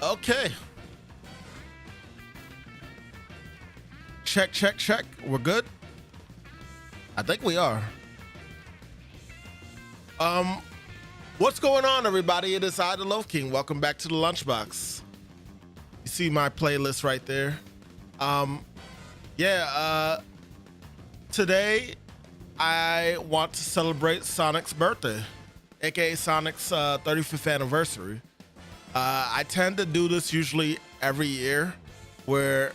Okay. Check, check, check. We're good? I think we are. What's going on, everybody? It is I, the Loaf King. Welcome back to the Lunchbox. You see my playlist right there. Today I want to celebrate Sonic's birthday, aka Sonic's 35th anniversary. I tend to do this usually every year, where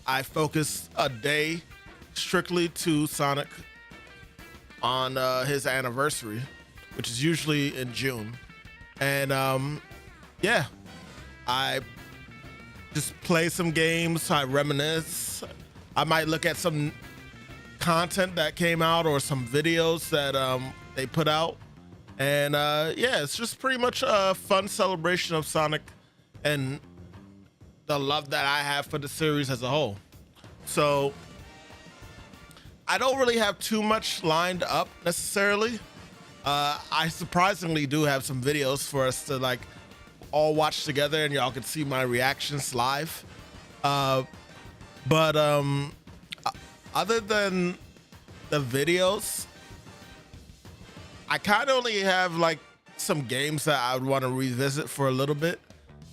I focus a day strictly to Sonic on his anniversary, which is usually in June. And I just play some games, I reminisce. I might look at some content that came out or some videos that they put out. And it's just pretty much a fun celebration of Sonic and the love that I have for the series as a whole. So I don't really have too much lined up necessarily. I surprisingly do have some videos for us to like all watch together, and y'all can see my reactions live. But other than the videos, I kind of only have like some games that I would want to revisit for a little bit,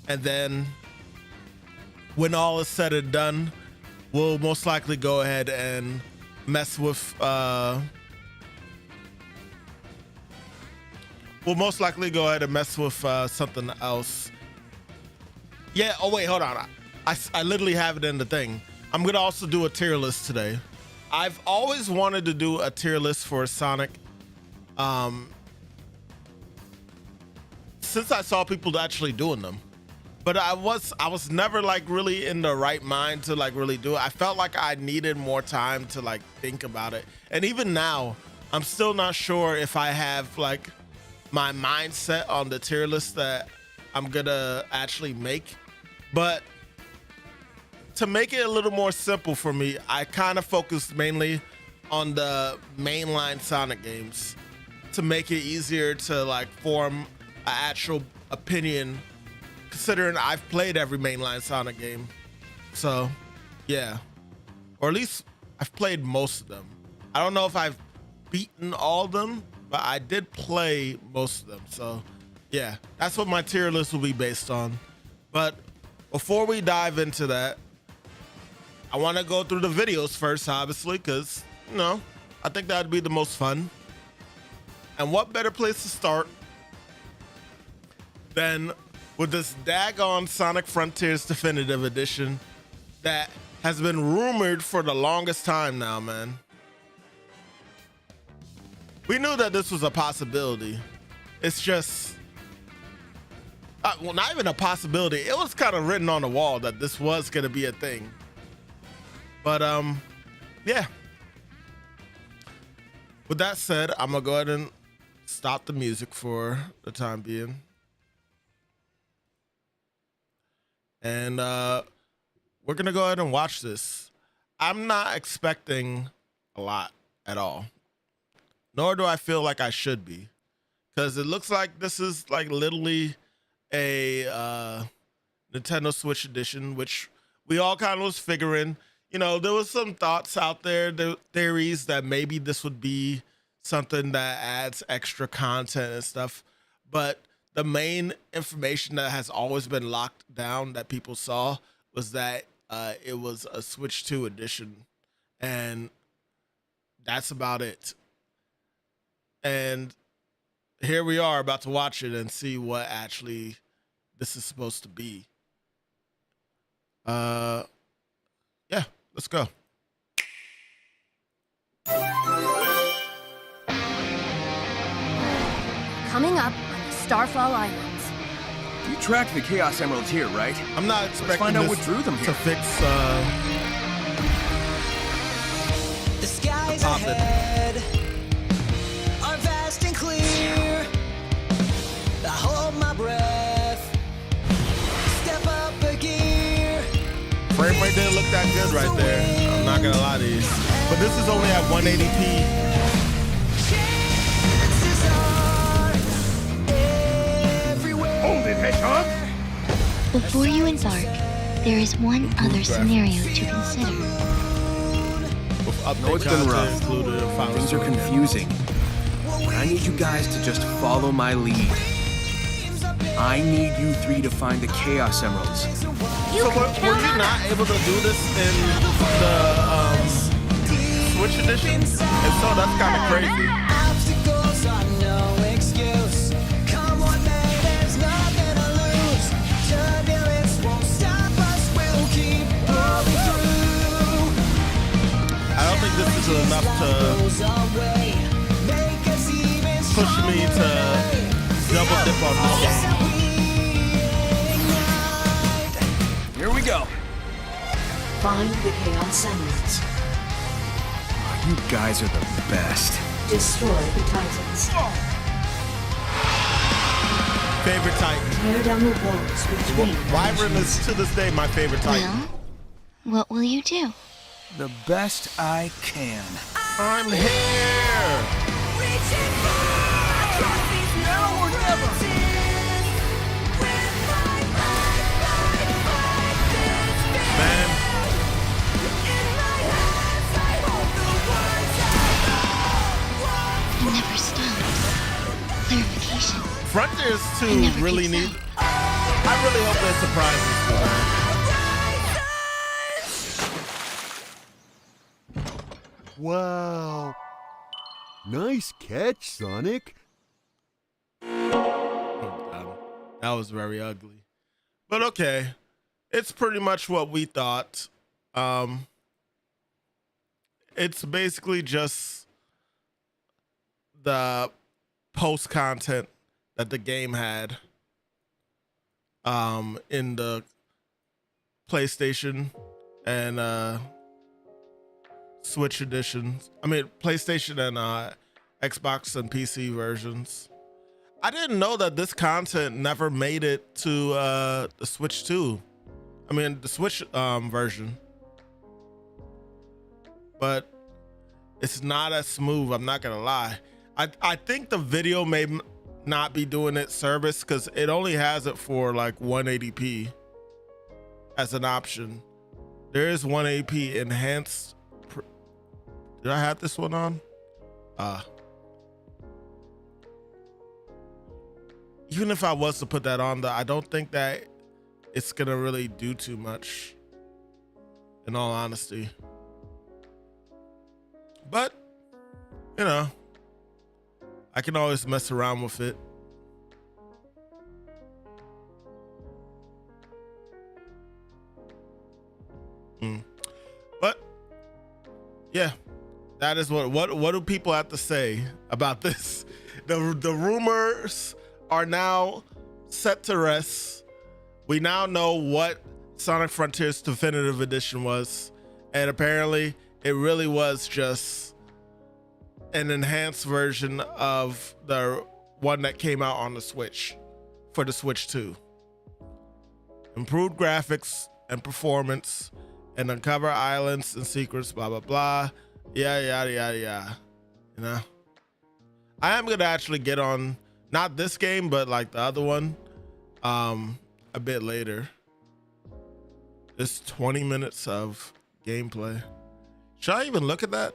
and then when all is said and done, we'll most likely go ahead and mess with something else. Yeah, oh wait, hold on. I literally have it in the thing. I'm gonna also do a tier list today. I've always wanted to do a tier list for Sonic. Since I saw people actually doing them, but I was never like really in the right mind to like really do it. I felt like I needed more time to like think about it. And even now, I'm still not sure if I have like my mindset on the tier list that I'm gonna actually make. But to make it a little more simple for me, I kind of focused mainly on the mainline Sonic games to make it easier to like form an actual opinion, considering I've played every mainline Sonic game. So yeah, or at least I've played most of them. I don't know if I've beaten all of them, but I did play most of them. So yeah, that's what my tier list will be based on. But before we dive into that, I want to go through the videos first, obviously, because, you know, I think that'd be the most fun. And what better place to start than with this daggone Sonic Frontiers Definitive Edition that has been rumored for the longest time now, man. We knew that this was a possibility. It's just, well, not even a possibility. It was kind of written on the wall that this was going to be a thing. But yeah. With that said, I'm gonna go ahead and stop the music for the time being. And we're gonna go ahead and watch this. I'm not expecting a lot at all, nor do I feel like I should be, because it looks like this is like literally a Nintendo Switch edition, which we all kind of was figuring. You know, there was some thoughts out there, theories that maybe this would be something that adds extra content and stuff. But the main information that has always been locked down that people saw was that it was a Switch 2 edition. And that's about it. And here we are about to watch it and see what actually this is supposed to be. Yeah. Let's go. Coming up on the Starfall Islands. You tracked the Chaos Emeralds here, right? I'm not expecting Let's find out this what drew them here. to fix the skies ahead are vast and clear. I hold my breath. Step up a gear. frame rate didn't look that good right there. I'm not gonna lie to you. But this is only at 180p. Hold it, Hedgehog! Before you embark, there is one other scenario to consider. No, it's been rough. Things are confusing. But I need you guys to just follow my lead. I need you three to find the Chaos Emeralds. So were you not able to do this in the Switch edition? If so, that's kind of crazy. Obstacles are no excuse. Come on, man, there's nothing to lose. Turbulence won't stop us. We'll keep moving through. I don't think this is enough to push me to double dip on this game. Here we go. Find the Chaos Emeralds. You guys are the best. Destroy the Titans. Favorite Titan. Tear down the walls between Wyvern is to this day my favorite Titan. Well, what will you do? The best I can. I'm here. Now or never. Man, It never stops. Clarification. Frontiers I 2 never really think need. so. I really hope they surprise us, man. Wow. Nice catch, Sonic. That was very ugly. But okay. It's pretty much what we thought. It's basically just the post content that the game had in the PlayStation and Switch editions. I mean, PlayStation and Xbox and PC versions. I didn't know that this content never made it to the Switch 2. I mean, the Switch version. But it's not as smooth, I'm not gonna lie. I think the video may not be doing it service because it only has it for like 180p as an option. There is 180p enhanced. Did I have this one on? Even if I was to put that on, though, I don't think that it's gonna really do too much, in all honesty. But, you know, I can always mess around with it. But, yeah, that is what do people have to say about this? The rumors are now set to rest. We now know what Sonic Frontiers Definitive Edition was, and apparently it really was just an enhanced version of the one that came out on the Switch for the Switch 2. Improved graphics and performance, and uncover islands and secrets, blah blah blah, yada yada yada yada. You know, I am gonna actually get on not this game, but like the other one, a bit later. It's 20 minutes of gameplay. Should I even look at that?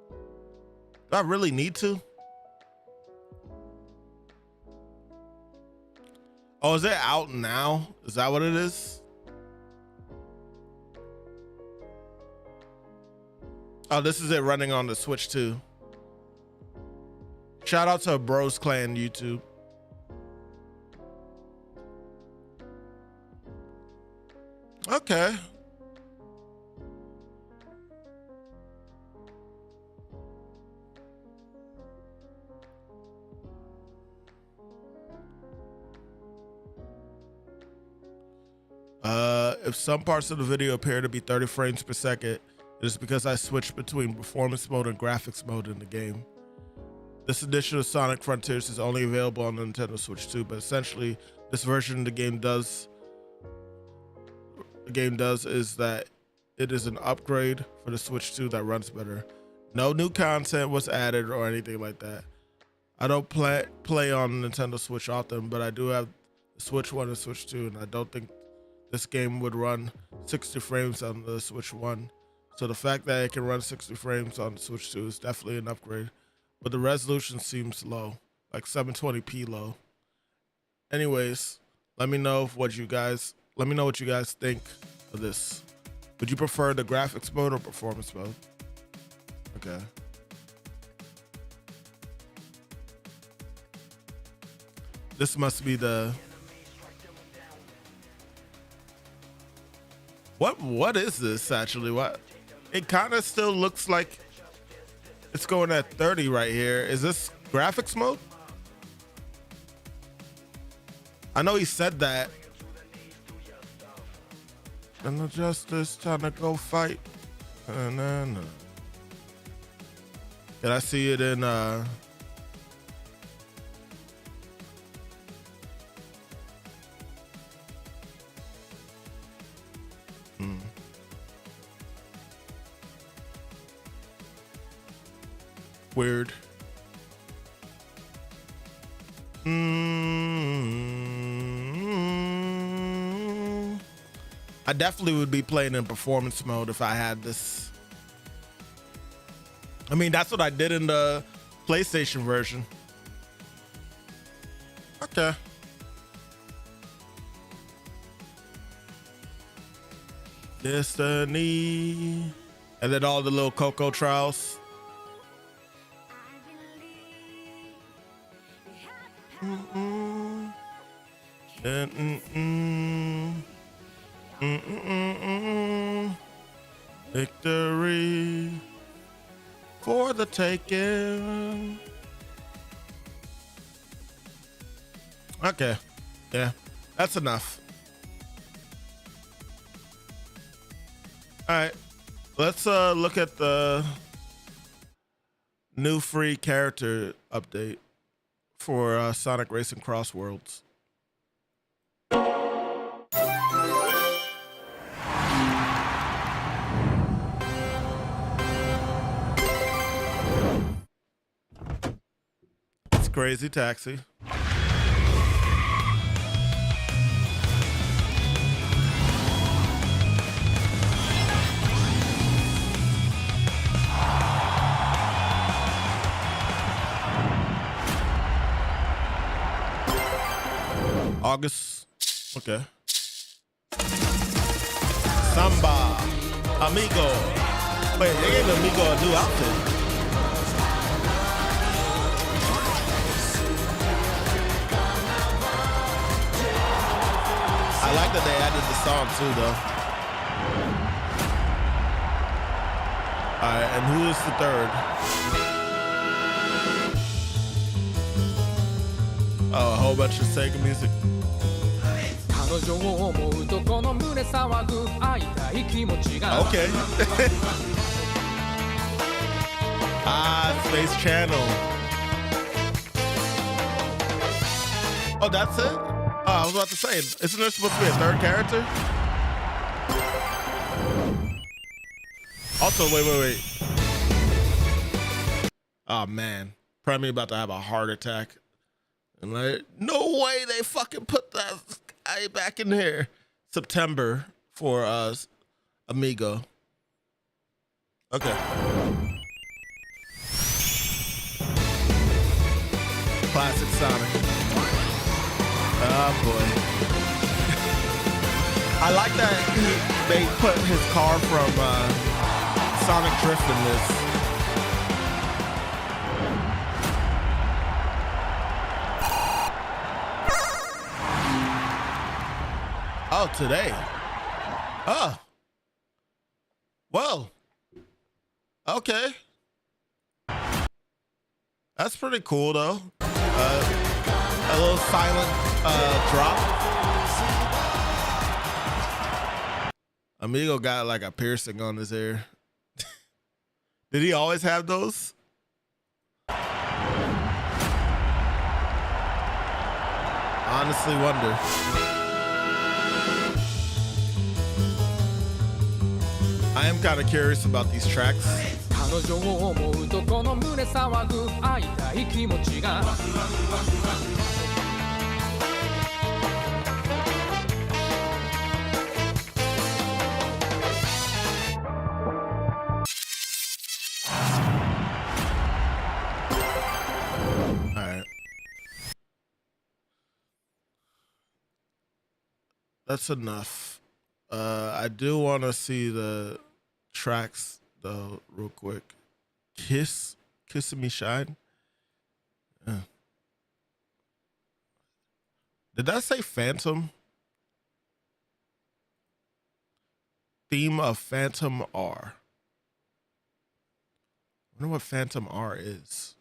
Do I really need to? Oh, is it out now? Is that what it is? Oh, this is it running on the Switch 2. Shout out to Bros Clan YouTube. Okay. If some parts of the video appear to be 30 frames per second, it is because I switched between performance mode and graphics mode in the game. This edition of Sonic Frontiers is only available on the Nintendo Switch 2, but essentially this version of the game does is that it is an upgrade for the Switch 2 that runs better. No new content was added or anything like that. I don't play on Nintendo Switch often, but I do have the Switch 1 and Switch 2, and I don't think this game would run 60 frames on the Switch 1. So the fact that it can run 60 frames on the Switch 2 is definitely an upgrade. But the resolution seems low, like 720p low. Anyways, let me know what you guys think of this. Would you prefer the graphics mode or performance mode? Okay. This must be the... What is this actually? What? It kind of still looks like it's going at 30 right here. Is this graphics mode? I know he said that. And the justice trying to go fight. Can I see it in weird. I definitely would be playing in performance mode if I had this. I mean, that's what I did in the PlayStation version. Okay. Destiny. And then all the little Coco trials. Victory for the taking. Okay, yeah, that's enough. All right, let's look at the new free character update for Sonic Racing Cross Worlds. It's Crazy Taxi. August. Okay. Samba. Amigo. Wait, they gave Amigo a new outfit. I like that they added the song too, though. All right, and who is the third? Oh, a whole bunch of Sega music. Okay. Space Channel. Oh, that's it? Oh, I was about to say, isn't there supposed to be a third character? Also, wait. Oh, man. Probably about to have a heart attack. And like, no way they fucking put that guy back in here. September for Amigo. Okay. Classic Sonic. Oh boy. I like that they put his car from Sonic Drift in this. Oh, today. Oh. Well. Okay. That's pretty cool, though. A little silent drop. Amigo got like a piercing on his ear. Did he always have those? Honestly wonder. I am kind of curious about these tracks. that's enough. I do want to see the tracks though, real quick. Kissing Me Shine. Did that say Phantom? Theme of Phantom R. I wonder what Phantom R is.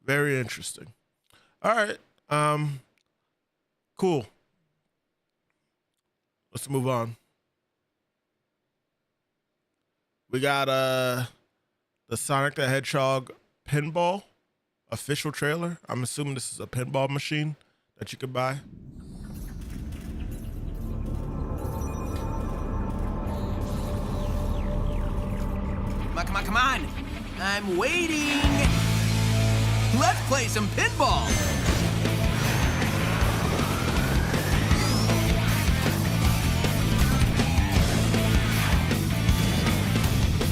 Very interesting. All right. Cool. Let's move on. We got the Sonic the Hedgehog pinball official trailer. I'm assuming this is a pinball machine that you can buy. Come on. I'm waiting. Let's play some pinball.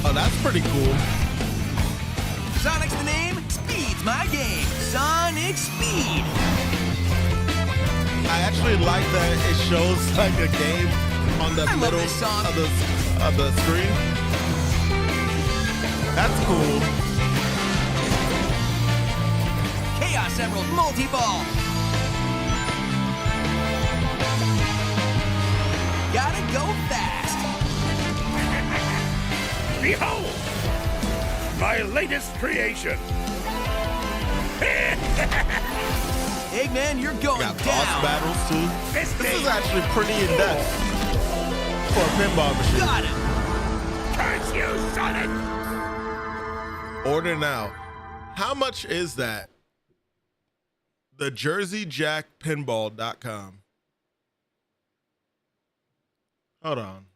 Oh, that's pretty cool. Sonic's the name, speed's my game. Sonic Speed. I actually like that it shows like a game on the middle of the screen. That's cool. Chaos Emerald multi-ball. Gotta go fast. Behold, my latest creation. Eggman, you're going Got down. boss battles too. This is actually pretty in depth for a pinball machine. Got it. Curse you, Sonic! Order now. How much is that? The JerseyJackPinball.com. Hold on.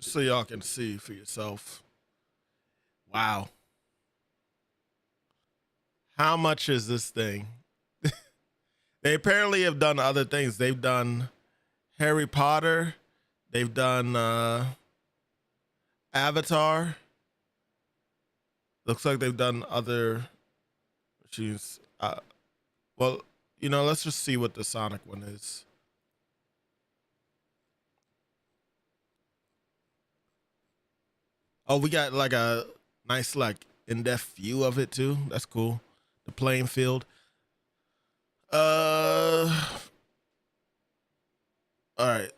Just so y'all can see for yourself. Wow. How much is this thing? They apparently have done other things. They've done Harry Potter. They've done Avatar. Looks like they've done other machines. Well, let's just see what the Sonic one is. Oh, we got like a nice in-depth view of it too. That's cool. The playing field. All right.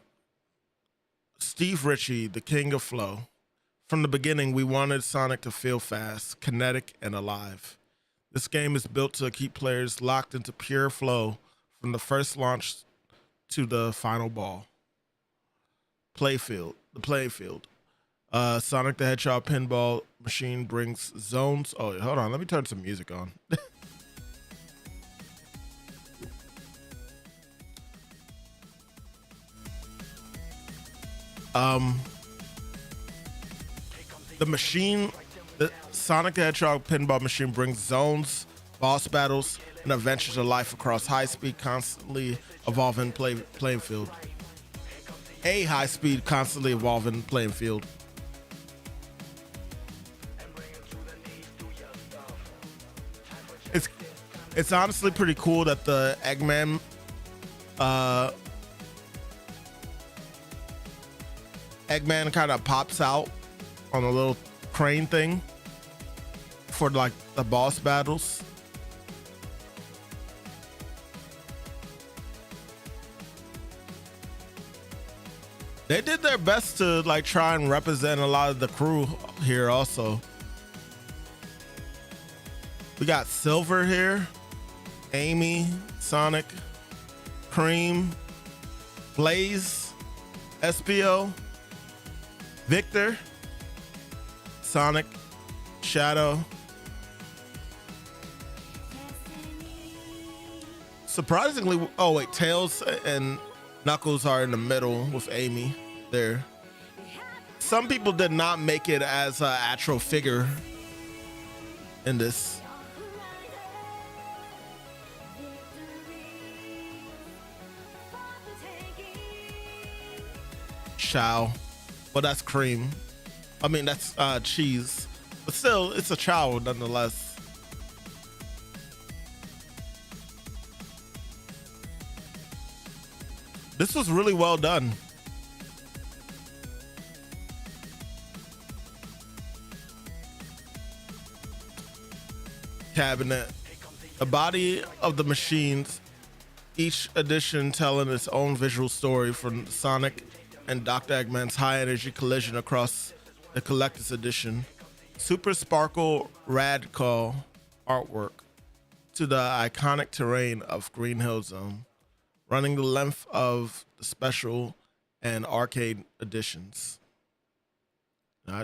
Steve Ritchie, the king of flow. From the beginning, we wanted Sonic to feel fast, kinetic, and alive. This game is built to keep players locked into pure flow from the first launch to the final ball. The playfield. Sonic the Hedgehog pinball machine brings zones. Oh, hold on. Let me turn some music on. The Sonic the Hedgehog pinball machine brings zones, boss battles, and adventures of life across high-speed, constantly evolving playing field. A high-speed, constantly evolving playing field. It's honestly pretty cool that the Eggman kind of pops out on a little crane thing for like the boss battles. They did their best to like try and represent a lot of the crew here also. We got Silver here, Amy, Sonic, Cream, Blaze, SPO, Victor, Sonic, Shadow. Surprisingly, oh wait, Tails and Knuckles are in the middle with Amy. there. Some people did not make it as an actual figure in this. Chow. Well, that's cream. I mean, that's cheese. But still, it's a chow nonetheless. This was really well done. Cabinet. The body of the machines, each edition telling its own visual story from Sonic and Dr. Eggman's high energy collision across the collector's edition. Super Sparkle Radcall artwork to the iconic terrain of Green Hill Zone, running the length of the special and arcade editions. Now,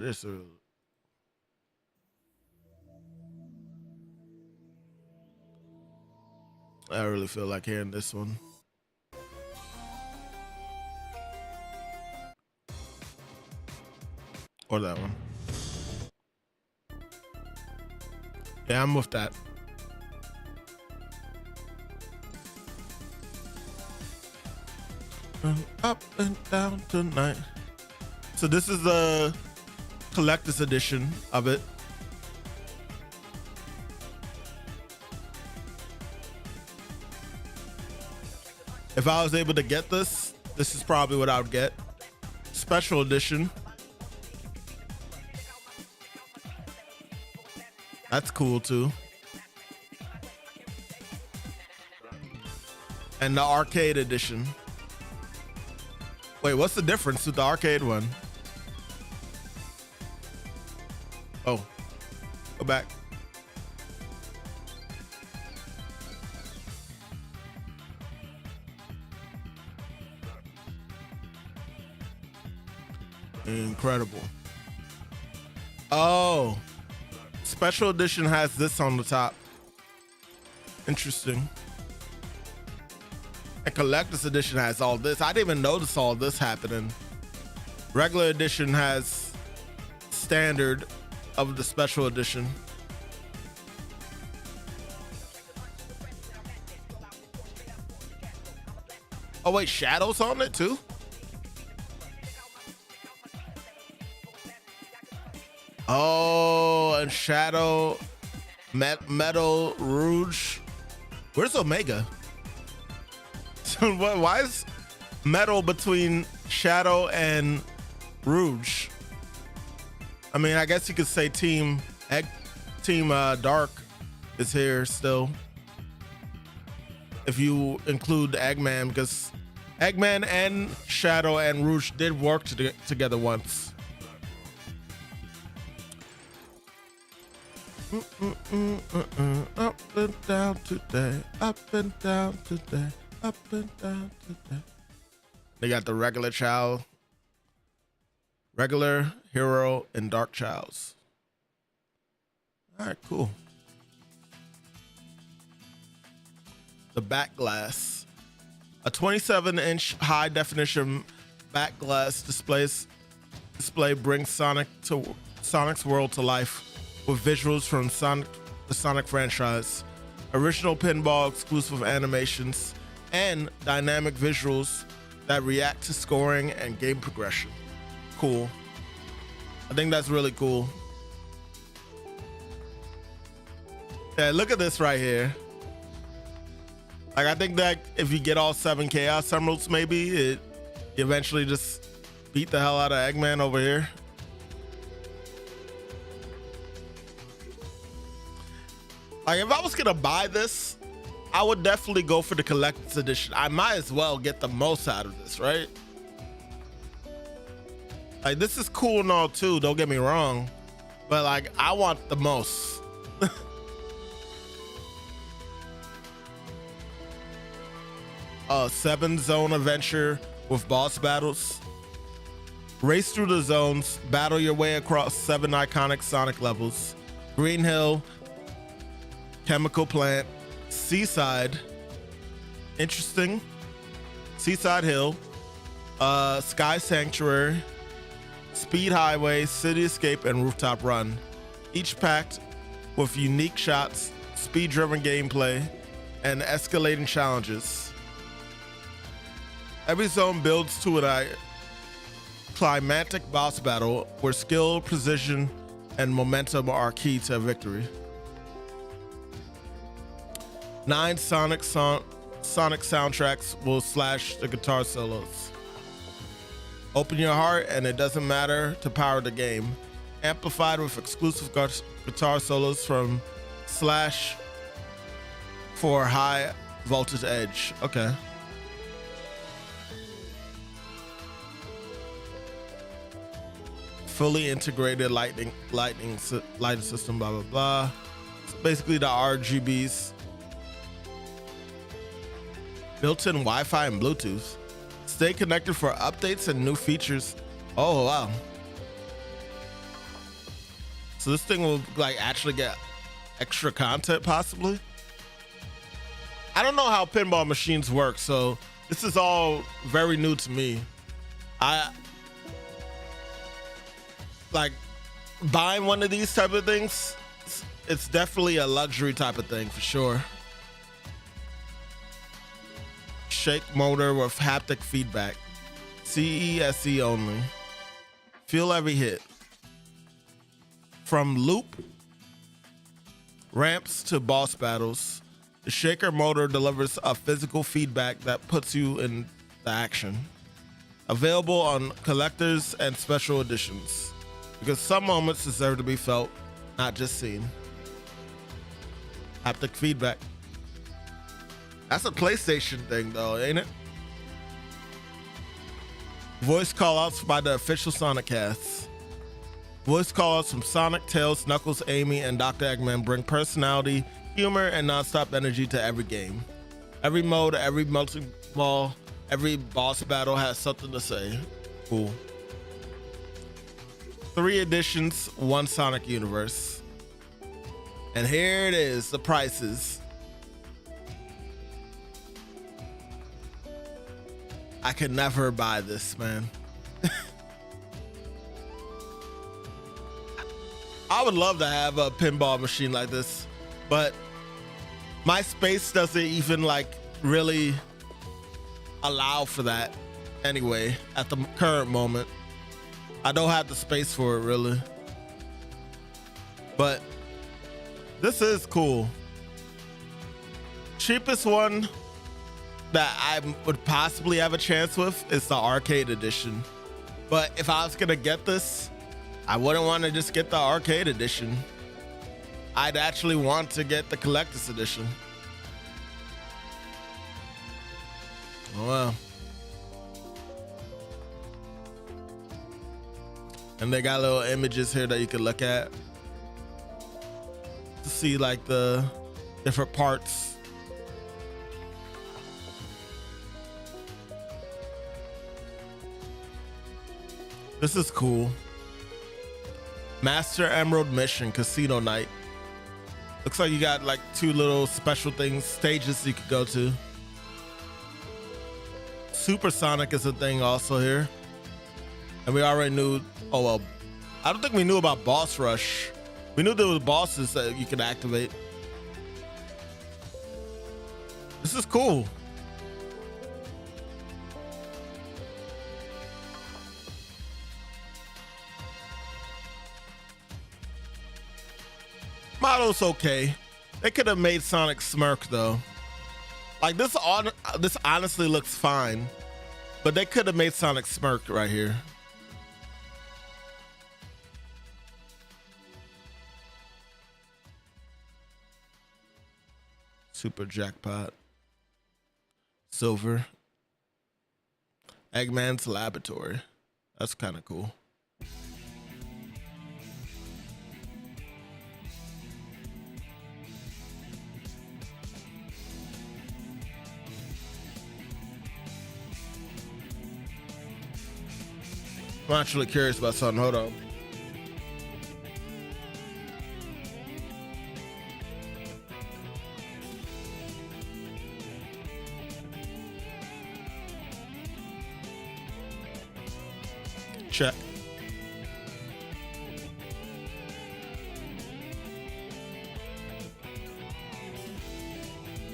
I really feel like hearing this one. Or that one. Yeah, I'm with that. Up and down tonight. So this is the collector's edition of it. If I was able to get this, this is probably what I would get. Special edition. That's cool too. And the arcade edition. Wait, what's the difference with the arcade one? Oh, go back. Incredible. Oh, special edition has this on the top. Interesting. And collector's edition has all this. I didn't even notice all this happening. Regular edition has standard of the special edition. Oh wait, Shadow's on it too? Oh, and Shadow, Metal, Rouge. Where's Omega? So why is Metal between Shadow and Rouge? I mean, I guess you could say Team Dark is here still. If you include Eggman, because Eggman and Shadow and Rouge did work together once. Up and down today, up and down today, up and down today. They got the regular Chow, regular, Hero, and Dark Chows. All right, cool. The back glass. A 27-inch high-definition back glass display brings Sonic's world to life with visuals from the Sonic franchise, original pinball exclusive animations, and dynamic visuals that react to scoring and game progression. Cool. I think that's really cool. Yeah, look at this right here. Like, I think that if you get all 7 Chaos Emeralds, maybe you eventually just beat the hell out of Eggman over here. Like, if I was gonna buy this, I would definitely go for the collector's edition. I might as well get the most out of this, right? Like, this is cool and all too, don't get me wrong, but like, I want the most. 7-zone adventure with boss battles. Race through the zones, battle your way across 7 iconic Sonic levels. Green Hill, Chemical Plant, Seaside, interesting, Seaside Hill, Sky Sanctuary, Speed Highway, City Escape, and Rooftop Run. Each packed with unique shots, speed-driven gameplay, and escalating challenges. Every zone builds to a climactic boss battle where skill, precision, and momentum are key to victory. 9 Sonic soundtracks will slash the guitar solos. Open your heart and it doesn't matter to power the game. Amplified with exclusive guitar solos from Slash for high voltage edge. Okay. Fully integrated lighting system, blah, blah, blah. It's basically the RGBs. Built-in Wi-Fi and Bluetooth. Stay connected for updates and new features. Oh, wow. So this thing will like actually get extra content possibly. I don't know how pinball machines work, so this is all very new to me. I like buying one of these type of things. It's definitely a luxury type of thing for sure. Shake motor with haptic feedback. CESE only. Feel every hit. From loop ramps to boss battles, the shaker motor delivers a physical feedback that puts you in the action. Available on collectors and special editions, because some moments deserve to be felt, not just seen. Haptic feedback. That's a PlayStation thing though, ain't it? Voice callouts by the official Sonic casts. Voice callouts from Sonic, Tails, Knuckles, Amy, and Dr. Eggman bring personality, humor, and non-stop energy to every game. Every mode, every multi-ball, every boss battle has something to say. Cool. 3 editions, 1 Sonic universe. And here it is, the prices. I could never buy this, man. I would love to have a pinball machine like this, but my space doesn't even like really allow for that anyway at the current moment. I don't have the space for it really, but this is cool. Cheapest one that I would possibly have a chance with is the arcade edition, but if I was gonna get this, I wouldn't want to just get the arcade edition. I'd actually want to get the collector's edition. Oh well. And they got little images here that you can look at to see like the different parts. This is cool. Master Emerald Mission Casino Night. Looks like you got like 2 little special things, stages you could go to. Supersonic is a thing also here. And we already knew, oh well, I don't think we knew about Boss Rush. We knew there was bosses that you could activate. This is cool. Model's okay. They could have made Sonic smirk though. Like this honestly looks fine, but they could have made Sonic smirk right here. Super Jackpot. Silver. Eggman's Laboratory. That's kind of cool. I'm actually curious about something. Hold on. check.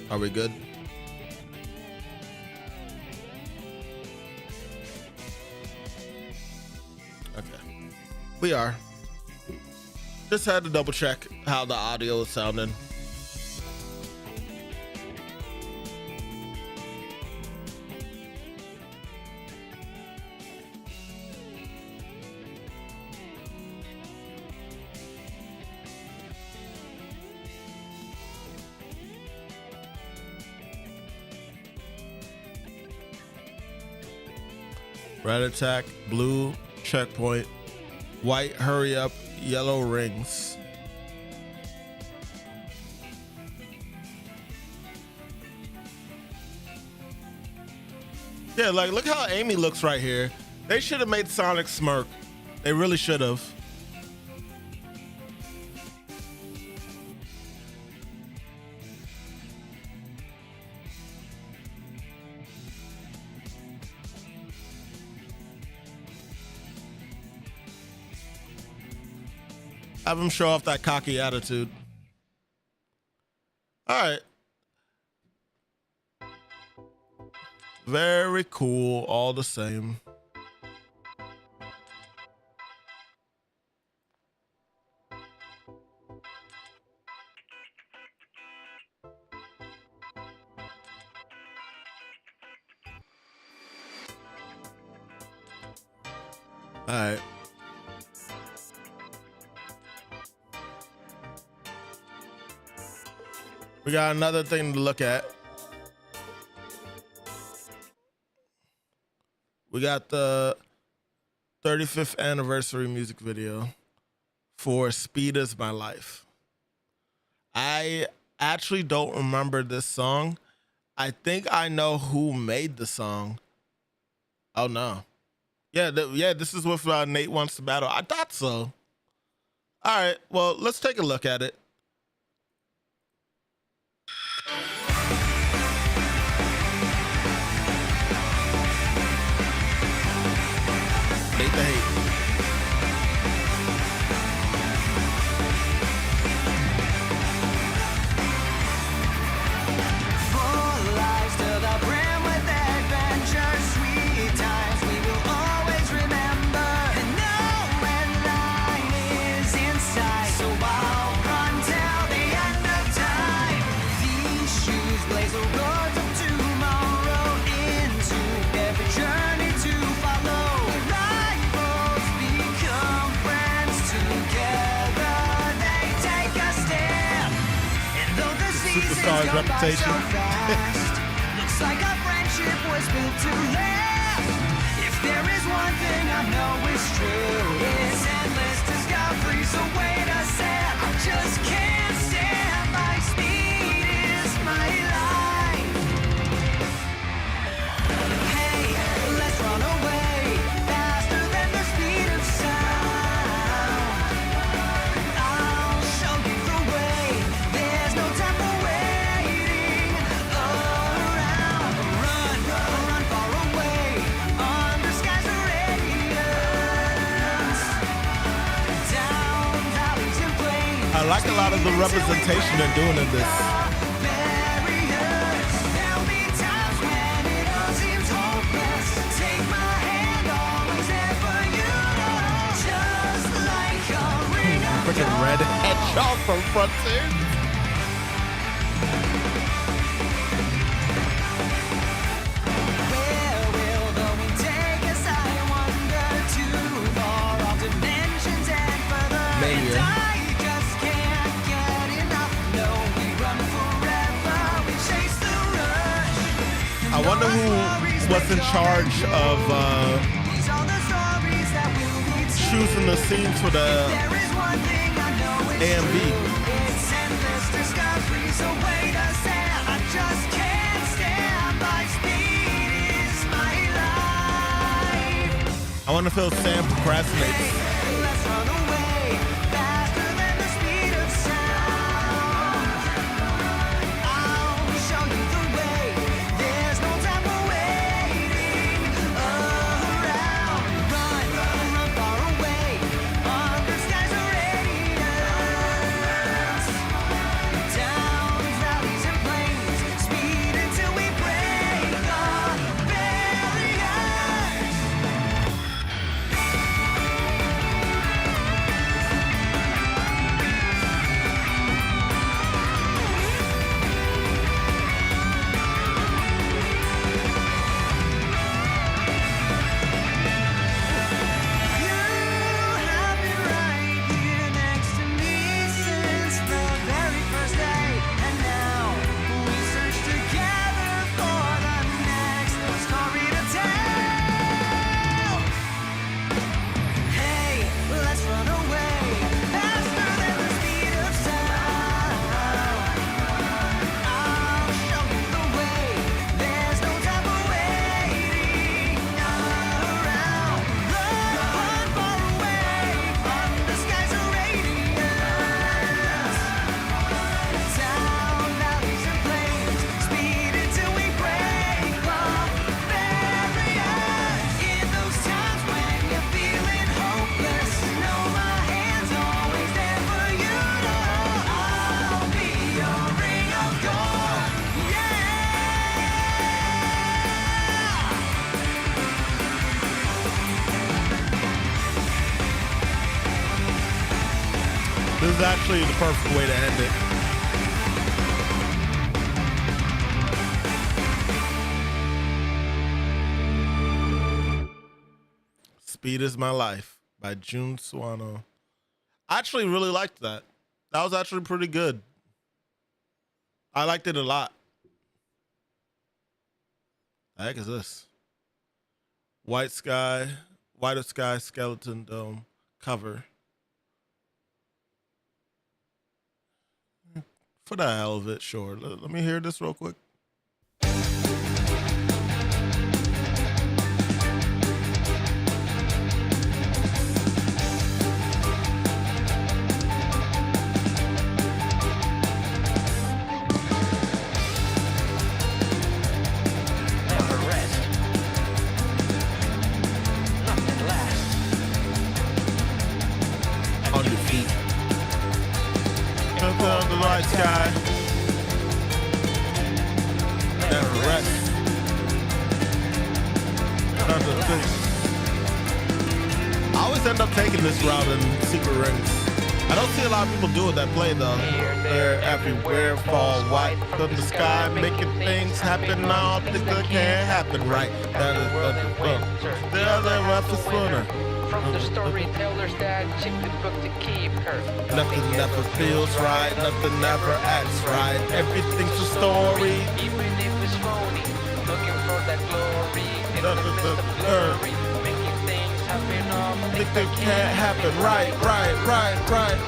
Are we good? Okay. We are. Just had to double check how the audio is sounding. Red attack, blue checkpoint, white hurry up, yellow rings. Yeah, like look how Amy looks right here. They should have made Sonic smirk. They really should have. Have him show off that cocky attitude. All right. Very cool, all the same. All right. We got another thing to look at. We got the 35th anniversary music video for Speed Is My Life. I actually don't remember this song. I think I know who made the song. Oh no. Yeah, this is with Nate Wants to Battle. I thought so. All right, well, let's take a look at it. Hate the hate. Full lives to the brim with adventure, sweet times we will always remember. And know when line is in sight, so I'll run till the end of time. These shoes blaze the roads of tomorrow into every journey to follow. Rivals become friends together. They take a stand. And though the seasons Superstar's go by so reputation. fast, looks like our friendship was built to last. If there is one thing I know is true, it's endless discovery. So wait a sec, I just can't stand by. Speed is my life. Hey, let's run away faster than the speed of sound. I'll show you the way. There's no time for waiting around. Run, run far away under skies of radiance. Down valleys and plains. I like a lot of the representation they're doing in this. Barriers. There'll be times when it all seems hopeless. Take my hand, always there for you. Just like a ring of Freaking red hedgehog from Frontier. Where will the wind take us? I wonder. Too far off dimensions and further. Mania. And I just can't get enough. No, we run forever. We chase the rush. I wonder who was in charge of These are the stories that will lead to. choosing the scenes for the There is one thing I know is AMV. true. It's endless discovery. So wait a sec. I just can't stand by. Speed is my life. I wonder if Sam procrastinates. Let's run away faster than the speed of sound. I'll show you the way. There's no time for waiting around. Run, run This is actually the perfect way to end it. Speed is My Life by June Suano. I actually really liked that. That was actually pretty good. I liked it a lot. The heck is this? White Sky, Whiter Sky, Skeleton Dome cover. For the hell of it, sure. Let me hear this real quick. The white sky, never rest. I always end up taking this route in Secret Rings. I don't see a lot of people do it that play though. They're everywhere, fall white from the sky, making things happen. All things that can't happen right. That is the other rough is sooner. From the storytellers that check the book to keep her. Nothing never feels right, nothing never acts right. Everything's a story. Even if it's phony, looking for that glory in the midst of blurry, making things happen all Think they can't happen right. Right. Right, right,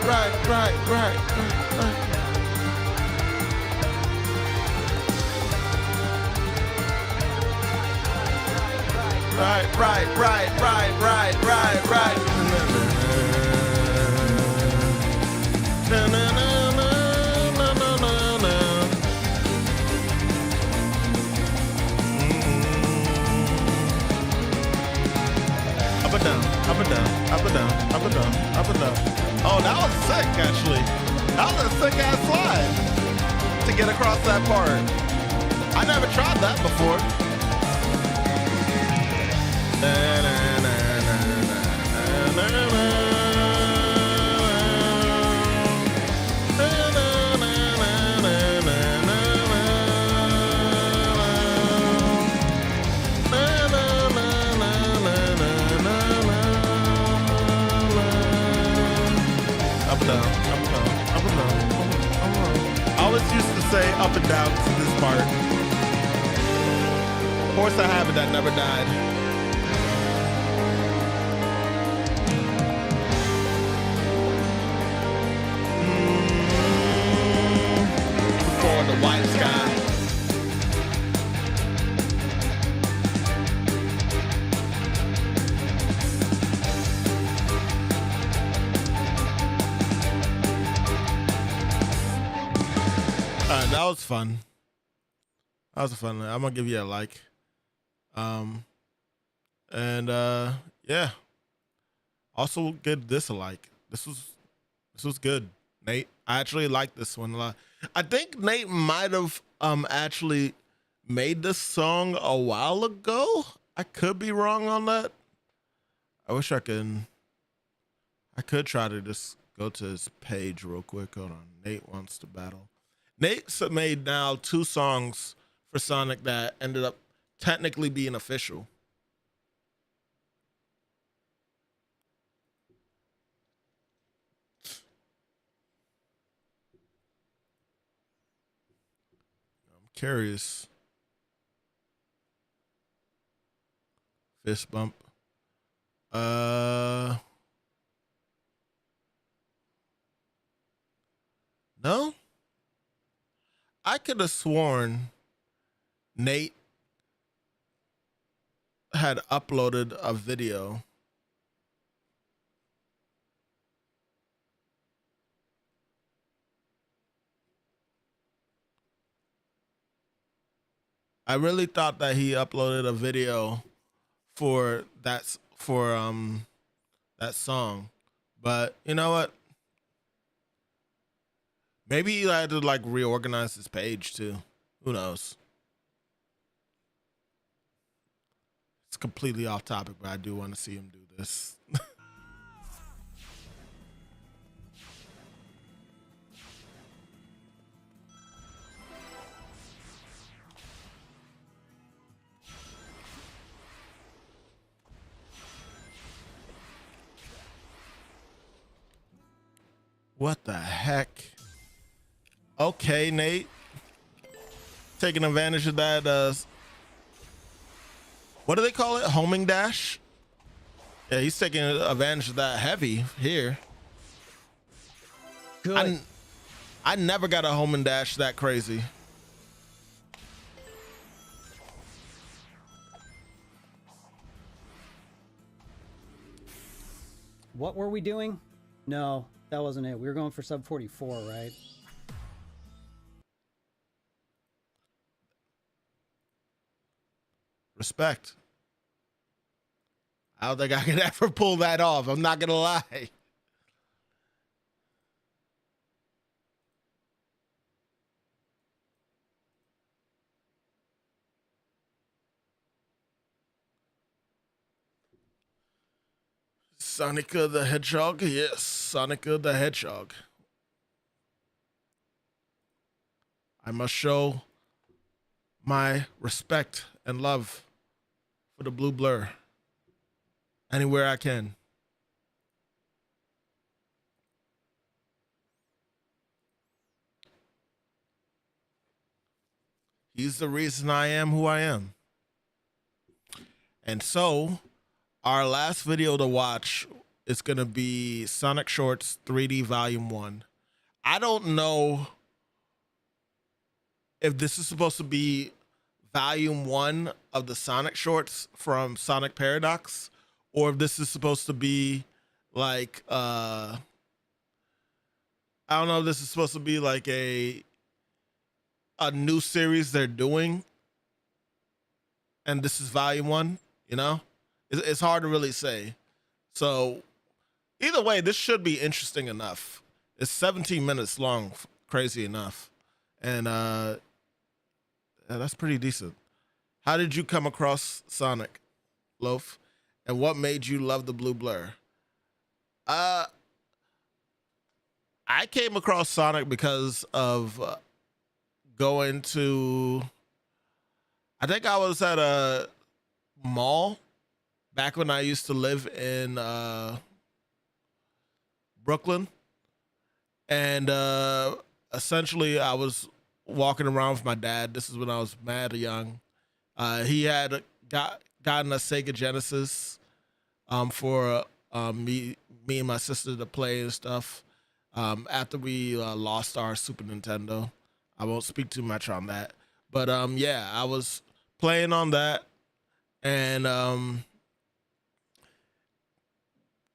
right, right. Right, right. Na, na, na, na, na, na, na, na. Up and down, up and down, up and down, up and down, up and down. Oh, that was sick, actually. That was a sick ass slide to get across that part. I never tried that before. Na, na, na, na, na, na, na. I always used to say up and down to this part. Horse I have it that never died. For the white sky. That was fun. That was a fun one. I'm gonna give you a like. Yeah. Also give this a like. This was good, Nate. I actually like this one a lot. I think Nate might have actually made this song a while ago. I could be wrong on that. I wish I could try to just go to his page real quick. Hold on. Nate Wants to Battle. Nate's made now 2 songs for Sonic that ended up technically being official. I'm curious. Fist bump. No? I could have sworn Nate had uploaded a video. I really thought that he uploaded a video for that song. But you know what? Maybe he had to like reorganize his page too. Who knows? It's completely off topic, but I do want to see him do this. What the heck? Okay, Nate. Taking advantage of that, what do they call it? Homing dash? Yeah, he's taking advantage of that heavy here. Good. I never got a homing dash that crazy. What were we doing? No, that wasn't it. We were going for sub 44, right? Respect. I don't think I could ever pull that off. I'm not gonna lie. Sonica the Hedgehog? Yes, Sonica the Hedgehog. I must show my respect and love for the blue blur anywhere I can. He's the reason I am who I am. And so, our last video to watch is going to be Sonic Shorts 3D Volume 1. I don't know if this is supposed to be Volume 1 of the Sonic Shorts from Sonic Paradox, or if this is supposed to be like, I don't know if this is supposed to be like a new series they're doing, and this is Volume 1, you know? It's hard to really say. So either way, this should be interesting enough. It's 17 minutes long, crazy enough. And yeah, that's pretty decent. How did you come across Sonic, Loaf? And what made you love the blue blur? I came across Sonic because of going to, I think I was at a mall back when I used to live in Brooklyn. And essentially I was walking around with my dad. This is when I was mad young. He had gotten a Sega Genesis for me and my sister to play and stuff. After we lost our Super Nintendo. I won't speak too much on that. But yeah, I was playing on that. And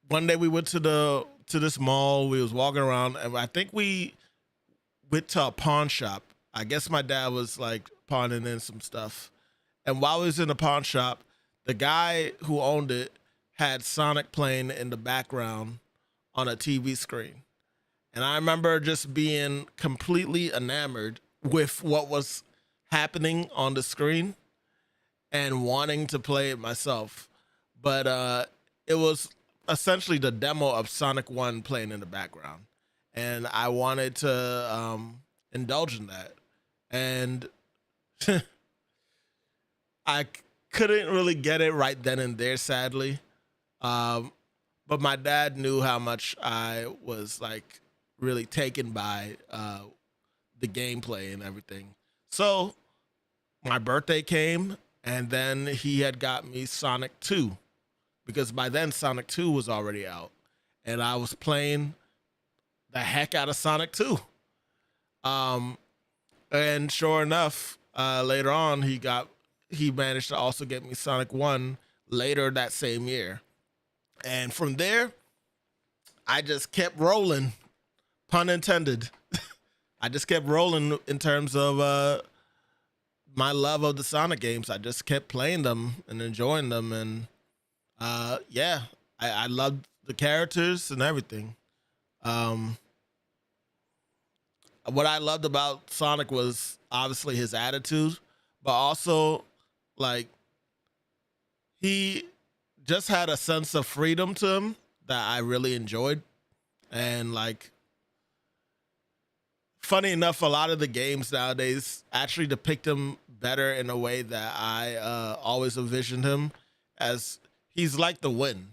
one day we went to this mall. We was walking around, and I think we went to a pawn shop. I guess my dad was like pawning in some stuff. And while we was in the pawn shop, the guy who owned it had Sonic playing in the background on a TV screen. And I remember just being completely enamored with what was happening on the screen and wanting to play it myself. But it was essentially the demo of Sonic 1 playing in the background. And I wanted to indulge in that. And I couldn't really get it right then and there, sadly. But my dad knew how much I was like really taken by the gameplay and everything. So my birthday came, and then he had got me Sonic 2, because by then Sonic 2 was already out, and I was playing the heck out of Sonic 2. And sure enough, later on he managed to also get me Sonic 1 later that same year. And from there, I just kept rolling, pun intended. I just kept rolling in terms of my love of the Sonic games. I just kept playing them and enjoying them. And yeah, I loved the characters and everything. What I loved about Sonic was obviously his attitude, but also like he just had a sense of freedom to him that I really enjoyed. And like, funny enough, a lot of the games nowadays actually depict him better in a way that I always envisioned him as. He's like the wind.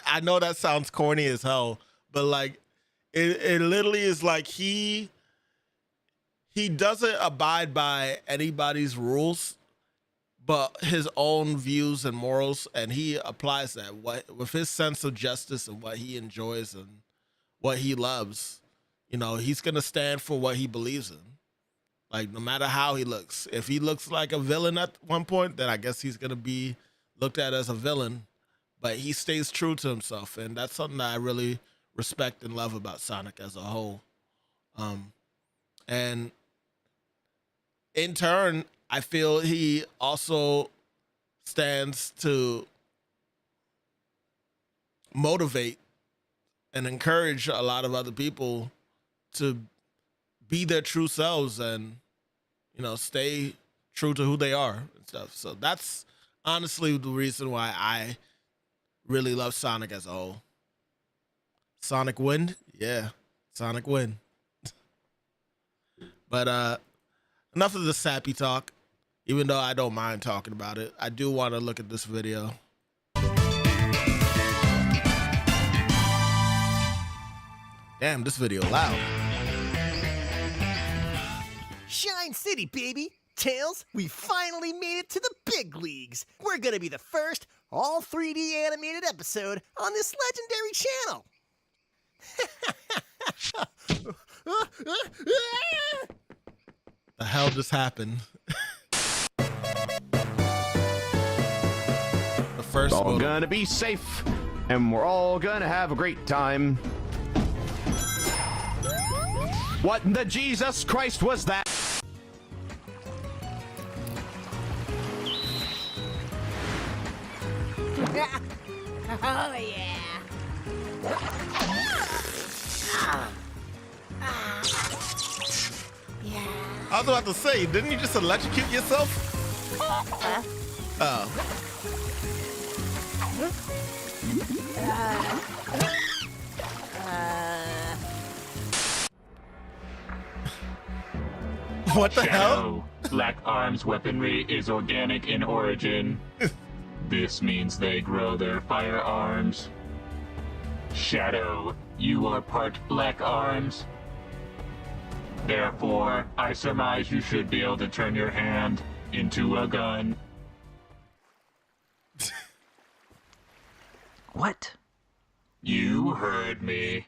I know that sounds corny as hell, but like It literally is like he doesn't abide by anybody's rules, but his own views and morals, and he applies that with his sense of justice and what he enjoys and what he loves. You know, he's gonna stand for what he believes in. Like, no matter how he looks. If he looks like a villain at one point, then I guess he's gonna be looked at as a villain. But he stays true to himself, and that's something that I really respect and love about Sonic as a whole. And in turn, I feel he also stands to motivate and encourage a lot of other people to be their true selves and, you know, stay true to who they are and stuff. So that's honestly the reason why I really love Sonic as a whole. Sonic win? Yeah, Sonic win. But enough of the sappy talk. Even though I don't mind talking about it, I do want to look at this video. Damn, this video loud. Shine City, baby! Tails, we finally made it to the big leagues. We're gonna be the first all 3D animated episode on this legendary channel. The hell just happened? The first all gonna be safe, and we're all gonna have a great time. What in the Jesus Christ was that? Oh, yeah. I was about to say, didn't you just electrocute yourself? Oh. What the hell? Black Arms weaponry is organic in origin. This means they grow their firearms. Shadow, you are part Black Arms. Therefore, I surmise you should be able to turn your hand into a gun. What? You heard me.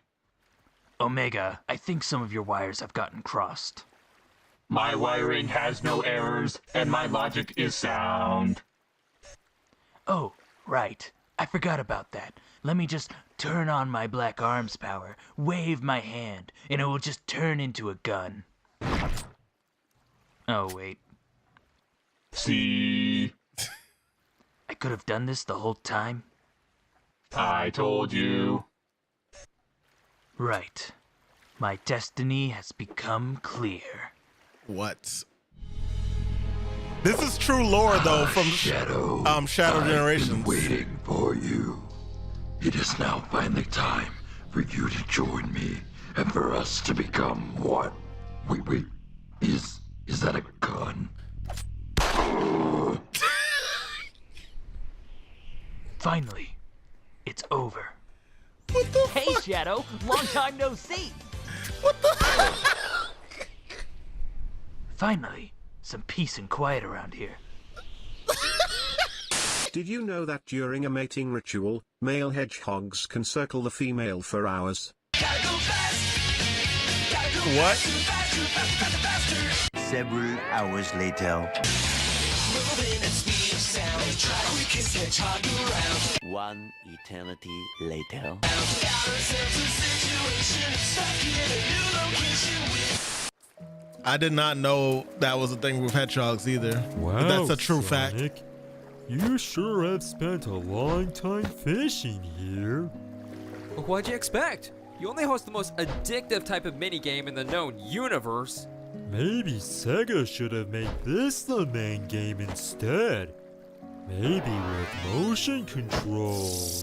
Omega, I think some of your wires have gotten crossed. My wiring has no errors, and my logic is sound. Oh, right. I forgot about that. Let me just turn on my Black Arms power, wave my hand, and it will just turn into a gun. Oh, wait. See? I could have done this the whole time. I told you. Right. My destiny has become clear. What? This is true lore, though, from Shadow. Shadow Generations. Waiting for you. It is now finally time for you to join me and for us to become one. Wait. Is that a gun? Finally, it's over. What the Hey, fuck? Shadow, long time no see. What the Finally, some peace and quiet around here. Did you know that during a mating ritual, male hedgehogs can circle the female for hours? What? Several hours later. One eternity later. I did not know that was a thing with hedgehogs either. Wow, but that's a true fact. Sonic. You sure have spent a long time fishing here. What'd you expect? You only host the most addictive type of minigame in the known universe. Maybe Sega should have made this the main game instead. Maybe with motion controls.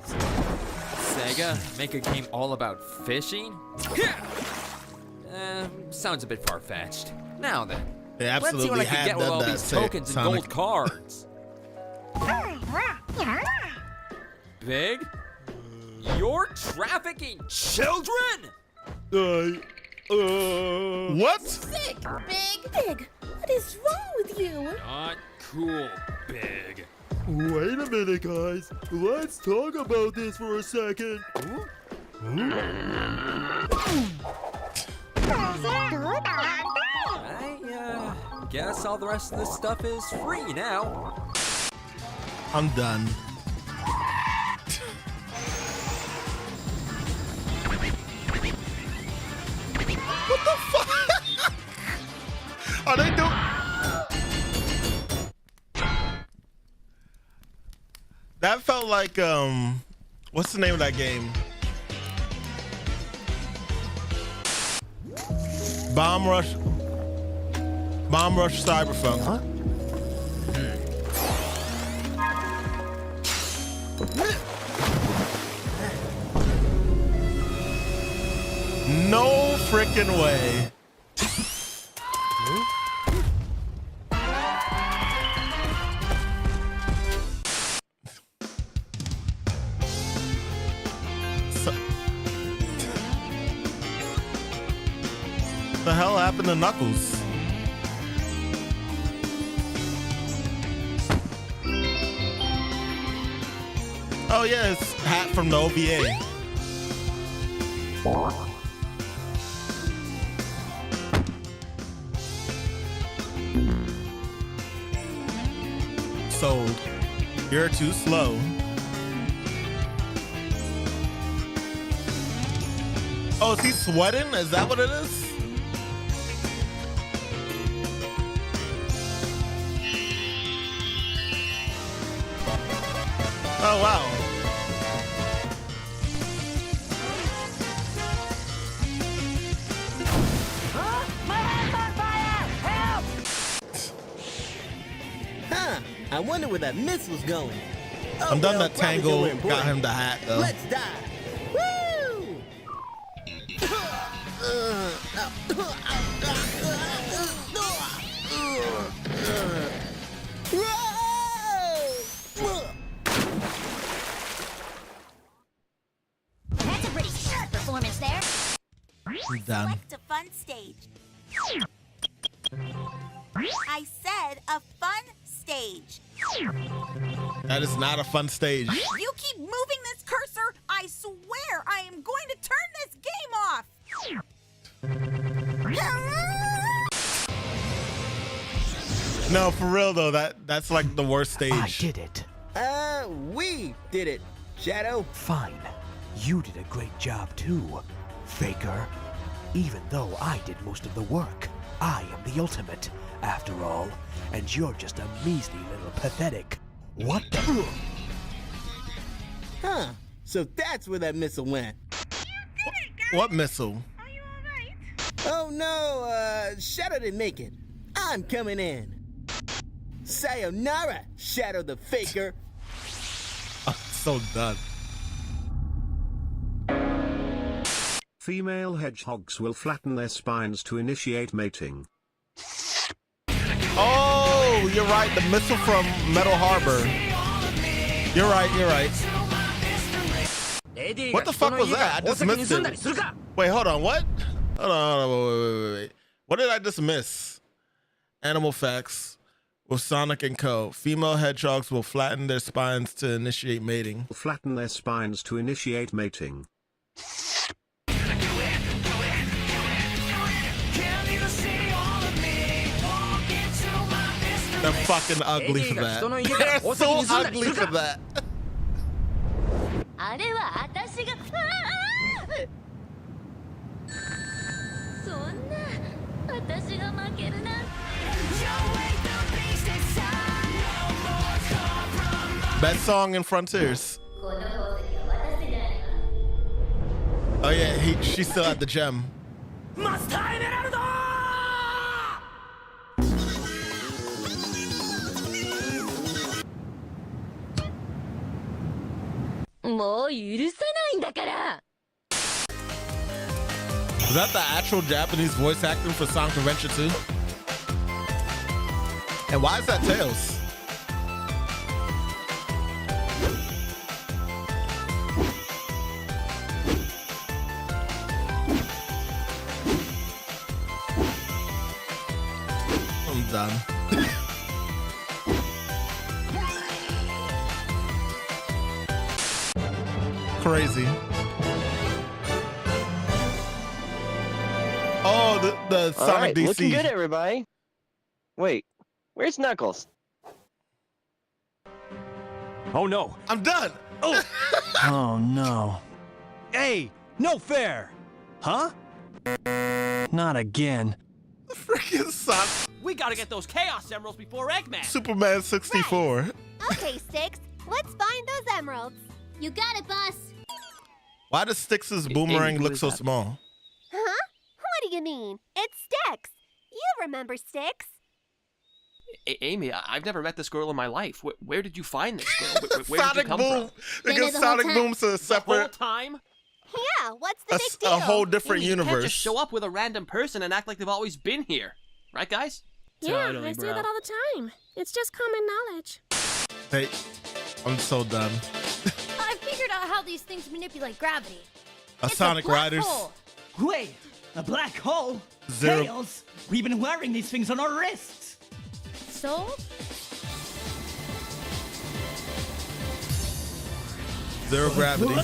Sega, make a game all about fishing? Sounds a bit far-fetched. Now then, They let's see what I absolutely can had get with all done these that, tokens and Sonic. gold cards. Big? You're trafficking children? What? Sick, Big. What is wrong with you? Not cool, Big. Wait a minute, guys. Let's talk about this for a second. I guess all the rest of this stuff is free now. I'm done. What the fuck? Are they doing? That felt like what's the name of that game? Bomb Rush Cyberpunk. Huh? No freaking way. The hell happened to Knuckles? Oh yeah, it's hat from the OVA. Sold. You're too slow. Oh, is he sweating? Is that what it is? Oh, wow. My hand's on fire! Help! Huh. I wonder where that missile's going. Oh, I'm done well, that probably Tangle somewhere got important. him the hat, though. Let's die. Woo! That's a pretty sharp performance there. I'm done. Select a fun stage. I said a fun stage. That is not a fun stage. You keep moving this cursor, I swear I am going to turn this game off. No, for real though, that's like the worst stage. I did it. We did it, Shadow. Fine. You did a great job too, Faker. Even though I did most of the work, I am the ultimate, after all, and you're just a measly little pathetic. What the? Huh. So that's where that missile went. What missile? Oh no, Shadow didn't make it. I'm coming in. Sayonara, Shadow the Faker. I'm so done. Female hedgehogs will flatten their spines to initiate mating. Oh, you're right. The missile from Metal Harbor. You're right. What the fuck was that? I just missed it. Wait, hold on. What? Hold on. Wait. What did I just miss? Animal facts with Sonic and Co. Female hedgehogs will flatten their spines to initiate mating. Flatten their spines to initiate mating. They're fucking ugly for that. They're so ugly for that. Best song in Frontiers. Oh yeah, she still had the gem. Was that the actual Japanese voice acting for Sonic Adventure 2? And why is that Tails? done. Crazy. Oh, the Sonic All right, DC. looking good, everybody. Wait, where's Knuckles? Oh no. I'm done. Oh. Oh no. Hey, no fair. Huh? Not again. Freaking Sonic. We gotta get those Chaos Emeralds before Eggman. Superman 64. Okay, Sticks, let's find those emeralds. You got it, boss. Why does Styx's boomerang who look is so that? small? Huh? What do you mean? It's Sticks. You remember Sticks? Amy, I've never met this girl in my life. Where did you find this girl? Where did you Sonic come Boom. from? They give Sonic Boom to a The whole separate, time? Yeah, what's the big deal? a whole different Amy, you can't universe. just show up with a random person and act like they've always been here. Right, guys? Yeah, Totally, I say bro. that all the time. It's just common knowledge. Hey, I'm so done. I figured out how these things manipulate gravity. A Sonic Riders. Wait, a black hole? Zero. Tails, we've been wearing these things on our wrists. So? Zero gravity.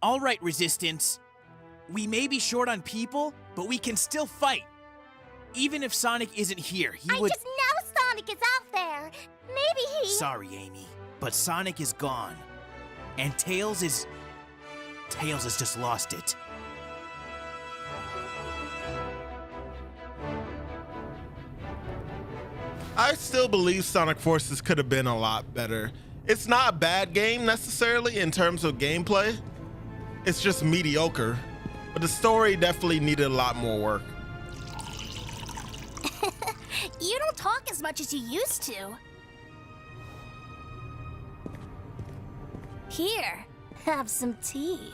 All right, Resistance. We may be short on people, but we can still fight. Even if Sonic isn't here, he would... I just know Sonic is out there. Maybe he... Sorry, Amy, but Sonic is gone. And Tails has just lost it. I still believe Sonic Forces could have been a lot better. It's not a bad game necessarily in terms of gameplay. It's just mediocre. But the story definitely needed a lot more work. You don't talk as much as you used to. Here, have some tea.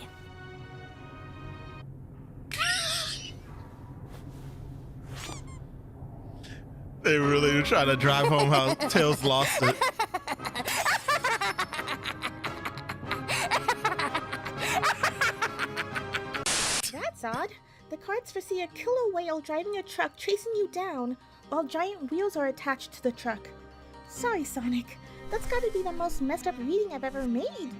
They really were trying to drive home how Tails lost it. That's odd. The cards foresee a killer whale driving a truck chasing you down, while giant wheels are attached to the truck. Sorry, Sonic. That's gotta be the most messed up reading I've ever made.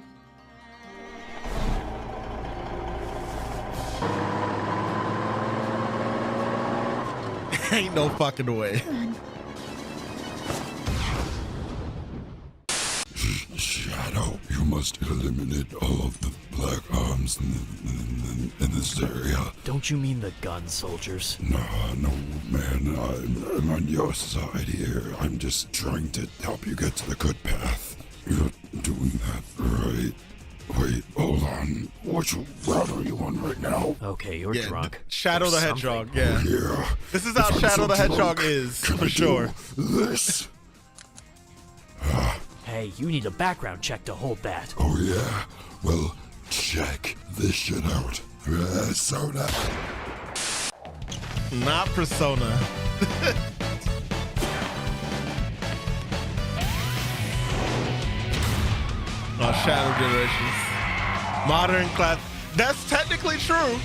Ain't no fucking way. Shadow, you must eliminate all of the black arms in this area. Don't you mean the gun soldiers? No, man, I'm on your side here. I'm just trying to help you get to the good path. You're doing that right. Wait, hold on. Which route are you on right now? Okay, you're drunk. Shadow Or the something. Hedgehog, yeah. Yeah. This is how If I'm Shadow so the Hedgehog drunk, is, can for I sure. do this. Hey, you need a background check to hold that. Oh yeah? Well, check this shit out. Persona. Not Persona. Oh, Shadow Generations. Modern class. That's technically true.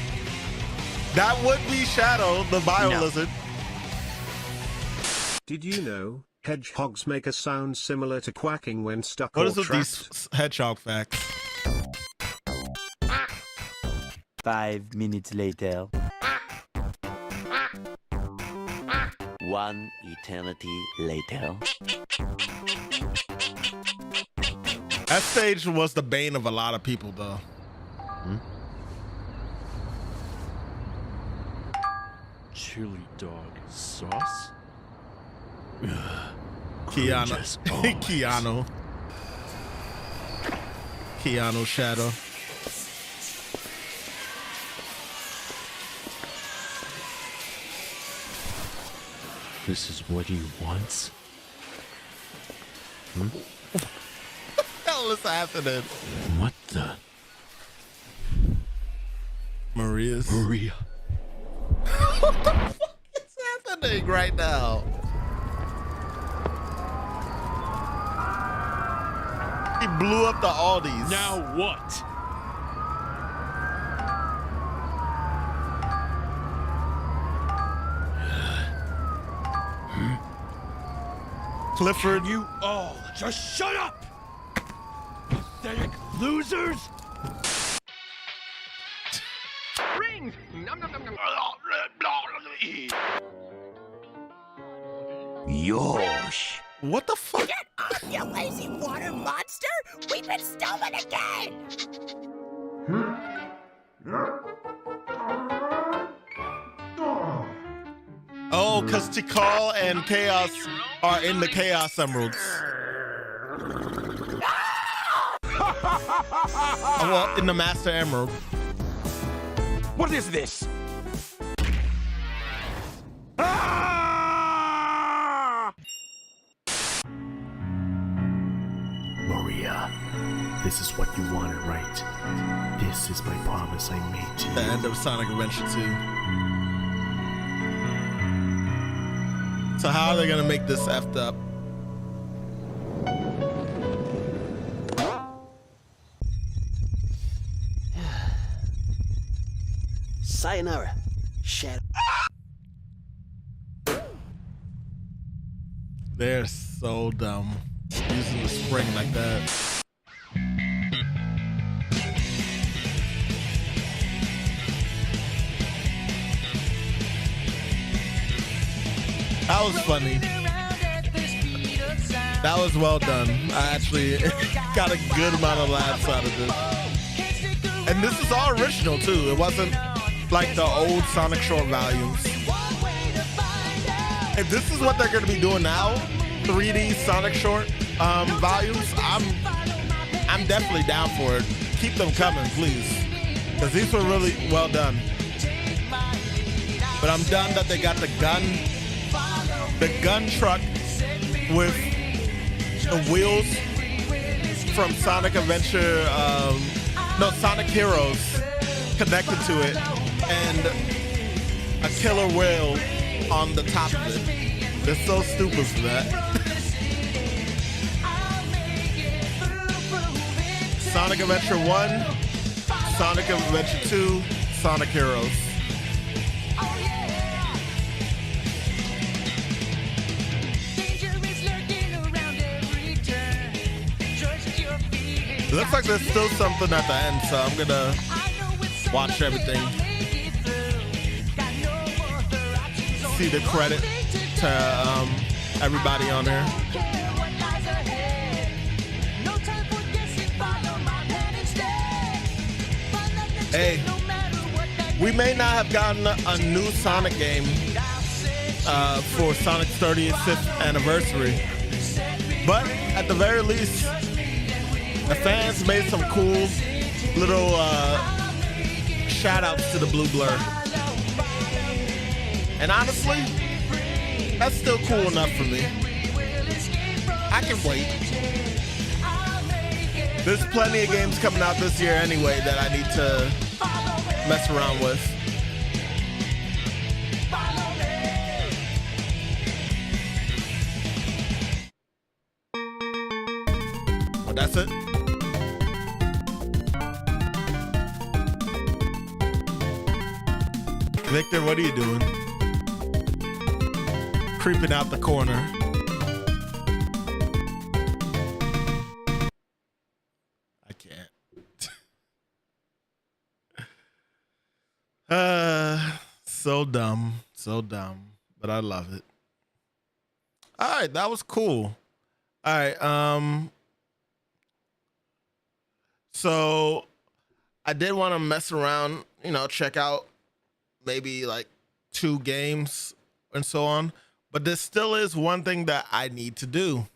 That would be Shadow, the Bio-Lizard. Did you know hedgehogs make a sound similar to quacking when stuck What or is with trapped? these hedgehog facts? 5 minutes later. 1 eternity later. That stage was the bane of a lot of people, though. Chili dog sauce? Keanu. Keanu Shadow. This is what he wants? Hmm? What the hell is happening? What the? Maria. What the fuck is happening right now? He blew up the Aldis. Now what? Clifford. You all just shut up! Pathetic losers! Rings! Nom, nom, nom, nom. Yosh. What the fuck? Get off, you lazy water monster! We've been stolen again! Oh, because Tikal and Chaos are in the Chaos Emeralds. Well, in the Master Emerald. What is this? Maria, this is what you wanted, right? This is my promise I made to you. The end of Sonic Adventure 2. So how are they gonna make this effed up? Sayonara, Shadow. They're so dumb. Using the spring like that. That was funny. That was well done. I actually got a good amount of laughs out of this. And this is all original too. It wasn't like the old Sonic Short volumes. If this is what they're gonna be doing now, 3D Sonic Short volumes, I'm definitely down for it. Keep them coming, please. Because these were really well done. But I'm done that they got the gun truck with the wheels from Sonic Adventure, Sonic Heroes connected to it, and a killer whale on the top of it. They're so stupid for that. Sonic Adventure 1, Sonic Adventure 2, Sonic Heroes. It looks like there's still something at the end, so I'm gonna watch everything. See the credit to everybody on there. Hey, we may not have gotten a new Sonic game for Sonic's 35th anniversary, but at the very least, the fans made some cool little shout outs to the Blue Blur. And honestly, that's still cool enough for me. I can wait. There's plenty of games coming out this year anyway that I need to mess around with. But that's it. Victor, what are you doing? Creeping out the corner. I can't. So dumb. So dumb. But I love it. Alright, that was cool. Alright, so I did want to mess around, check out maybe like 2 games and so on. But there still is one thing that I need to do.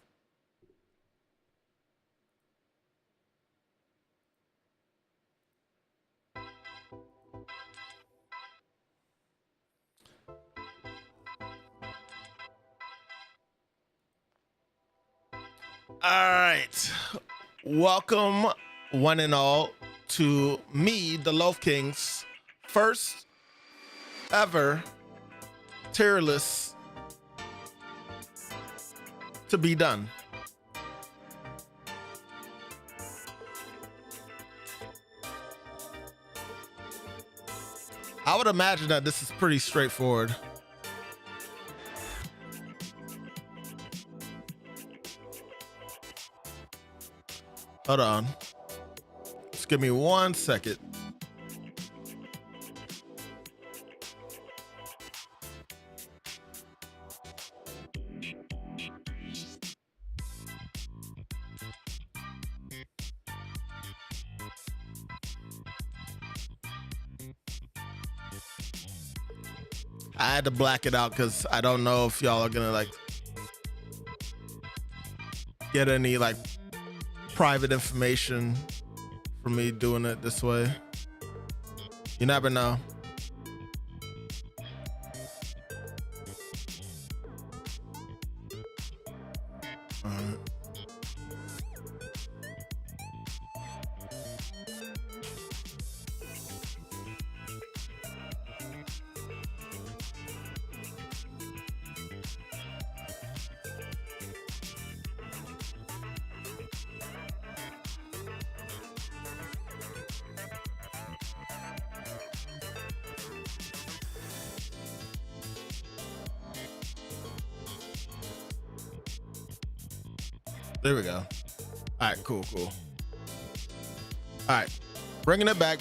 All right. Welcome, one and all, to me, the Loaf King's first ever tier list to be done. I would imagine that this is pretty straightforward. Hold on. Just give me 1 second. I had to black it out because I don't know if y'all are gonna like get any like private information from me doing it this way. You never know. All right. There we go. All right, cool. All right, bringing it back.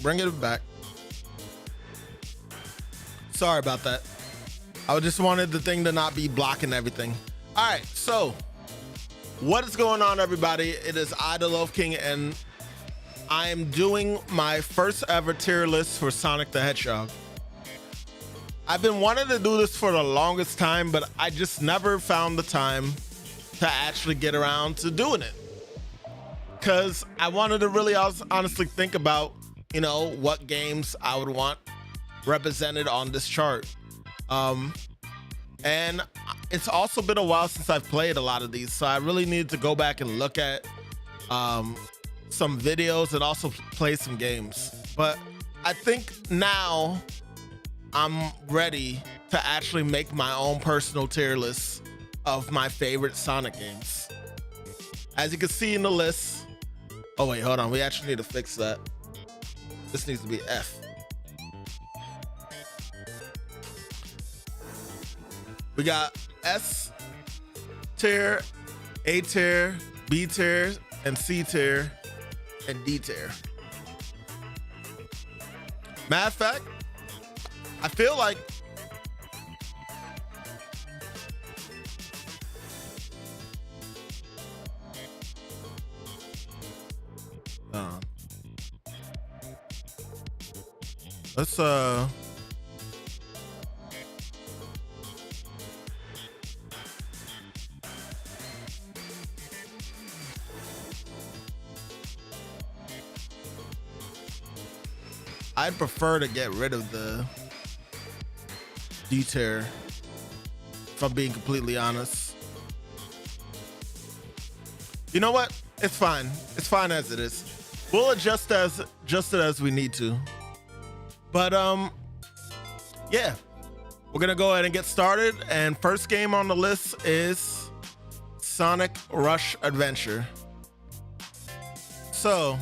Sorry about that. I just wanted the thing to not be blocking everything. All right, so what is going on, everybody? It is I, the Loaf King, and I am doing my first ever tier list for Sonic the Hedgehog. I've been wanting to do this for the longest time, but I just never found the time to actually get around to doing it, because I wanted to really honestly think about, you know, what games I would want represented on this chart. And it's also been a while since I've played a lot of these, so I really needed to go back and look at some videos and also play some games. But I think now I'm ready to actually make my own personal tier list of my favorite Sonic games. As you can see in the list, oh wait, hold on, we actually need to fix that. This needs to be F. We got S tier, A tier, B tier, and C tier, and D tier. Matter of fact, I feel like let's I'd prefer to get rid of the D tier, if I'm being completely honest. You know what? It's fine. It's fine as it is. We'll adjust it as we need to. But yeah, we're gonna go ahead and get started. And first game on the list is Sonic Rush Adventure. So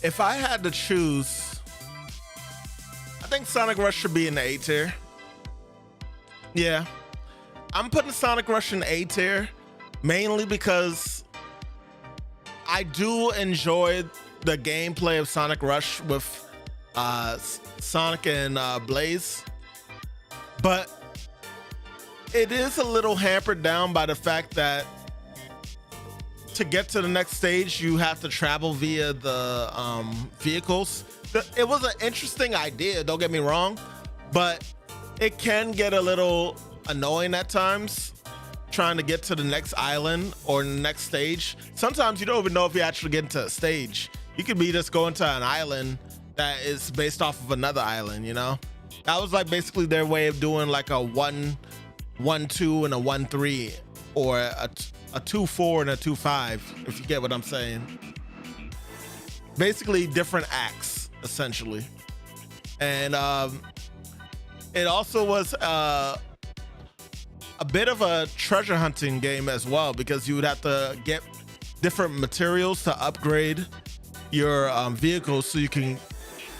if I had to choose, I think Sonic Rush should be in the A tier. Yeah, I'm putting Sonic Rush in A tier mainly because I do enjoy the gameplay of Sonic Rush with Sonic and Blaze, but it is a little hampered down by the fact that to get to the next stage, you have to travel via the vehicles. It was an interesting idea, don't get me wrong, but it can get a little annoying at times trying to get to the next island or the next stage. Sometimes you don't even know if you actually get into a stage. You could be just going to an island that is based off of another island, you know? That was like basically their way of doing like a 1-1-2 and a 1-3, or a 2-4 and a 2-5, if you get what I'm saying. Basically different acts, essentially. And it also was a bit of a treasure hunting game as well, because you would have to get different materials to upgrade your vehicles so you can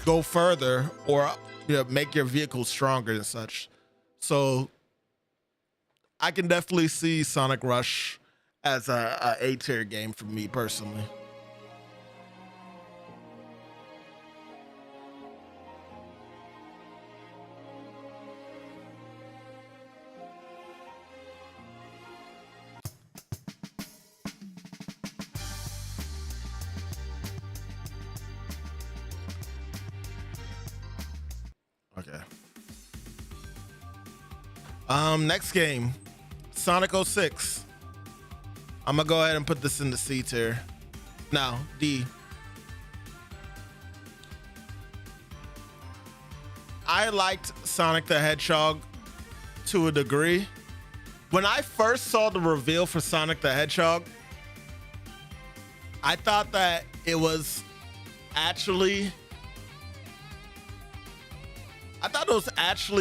go further or make your vehicle stronger and such. So I can definitely see Sonic Rush as a A-tier game for me personally. Okay. Next game, Sonic 06. I'm gonna go ahead and put this in the C tier. No, D. I liked Sonic the Hedgehog to a degree. When I first saw the reveal for Sonic the Hedgehog, I thought that it was actually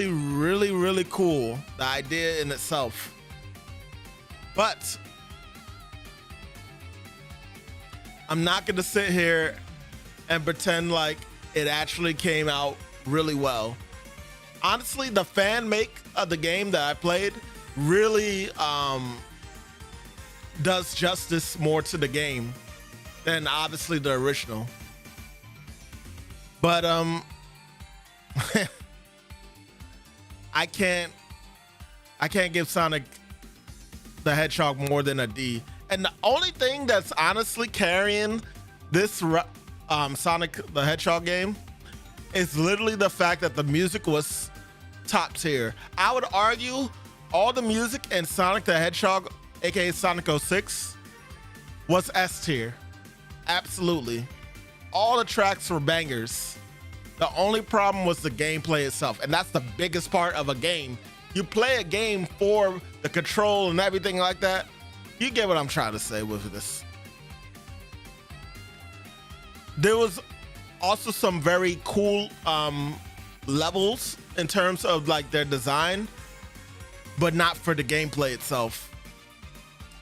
really, really cool, the idea in itself. But I'm not gonna sit here and pretend like it actually came out really well. Honestly, the fan make of the game that I played really does justice more to the game than obviously the original. But I can't give Sonic the Hedgehog more than a D. And the only thing that's honestly carrying this Sonic the Hedgehog game is literally the fact that the music was top tier. I would argue all the music in Sonic the Hedgehog, aka Sonic 06, was S tier. Absolutely. All the tracks were bangers. The only problem was the gameplay itself, and that's the biggest part of a game. You play a game for the control and everything like that. You get what I'm trying to say with this. There was also some very cool levels in terms of like their design, but not for the gameplay itself.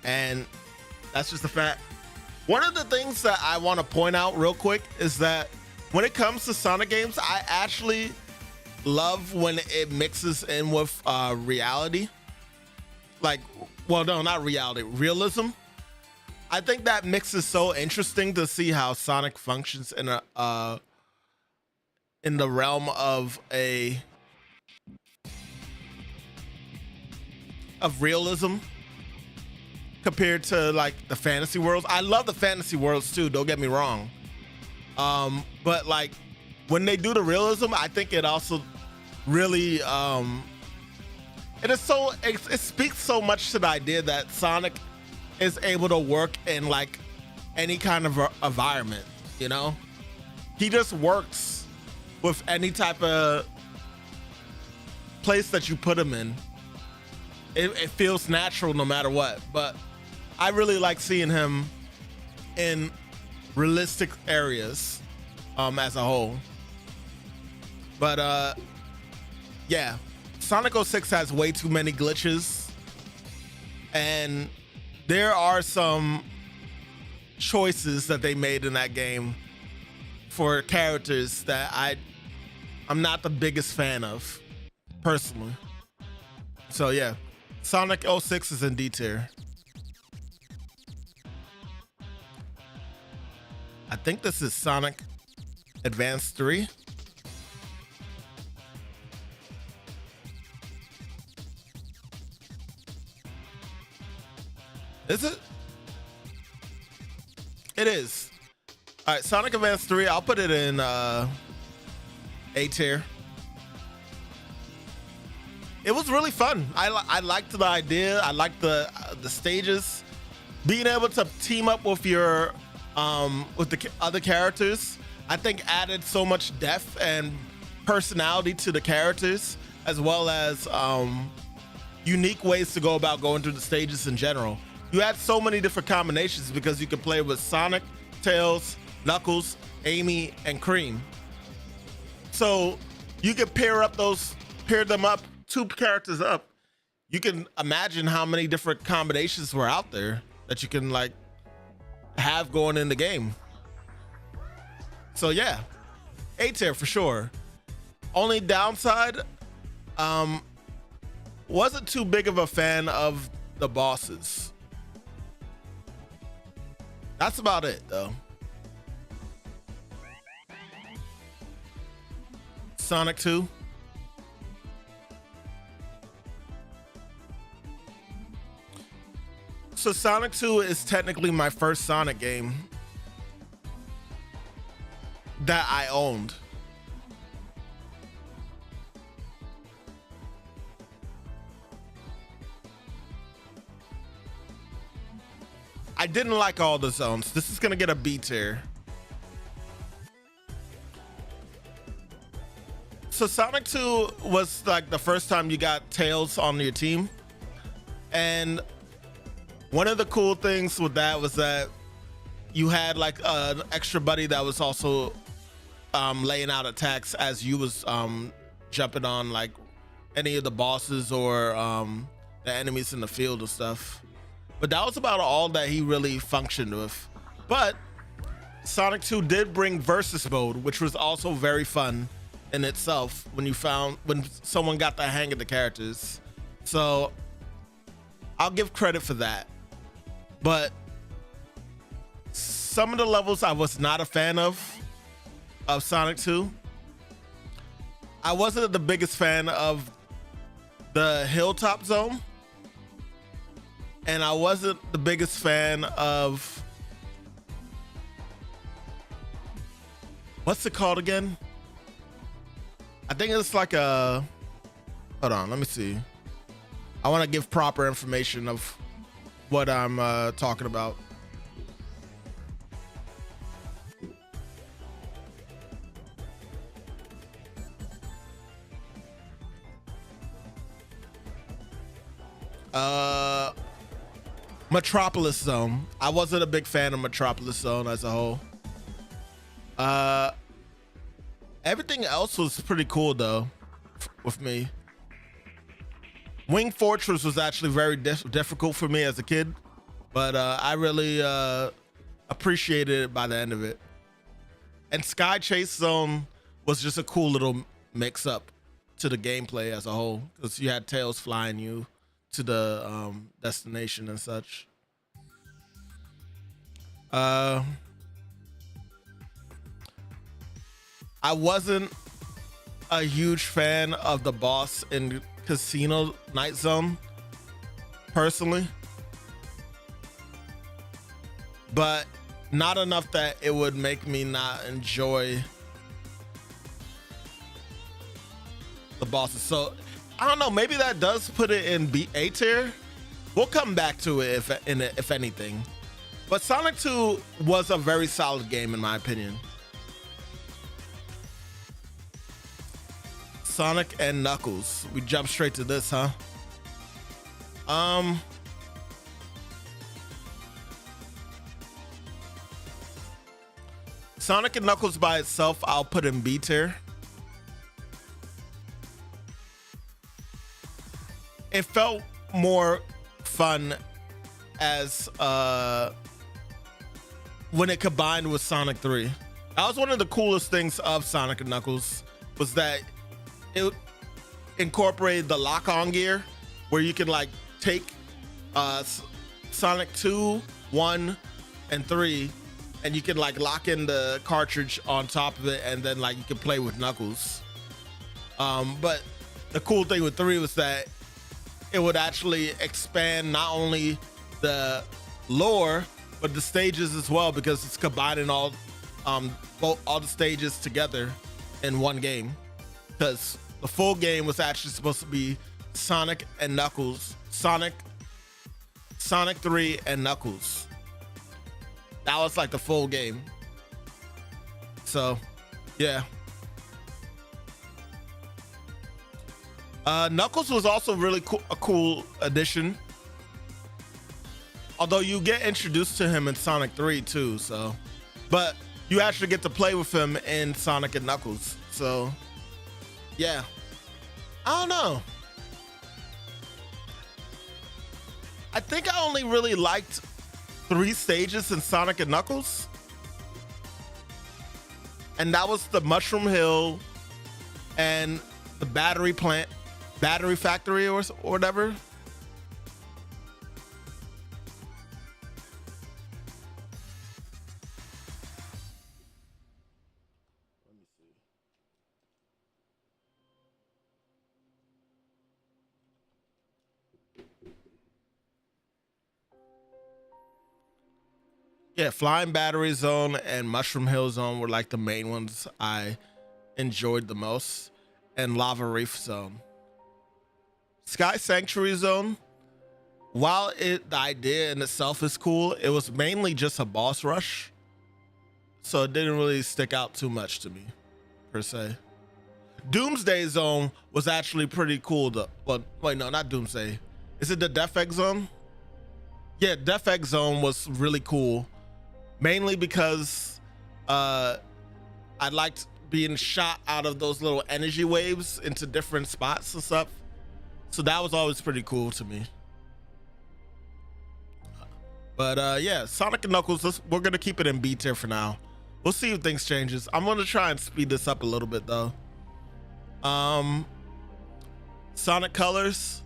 And that's just a fact. One of the things that I want to point out real quick is that when it comes to Sonic games, I actually love when it mixes in with reality. Like, well, no, not reality, realism. I think that mix is so interesting to see how Sonic functions in the realm of realism compared to like the fantasy worlds. I love the fantasy worlds too, don't get me wrong. But like when they do the realism, I think it also really it speaks so much to the idea that Sonic is able to work in like any kind of environment, you know? He just works with any type of place that you put him in. It feels natural no matter what, but I really like seeing him in realistic areas as a whole. But yeah, Sonic 06 has way too many glitches, and there are some choices that they made in that game for characters that I'm not the biggest fan of personally. So yeah, Sonic 06 is in D tier. I think this is Sonic Advance 3. Is it? It is. All right, Sonic Advance 3, I'll put it in A tier. It was really fun. I liked the idea. I liked the stages. Being able to team up with your with the other characters, I think added so much depth and personality to the characters, as well as unique ways to go about going through the stages in general. You had so many different combinations because you could play with Sonic, Tails, Knuckles, Amy, and Cream. So you could pair them up, two characters up. You can imagine how many different combinations were out there that you can like have going in the game. So yeah, A tier for sure. Only downside, wasn't too big of a fan of the bosses. That's about it though. Sonic 2. So Sonic 2 is technically my first Sonic game that I owned. I didn't like all the zones. This is gonna get a B tier. So Sonic 2 was like the first time you got Tails on your team. And one of the cool things with that was that you had like an extra buddy that was also laying out attacks as you was jumping on like any of the bosses or the enemies in the field and stuff. But that was about all that he really functioned with. But Sonic 2 did bring versus mode, which was also very fun in itself when someone got the hang of the characters. So I'll give credit for that. But some of the levels I was not a fan of Sonic 2. I wasn't the biggest fan of the Hilltop Zone. And I wasn't the biggest fan of, what's it called again? I think it's like a, hold on, let me see. I want to give proper information of what I'm talking about. Metropolis Zone. I wasn't a big fan of Metropolis Zone as a whole. Everything else was pretty cool though, with me. Wing Fortress was actually very difficult for me as a kid, but I really appreciated it by the end of it. And Sky Chase Zone was just a cool little mix up to the gameplay as a whole, because you had Tails flying you to the destination and such. I wasn't a huge fan of the boss in Casino Night Zone, personally, but not enough that it would make me not enjoy the bosses. So I don't know, maybe that does put it in A tier. We'll come back to it if anything. But Sonic 2 was a very solid game in my opinion. Sonic and Knuckles. We jump straight to this, huh? Sonic and Knuckles by itself, I'll put in B tier. It felt more fun as when it combined with Sonic 3. That was one of the coolest things of Sonic and Knuckles, was that it incorporated the lock-on gear where you can like take Sonic 2, 1, and 3, and you can like lock in the cartridge on top of it, and then like you can play with Knuckles. But the cool thing with 3 was that it would actually expand not only the lore but the stages as well, because it's combining all the stages together in one game. Because the full game was actually supposed to be Sonic and Knuckles, Sonic 3 and Knuckles. That was like the full game. So, yeah. Knuckles was also really a cool addition. Although you get introduced to him in Sonic 3 too, so. But you actually get to play with him in Sonic and Knuckles, so. Yeah. I don't know. I think I only really liked 3 stages in Sonic and Knuckles. And that was the Mushroom Hill and the battery factory or whatever. Yeah, Flying Battery Zone and Mushroom Hill Zone were like the main ones I enjoyed the most, and Lava Reef Zone. Sky Sanctuary Zone, while the idea in itself is cool, it was mainly just a boss rush, so it didn't really stick out too much to me, per se. Doomsday Zone was actually pretty cool, though. Well, wait, no, not Doomsday. Is it the Death Egg Zone? Yeah, Death Egg Zone was really cool. Mainly because I liked being shot out of those little energy waves into different spots and stuff. So that was always pretty cool to me. But yeah, Sonic and Knuckles, we're going to keep it in B tier for now. We'll see if things changes. I'm going to try and speed this up a little bit though. Sonic Colors.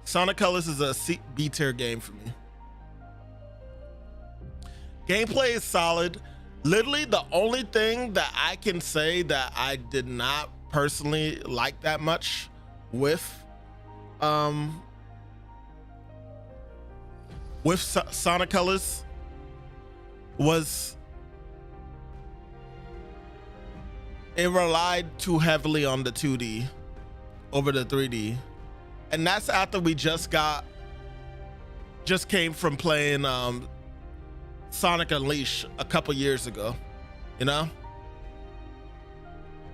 Sonic Colors is a B tier game for me. Gameplay is solid. Literally the only thing that I can say that I did not personally like that much with Sonic Colors was it relied too heavily on the 2D over the 3D. And that's after we just came from playing Sonic Unleashed a couple years ago, you know?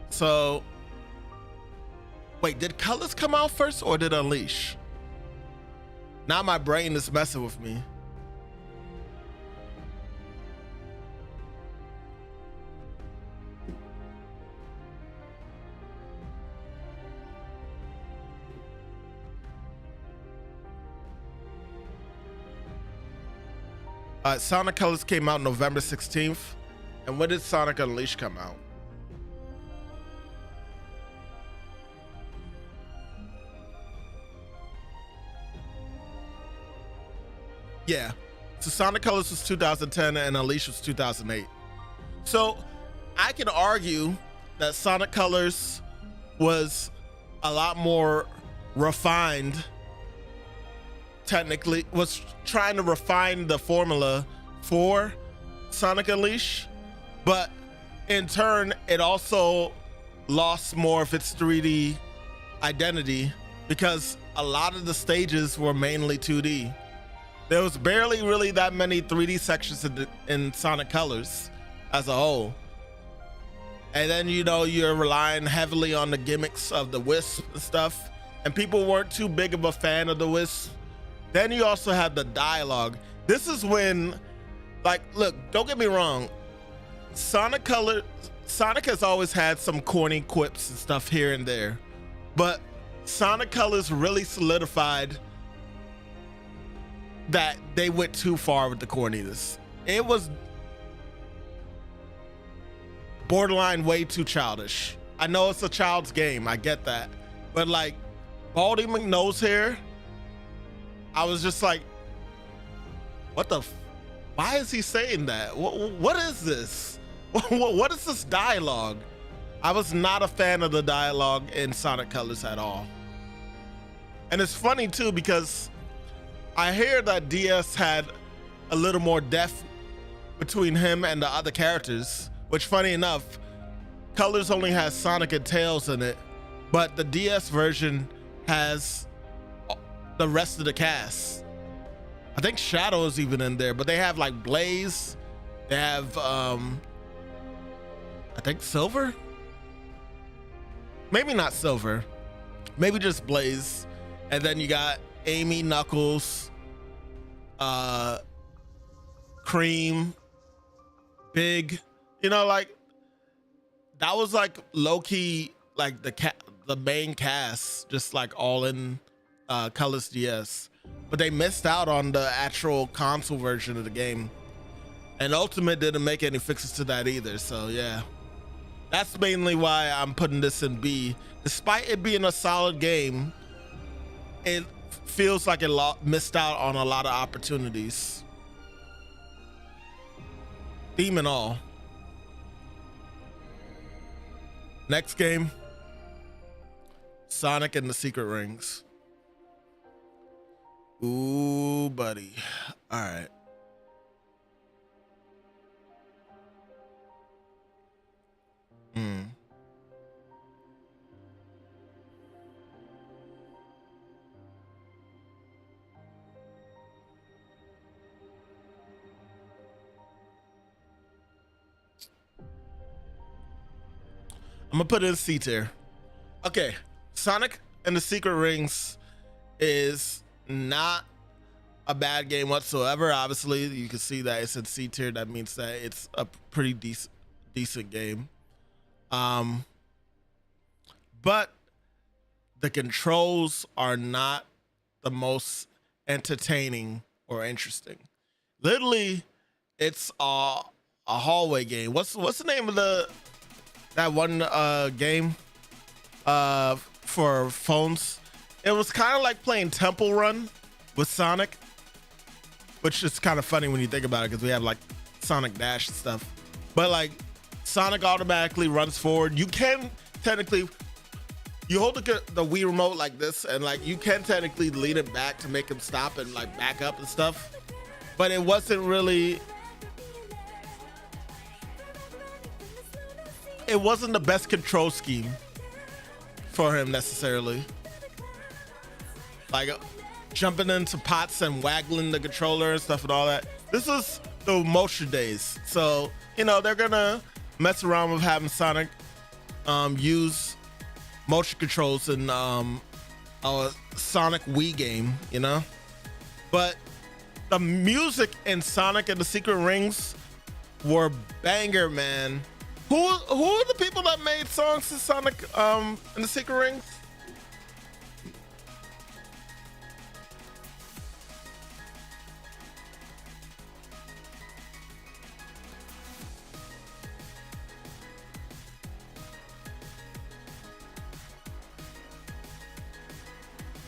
So, wait, did Colors come out first or did Unleash? Now my brain is messing with me. Sonic Colors came out November 16th. And when did Sonic Unleashed come out? Yeah. So Sonic Colors was 2010 and Unleashed was 2008. So I can argue that Sonic Colors was a lot more refined. Technically was trying to refine the formula for Sonic Unleashed, but in turn it also lost more of its 3D identity because a lot of the stages were mainly 2D. There was barely really that many 3D sections in Sonic Colors as a whole. And then, you know, you're relying heavily on the gimmicks of the Wisp and stuff, and people weren't too big of a fan of the Wisp. Then you also have the dialogue. This is when, like, look, don't get me wrong. Sonic has always had some corny quips and stuff here and there, but Sonic Colors really solidified that they went too far with the corniness. It was borderline way too childish. I know it's a child's game, I get that, but like Baldy McNose here, I was just like, what the why is he saying that? What is this? What is this dialogue? I was not a fan of the dialogue in Sonic Colors at all. And it's funny too, because I hear that DS had a little more depth between him and the other characters, which funny enough, Colors only has Sonic and Tails in it, but the DS version has the rest of the cast. I think Shadow is even in there, but they have like Blaze, they have I think Silver, maybe not Silver, maybe just Blaze, and then you got Amy, Knuckles, Cream, Big, you know, like that was like low-key like the main cast, just like all in Colors DS. but they missed out on the actual console version of the game. And Ultimate didn't make any fixes to that either, so yeah. That's mainly why I'm putting this in B. Despite it being a solid game, it feels like it missed out on a lot of opportunities. Theme and all. Next game, Sonic and the Secret Rings. Ooh, buddy. All right. I'm gonna put it in C tier. Okay, Sonic and the Secret Rings is not a bad game whatsoever. Obviously, you can see that it's in C tier. That means that it's a pretty decent game. But the controls are not the most entertaining or interesting. Literally, it's a hallway game. What's the name of that one game for phones? It was kind of like playing Temple Run with Sonic, which is kind of funny when you think about it because we have like Sonic Dash and stuff. But like Sonic automatically runs forward. You can technically, you hold the Wii remote like this and like you can technically lean it back to make him stop and like back up and stuff. But it wasn't really, it wasn't the best control scheme for him necessarily. Like jumping into pots and waggling the controller and stuff and all that. This is the motion days. So, you know, they're gonna mess around with having Sonic use motion controls in a Sonic Wii game, you know? But the music in Sonic and the Secret Rings were banger, man. Who are the people that made songs to Sonic and the Secret Rings?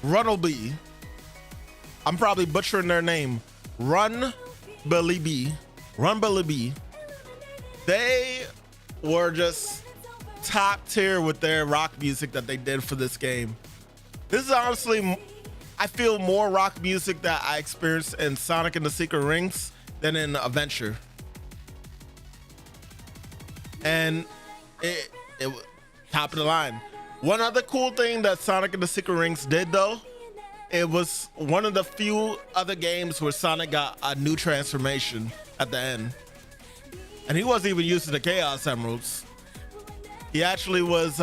Runnelby. I'm probably butchering their name. Runbelibi. They were just top tier with their rock music that they did for this game. This is honestly, I feel more rock music that I experienced in Sonic and the Secret Rings than in Adventure. And it top of the line. One other cool thing that Sonic and the Secret Rings did though, it was one of the few other games where Sonic got a new transformation at the end. And he wasn't even using the Chaos Emeralds. He actually was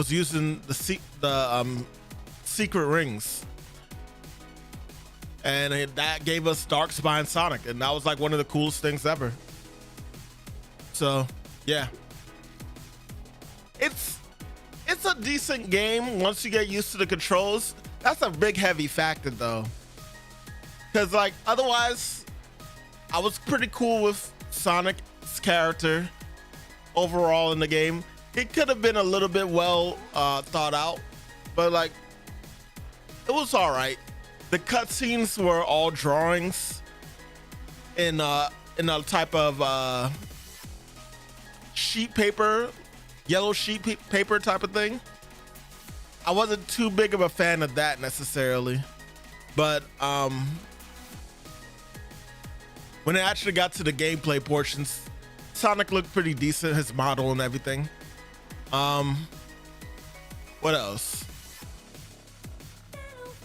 using the Secret Rings. And that gave us Dark-Spine Sonic, and that was like one of the coolest things ever. So, yeah. It's a decent game once you get used to the controls. That's a big heavy factor though. Cause like otherwise, I was pretty cool with Sonic's character overall in the game. It could have been a little bit well thought out, but like it was all right. The cutscenes were all drawings in a type of sheet paper, yellow sheet paper type of thing. I wasn't too big of a fan of that necessarily, but when it actually got to the gameplay portions, Sonic looked pretty decent, his model and everything. What else?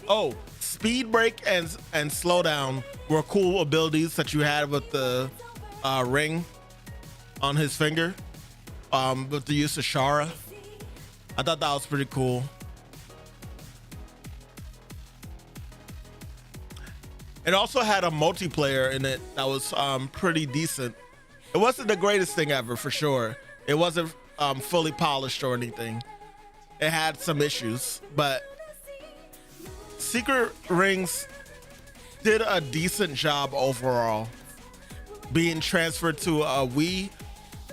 Oh, speed break and slowdown were cool abilities that you had with the ring on his finger, with the use of Shara. I thought that was pretty cool. It also had a multiplayer in it that was pretty decent. It wasn't the greatest thing ever, for sure. It wasn't fully polished or anything. it had some issues, but Secret Rings did a decent job overall, being transferred to a Wii,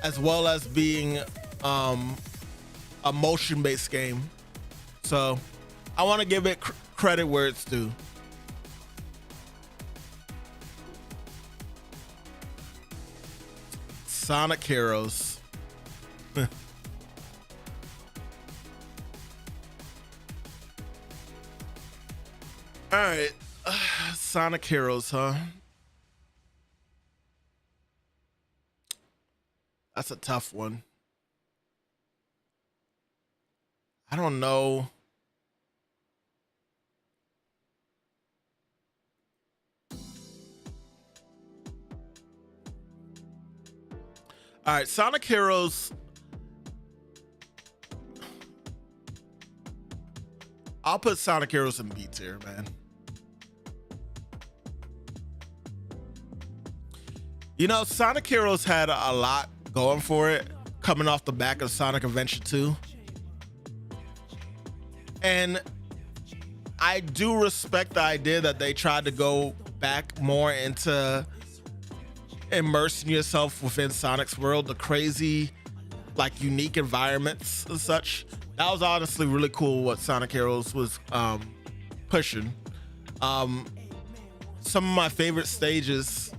as well as being a motion-based game. So I want to give it credit where it's due. Sonic Heroes. All right, Sonic Heroes, huh? That's a tough one. I don't know. All right, Sonic Heroes. I'll put Sonic Heroes in B tier, man. You know, Sonic Heroes had a lot going for it, coming off the back of Sonic Adventure 2. And I do respect the idea that they tried to go back more into immersing yourself within Sonic's world, the crazy, like, unique environments and such. That was honestly really cool what Sonic Heroes was pushing. Some of my favorite stages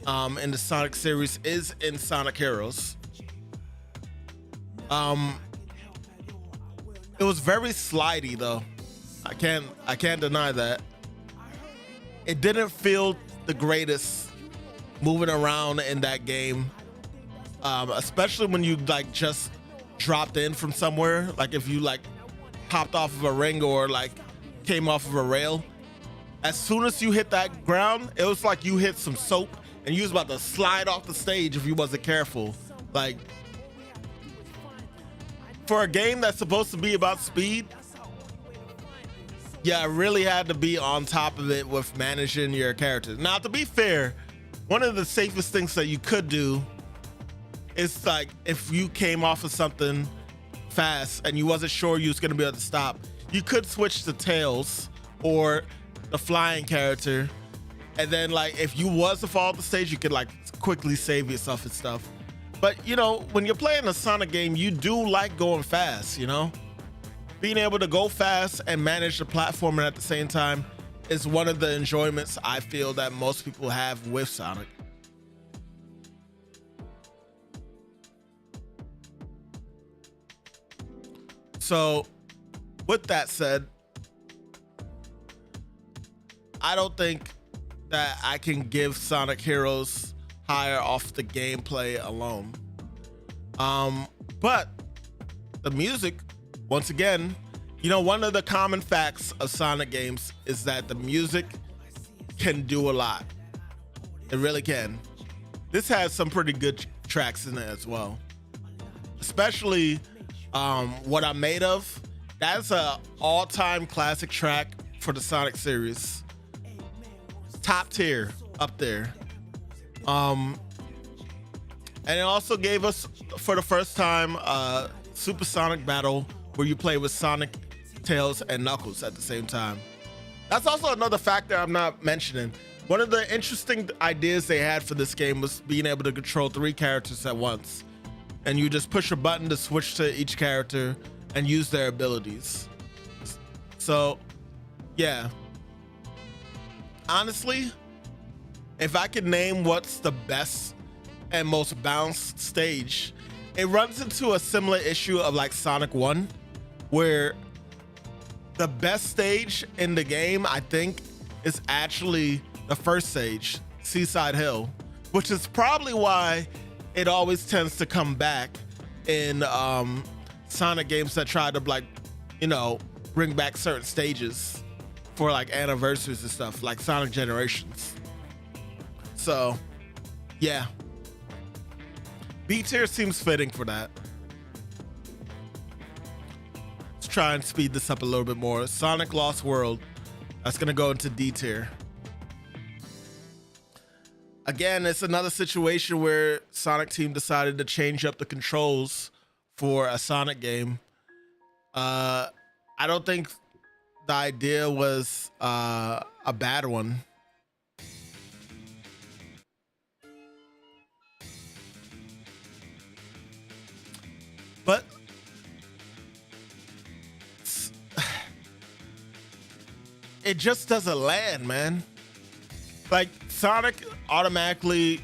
in the Sonic series is in Sonic Heroes. It was very slidey though. I can't deny that. It didn't feel the greatest moving around in that game, especially when you like just dropped in from somewhere. Like if you like hopped off of a ring or like came off of a rail, as soon as you hit that ground, it was like you hit some soap and you was about to slide off the stage if you wasn't careful. Like, for a game that's supposed to be about speed, yeah, I really had to be on top of it with managing your characters. Now, to be fair, one of the safest things that you could do is like if you came off of something fast and you wasn't sure you was gonna be able to stop, you could switch to Tails or the flying character, and then like if you was to fall off the stage, you could like quickly save yourself and stuff. But you know, when you're playing a Sonic game, you do like going fast, you know? Being able to go fast and manage the platforming at the same time is one of the enjoyments I feel that most people have with Sonic. So, with that said, I don't think that I can give Sonic Heroes higher off the gameplay alone. But the music, once again, you know, one of the common facts of Sonic games is that the music can do a lot. It really can. This has some pretty good tracks in it as well. Especially What I'm Made Of. That's a all-time classic track for the Sonic series. Top tier, up there. And it also gave us, for the first time, a Supersonic battle where you play with Sonic, Tails, and Knuckles at the same time. That's also another factor I'm not mentioning. One of the interesting ideas they had for this game was being able to control 3 characters at once. And you just push a button to switch to each character and use their abilities. So, yeah. Honestly, if I could name what's the best and most balanced stage, it runs into a similar issue of like Sonic 1, where the best stage in the game, I think, is actually the first stage, Seaside Hill, which is probably why it always tends to come back in Sonic games that try to, like, you know, bring back certain stages for like anniversaries and stuff, like Sonic Generations. So, yeah. B tier seems fitting for that. Let's try and speed this up a little bit more. Sonic Lost World. That's gonna go into D tier. Again, it's another situation where Sonic Team decided to change up the controls for a Sonic game. I don't think the idea was a bad one. But it just doesn't land, man. Like Sonic automatically,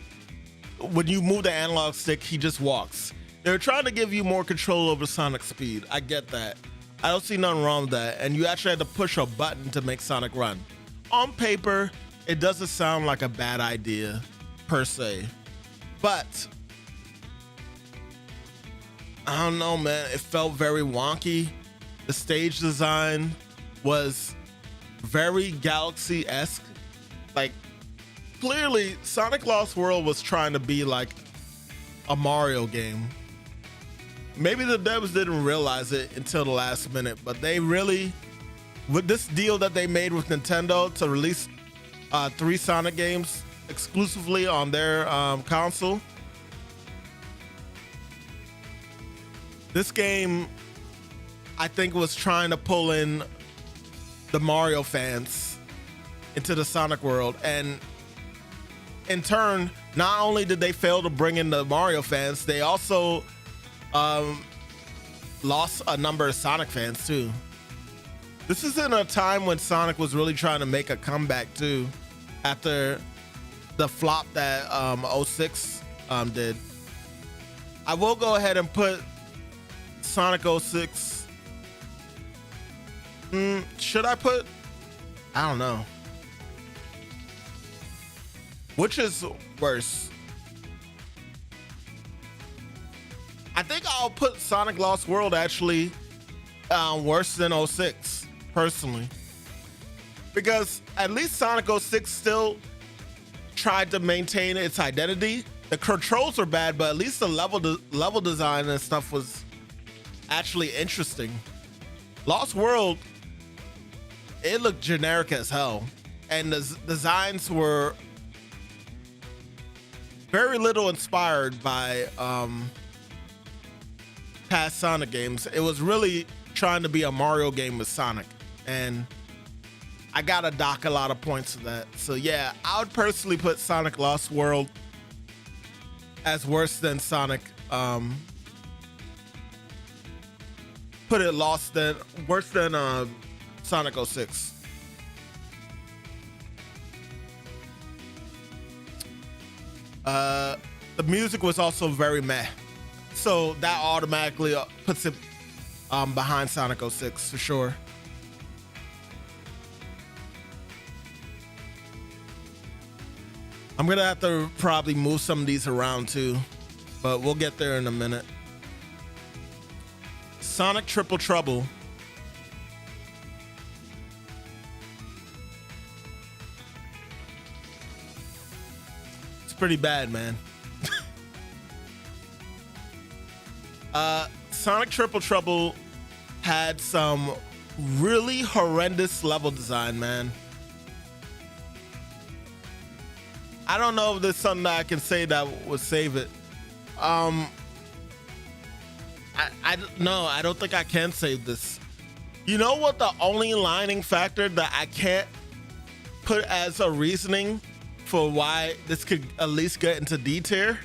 when you move the analog stick, he just walks. They're trying to give you more control over Sonic's speed. I get that. I don't see nothing wrong with that. And you actually had to push a button to make Sonic run. On paper, it doesn't sound like a bad idea per se. But I don't know, man. It felt very wonky. The stage design was very Galaxy-esque. Like, clearly, Sonic Lost World was trying to be like a Mario game. Maybe the devs didn't realize it until the last minute, but they really, with this deal that they made with Nintendo to release 3 Sonic games exclusively on their console, this game, I think, was trying to pull in the Mario fans into the Sonic world. And in turn, not only did they fail to bring in the Mario fans, they also lost a number of Sonic fans too. This is in a time when Sonic was really trying to make a comeback too, after the flop that 06 did. I will go ahead and put Sonic 06. Should I put? I don't know. Which is worse? I think I'll put Sonic Lost World actually worse than 06, personally. Because at least Sonic 06 still tried to maintain its identity. The controls were bad, but at least the level design and stuff was actually interesting. Lost World, it looked generic as hell. And the designs were very little inspired by past Sonic games. It was really trying to be a Mario game with Sonic, and I gotta dock a lot of points for that. So yeah, I would personally put Sonic Lost World as worse than Sonic. Put it worse than Sonic 06. The music was also very meh, so that automatically puts it behind Sonic 06 for sure. I'm gonna have to probably move some of these around too, but we'll get there in a minute. Sonic Triple Trouble. It's pretty bad, man. Sonic Triple Trouble had some really horrendous level design, man. I don't know if there's something that I can say that would save it. I don't think I can save this. You know what, the only lining factor that I can't put as a reasoning for why this could at least get into D tier?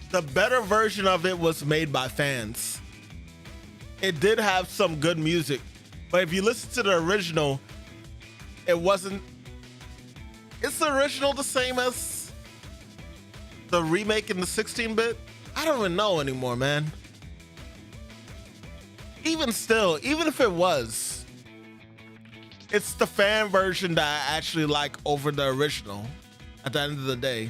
The better version of it was made by fans. It did have some good music, but if you listen to the original, it wasn't. Is the original the same as the remake in the 16-bit? I don't even know anymore, man. Even still, even if it was, it's the fan version that I actually like over the original at the end of the day.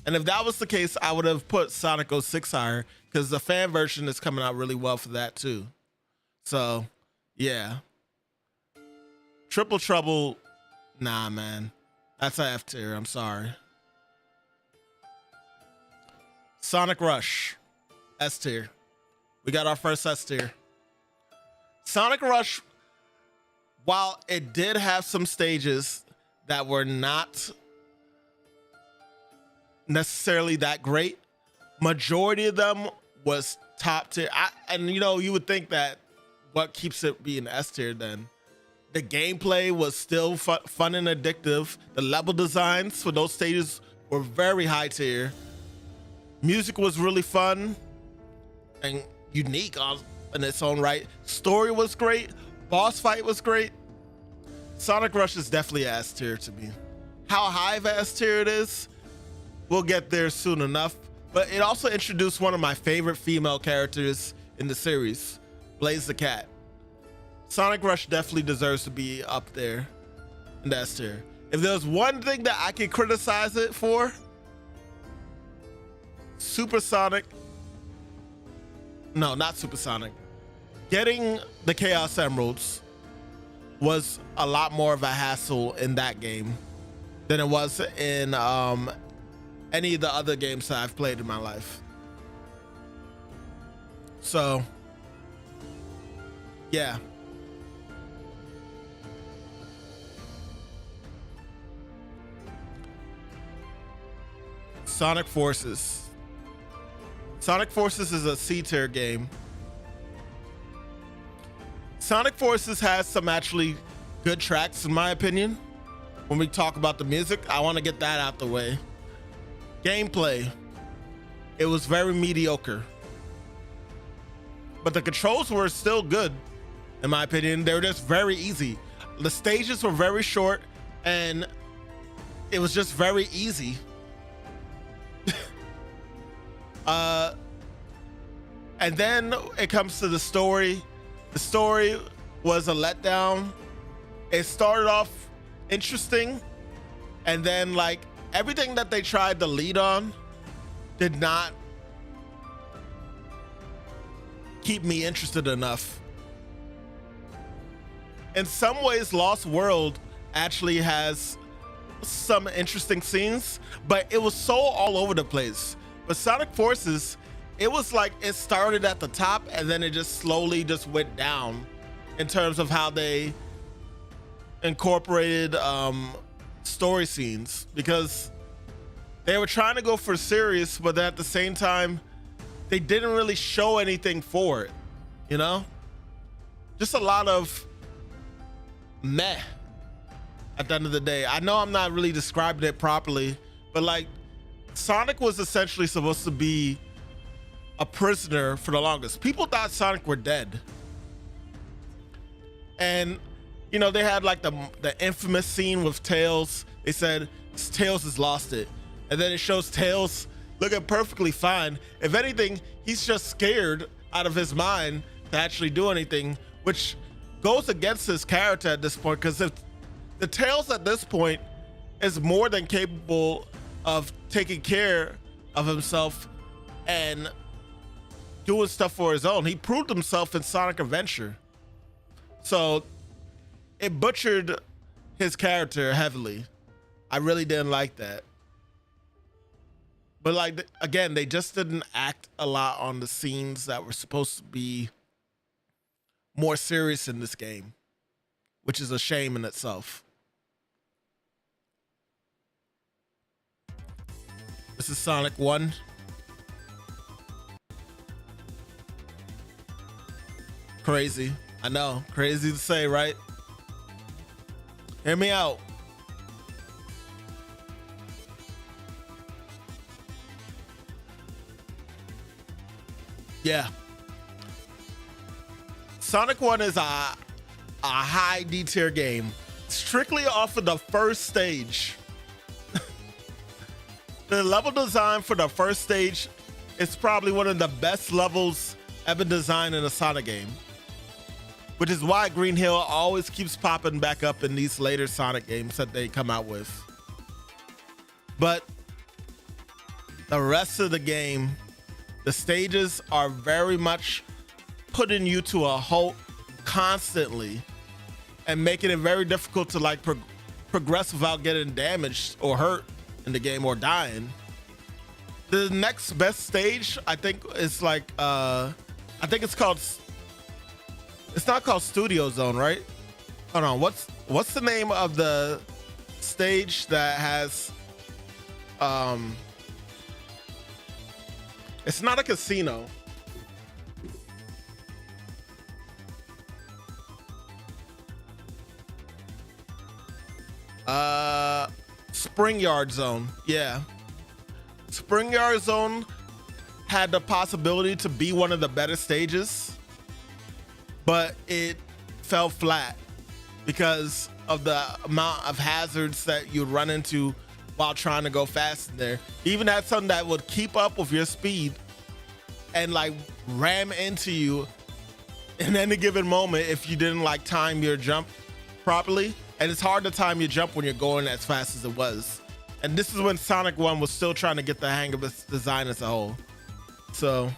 And if that was the case, I would have put Sonic 06 higher, because the fan version is coming out really well for that too. So, yeah. Triple Trouble, nah, man. That's a F tier, I'm sorry. Sonic Rush, S tier. We got our first S tier. Sonic Rush, while it did have some stages that were not necessarily that great, majority of them was top tier. And you know, you would think that what keeps it being S tier then. The gameplay was still fun and addictive. The level designs for those stages were very high tier. Music was really fun and unique in its own right. Story was great. Boss fight was great. Sonic Rush is definitely S tier to me. How high of S tier it is, we'll get there soon enough. But it also introduced one of my favorite female characters in the series, Blaze the Cat. Sonic Rush definitely deserves to be up there in the S tier. If there's one thing that I could criticize it for, not Supersonic. Getting the Chaos Emeralds was a lot more of a hassle in that game than it was in any of the other games that I've played in my life. So, yeah. Sonic Forces. Sonic Forces is a C tier game. Sonic Forces has some actually good tracks in my opinion. When we talk about the music, I want to get that out the way. Gameplay, it was very mediocre. But the controls were still good, in my opinion. They were just very easy. The stages were very short and it was just very easy. And then it comes to the story. The story was a letdown. It started off interesting, and then like everything that they tried to lead on did not keep me interested enough. In some ways, Lost World actually has some interesting scenes, but it was so all over the place. But Sonic Forces, it was like it started at the top and then it just slowly just went down in terms of how they incorporated story scenes, because they were trying to go for serious, but at the same time they didn't really show anything for it, you know? Just a lot of meh at the end of the day. I know I'm not really describing it properly, but like Sonic was essentially supposed to be a prisoner for the longest. People thought Sonic were dead. And you know, they had like the infamous scene with Tails. They said Tails has lost it. And then it shows Tails looking perfectly fine. If anything, he's just scared out of his mind to actually do anything, which goes against his character at this point, because if the Tails at this point is more than capable of taking care of himself and doing stuff for his own. He proved himself in Sonic Adventure. So it butchered his character heavily. I really didn't like that. But like, again, they just didn't act a lot on the scenes that were supposed to be more serious in this game, which is a shame in itself. This is Sonic 1. Crazy. I know. Crazy to say, right? Hear me out. Yeah. Sonic 1 is a high D tier game, strictly off of the first stage. The level design for the first stage is probably one of the best levels ever designed in a Sonic game, which is why Green Hill always keeps popping back up in these later Sonic games that they come out with. But the rest of the game, the stages are very much putting you to a halt constantly and making it very difficult to like progress without getting damaged or hurt in the game or dying. The next best stage, I think, is like I think it's called, it's not called Studio Zone, right? Hold on, what's the name of the stage that has it's not a casino. Spring Yard Zone. Yeah. Spring Yard Zone had the possibility to be one of the better stages, but it fell flat because of the amount of hazards that you'd run into while trying to go fast in there. Even had something that would keep up with your speed and like ram into you in any given moment if you didn't like time your jump properly. And it's hard to time your jump when you're going as fast as it was. And this is when Sonic 1 was still trying to get the hang of its design as a whole. So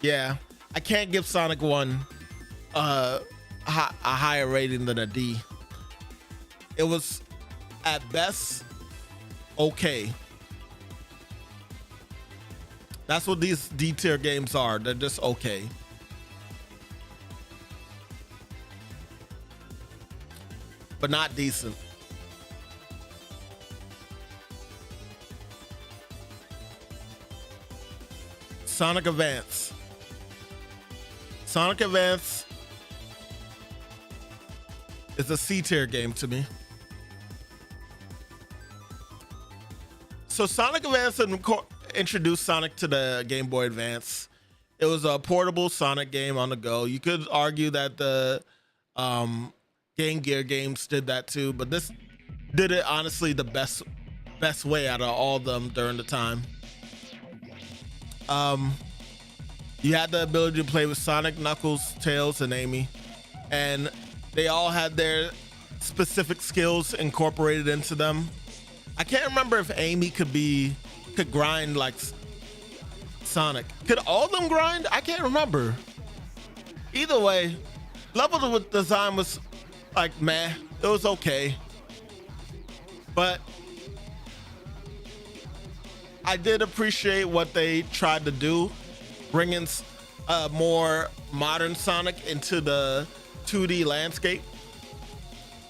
yeah, I can't give Sonic 1 a higher rating than a D. It was at best okay. That's what these D tier games are. They're just okay. But not decent. Sonic Advance. Sonic Advance is a C tier game to me. So Sonic Advance introduced Sonic to the Game Boy Advance. It was a portable Sonic game on the go. You could argue that the Game Gear games did that too, but this did it honestly the best way out of all of them during the time. You had the ability to play with Sonic, Knuckles, Tails, and Amy, and they all had their specific skills incorporated into them. I can't remember if Amy could grind like Sonic. Could all of them grind? I can't remember. Either way, level with design was like meh. It was okay, but I did appreciate what they tried to do, bringing a more modern Sonic into the 2D landscape.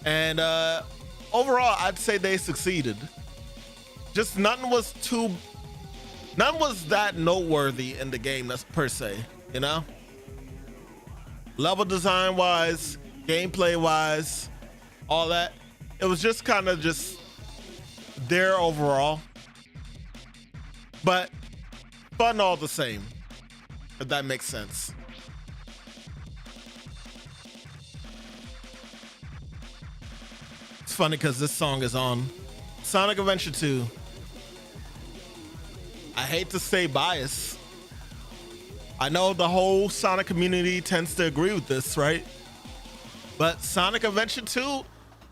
And overall, I'd say they succeeded. Just none was that noteworthy in the game, that's per se, you know? Level design wise, gameplay wise, all that. It was just kind of just there overall. But fun all the same, if that makes sense. It's funny because this song is on Sonic Adventure 2. I hate to say bias. I know the whole Sonic community tends to agree with this, right? But Sonic Adventure 2,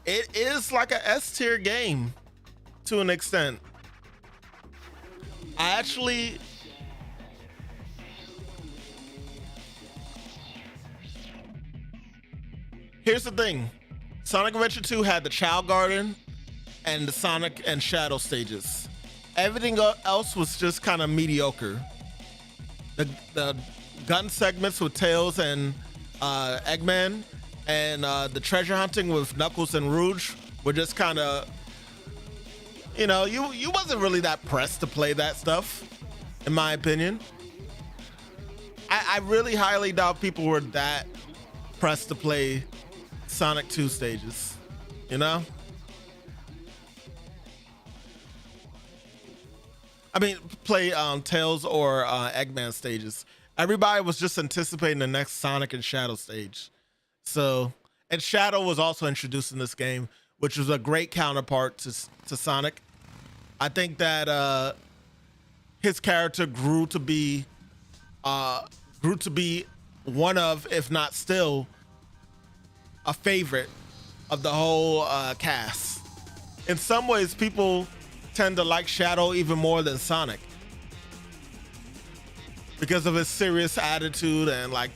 it is like a S tier game to an extent. Here's the thing. Sonic Adventure 2 had the Child Garden and the Sonic and Shadow stages. Everything else was just kind of mediocre. The gun segments with Tails and Eggman and the treasure hunting with Knuckles and Rouge were just kind of, you know, you wasn't really that pressed to play that stuff, in my opinion. I really highly doubt people were that pressed to play Sonic 2 stages, you know? I mean, play Tails or Eggman stages. Everybody was just anticipating the next Sonic and Shadow stage. So, and Shadow was also introduced in this game, which was a great counterpart to Sonic. I think that his character grew to be one of, if not still, a favorite of the whole cast. In some ways, people tend to like Shadow even more than Sonic because of his serious attitude and like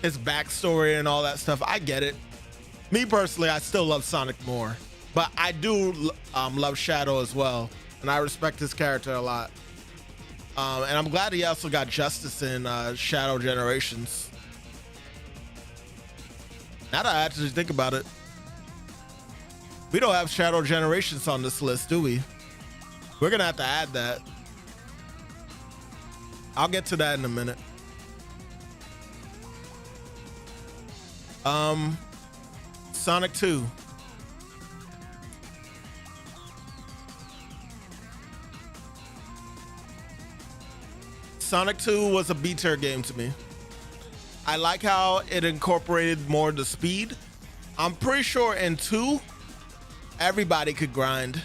his backstory and all that stuff. I get it. Me personally, I still love Sonic more, but I do love Shadow as well, and I respect his character a lot. And I'm glad he also got justice in Shadow Generations. Now that I actually think about it, we don't have Shadow Generations on this list, do we? We're gonna have to add that. I'll get to that in a minute. Sonic 2. Sonic 2 was a B-tier game to me. I like how it incorporated more of the speed. I'm pretty sure in 2, everybody could grind.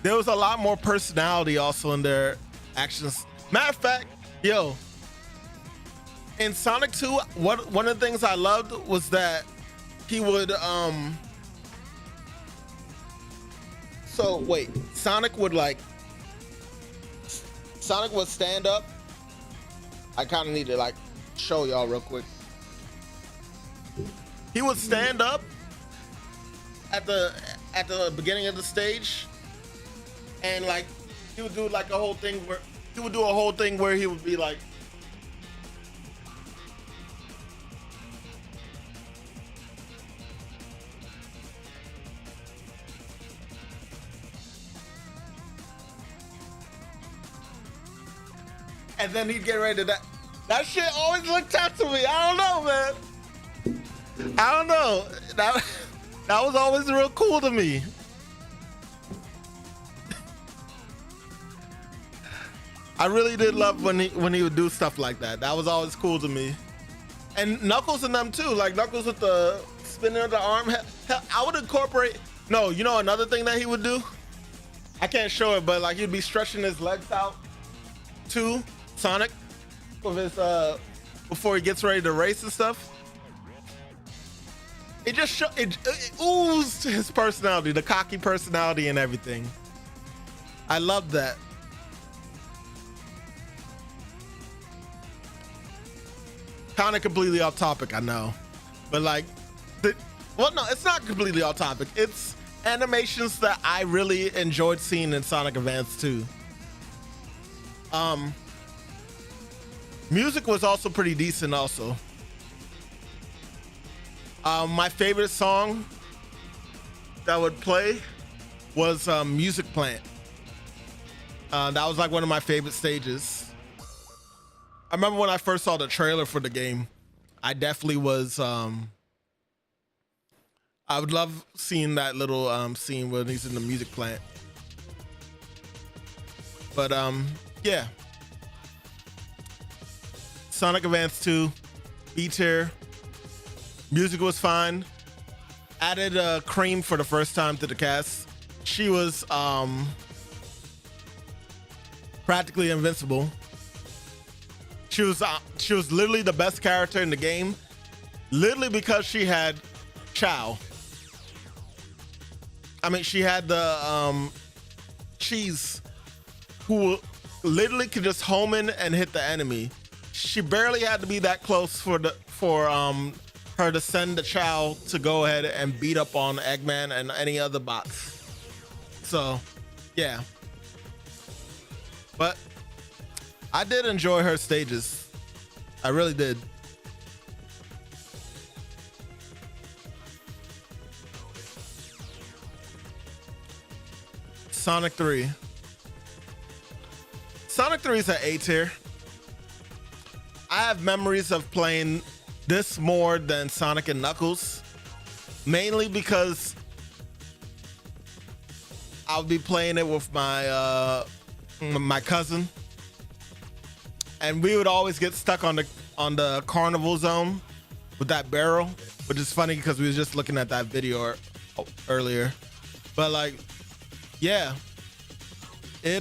There was a lot more personality also in their actions. Matter of fact, yo, in Sonic 2, one of the things I loved was that he would Sonic would stand up. I kind of need to like show y'all real quick. He would stand up at the beginning of the stage, and like he would do like a whole thing where he would be like, and then he'd get ready to that shit always looked tough to me. I don't know, man. I don't know. That was always real cool to me. I really did love when he would do stuff like that. That was always cool to me. And Knuckles and them too. Like Knuckles with the spinning of the arm. Hell, I would incorporate. No, you know another thing that he would do? I can't show it, but like he'd be stretching his legs out too, Sonic, with his before he gets ready to race and stuff. It just it oozed his personality, the cocky personality and everything. I love that. Kind of completely off topic, I know, but like, well, no, it's not completely off topic. It's animations that I really enjoyed seeing in Sonic Advance 2. Music was also pretty decent also. My favorite song that would play was Music Plant. That was like one of my favorite stages. I remember when I first saw the trailer for the game, I definitely was, I would love seeing that little scene when he's in the music plant. But yeah. Sonic Advance 2, B-tier. Music was fine. Added Cream for the first time to the cast. She was practically invincible. She was literally the best character in the game, literally because she had Chow. I mean, she had the Cheese, who literally could just home in and hit the enemy. She barely had to be that close for her to send the Chow to go ahead and beat up on Eggman and any other bots. So, yeah. But I did enjoy her stages. I really did. Sonic 3. Sonic 3 is an A tier. I have memories of playing this more than Sonic and Knuckles, mainly because I'll be playing it with my my cousin, and we would always get stuck on the carnival zone with that barrel, which is funny because we was just looking at that video earlier. But like, yeah, it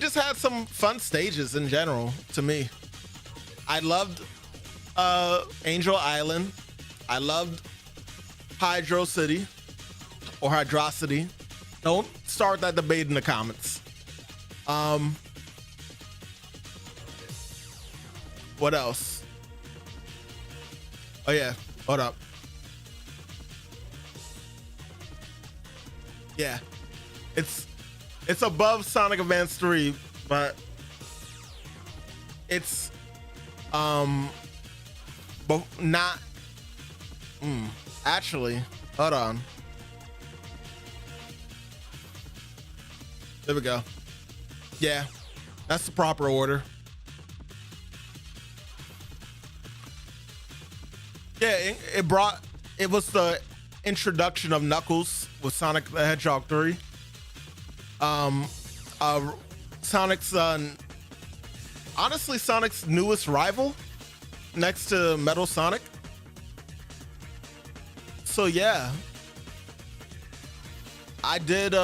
just had some fun stages in general to me. I loved Angel Island. I loved Hydro City or Hydrocity. Don't start that debate in the comments. What else? Oh yeah, hold up. Yeah, it's above Sonic Advance 3, but it's but not actually, hold on. There we go. Yeah, that's the proper order. Yeah, it was the introduction of Knuckles with Sonic the Hedgehog 3. Sonic's honestly Sonic's newest rival next to Metal Sonic. So yeah, I did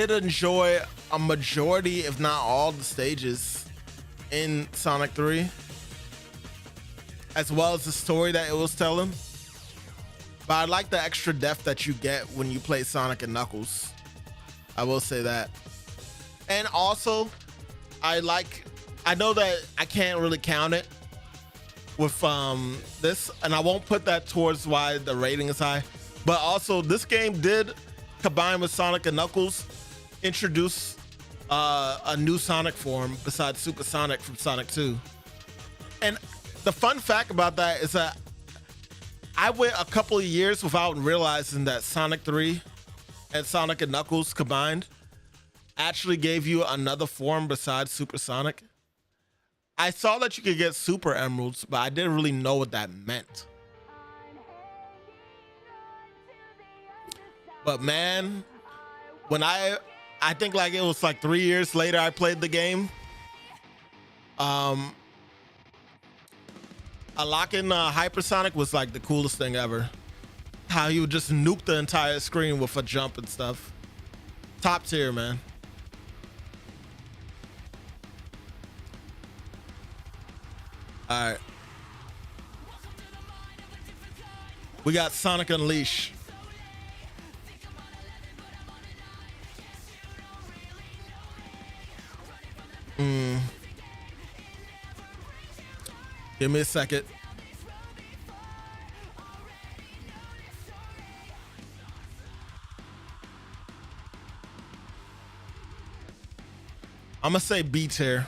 enjoy a majority, if not all, the stages in Sonic 3, as well as the story that it was telling. But I like the extra depth that you get when you play Sonic and Knuckles. I will say that. And also, I know that I can't really count it with this, and I won't put that towards why the rating is high, but also this game did, combined with Sonic and Knuckles, introduce a new Sonic form besides Super Sonic from Sonic 2. And the fun fact about that is that I went a couple of years without realizing that Sonic 3 and Sonic and Knuckles combined actually gave you another form besides Super Sonic. I saw that you could get Super Emeralds, but I didn't really know what that meant. But man, when I think like it was like 3 years later I played the game. Unlocking Hypersonic was like the coolest thing ever. How you would just nuke the entire screen with a jump and stuff. Top tier, man. All right. We got Sonic Unleash. Give me a second. I'm gonna say B tier.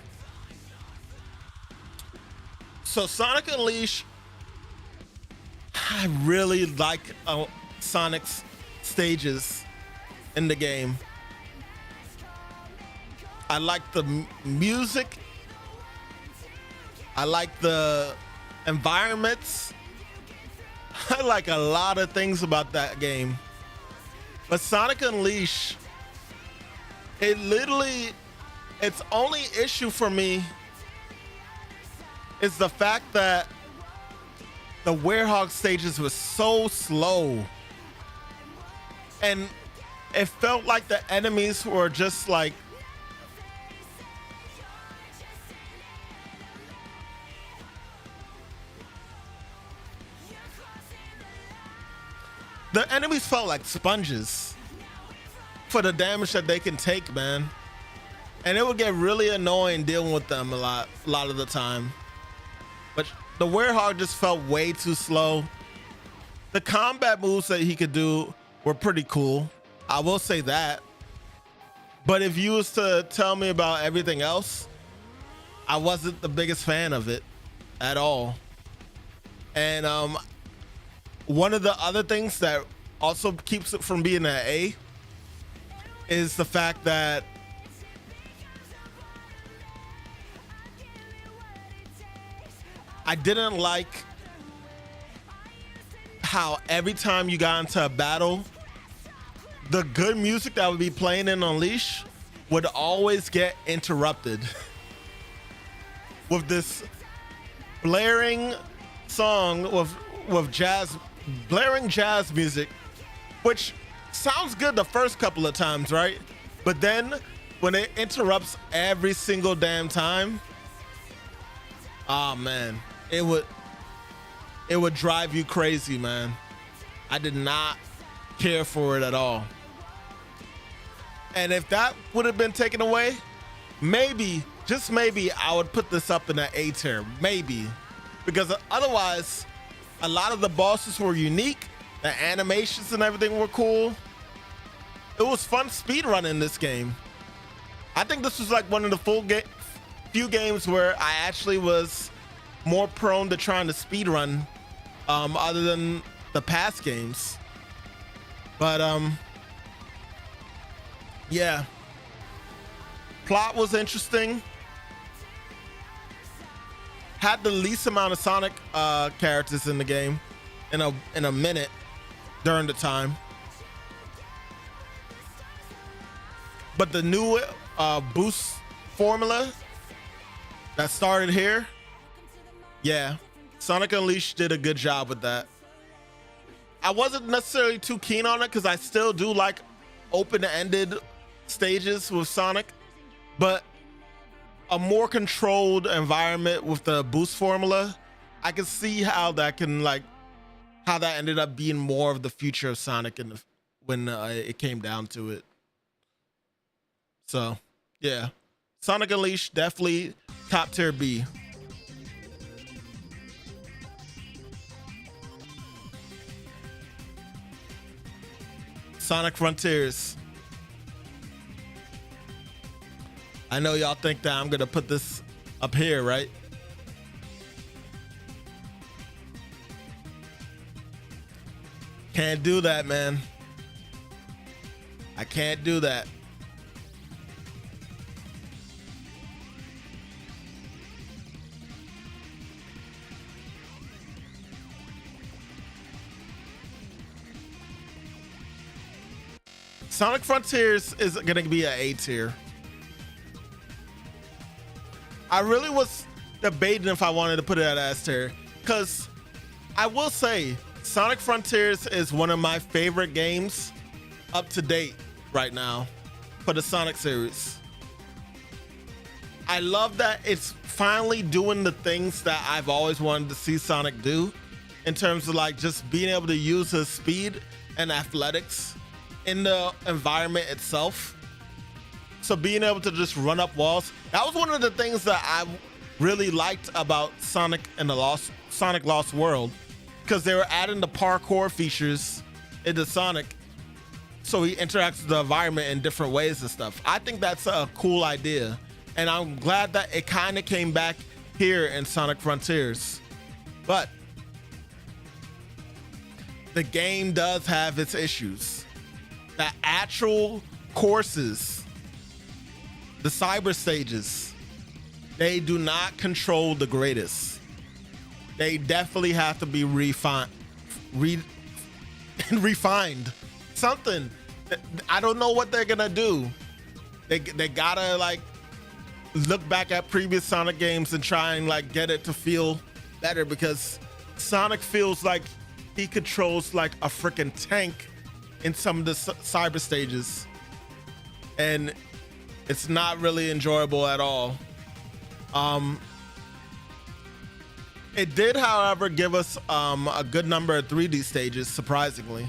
So Sonic Unleash, I really like Sonic's stages in the game. I like the music. I like the environments. I like a lot of things about that game. But Sonic Unleash, its only issue for me is the fact that the Werehog stages were so slow. And it felt like the enemies were just like, the enemies felt like sponges for the damage that they can take, man. And it would get really annoying dealing with them a lot of the time. But the Werehog just felt way too slow. The combat moves that he could do were pretty cool. I will say that. But if you was to tell me about everything else, I wasn't the biggest fan of it at all. And one of the other things that also keeps it from being an A is the fact that I didn't like how every time you got into a battle, the good music that would be playing in Unleash would always get interrupted with this blaring song with blaring jazz music, which sounds good the first couple of times, right? But then when it interrupts every single damn time, oh man, it would drive you crazy, man. I did not care for it at all. And if that would have been taken away, maybe, just maybe, I would put this up in an A tier, maybe. Because otherwise, a lot of the bosses were unique, the animations and everything were cool. It was fun speedrunning this game. I think this was like one of the few games where I actually was more prone to trying to speedrun other than the past games. But yeah, plot was interesting. Had the least amount of Sonic characters in the game in a minute during the time. but the new boost formula that started here, yeah, Sonic Unleashed did a good job with that. I wasn't necessarily too keen on it because I still do like open-ended stages with Sonic, but a more controlled environment with the boost formula, I can see how that ended up being more of the future of Sonic when it came down to it. So, yeah, Sonic Unleashed definitely top tier B. Sonic Frontiers. I know y'all think that I'm gonna put this up here, right? Can't do that, man. I can't do that. Sonic Frontiers is gonna be an A tier. I really was debating if I wanted to put it at S tier, because I will say Sonic Frontiers is one of my favorite games up to date right now for the Sonic series. I love that it's finally doing the things that I've always wanted to see Sonic do, in terms of like just being able to use his speed and athletics in the environment itself. So being able to just run up walls, that was one of the things that I really liked about Sonic and the Sonic Lost World, because they were adding the parkour features into Sonic so he interacts with the environment in different ways and stuff. I think that's a cool idea, and I'm glad that it kind of came back here in Sonic Frontiers. But the game does have its issues. The actual courses, the cyber stages, they do not control the greatest. They definitely have to be refined. Something. I don't know what they're gonna do. They gotta like look back at previous Sonic games and try and like get it to feel better, because Sonic feels like he controls like a freaking tank in some of the cyber stages, and it's not really enjoyable at all. It did, however, give us a good number of 3D stages, surprisingly.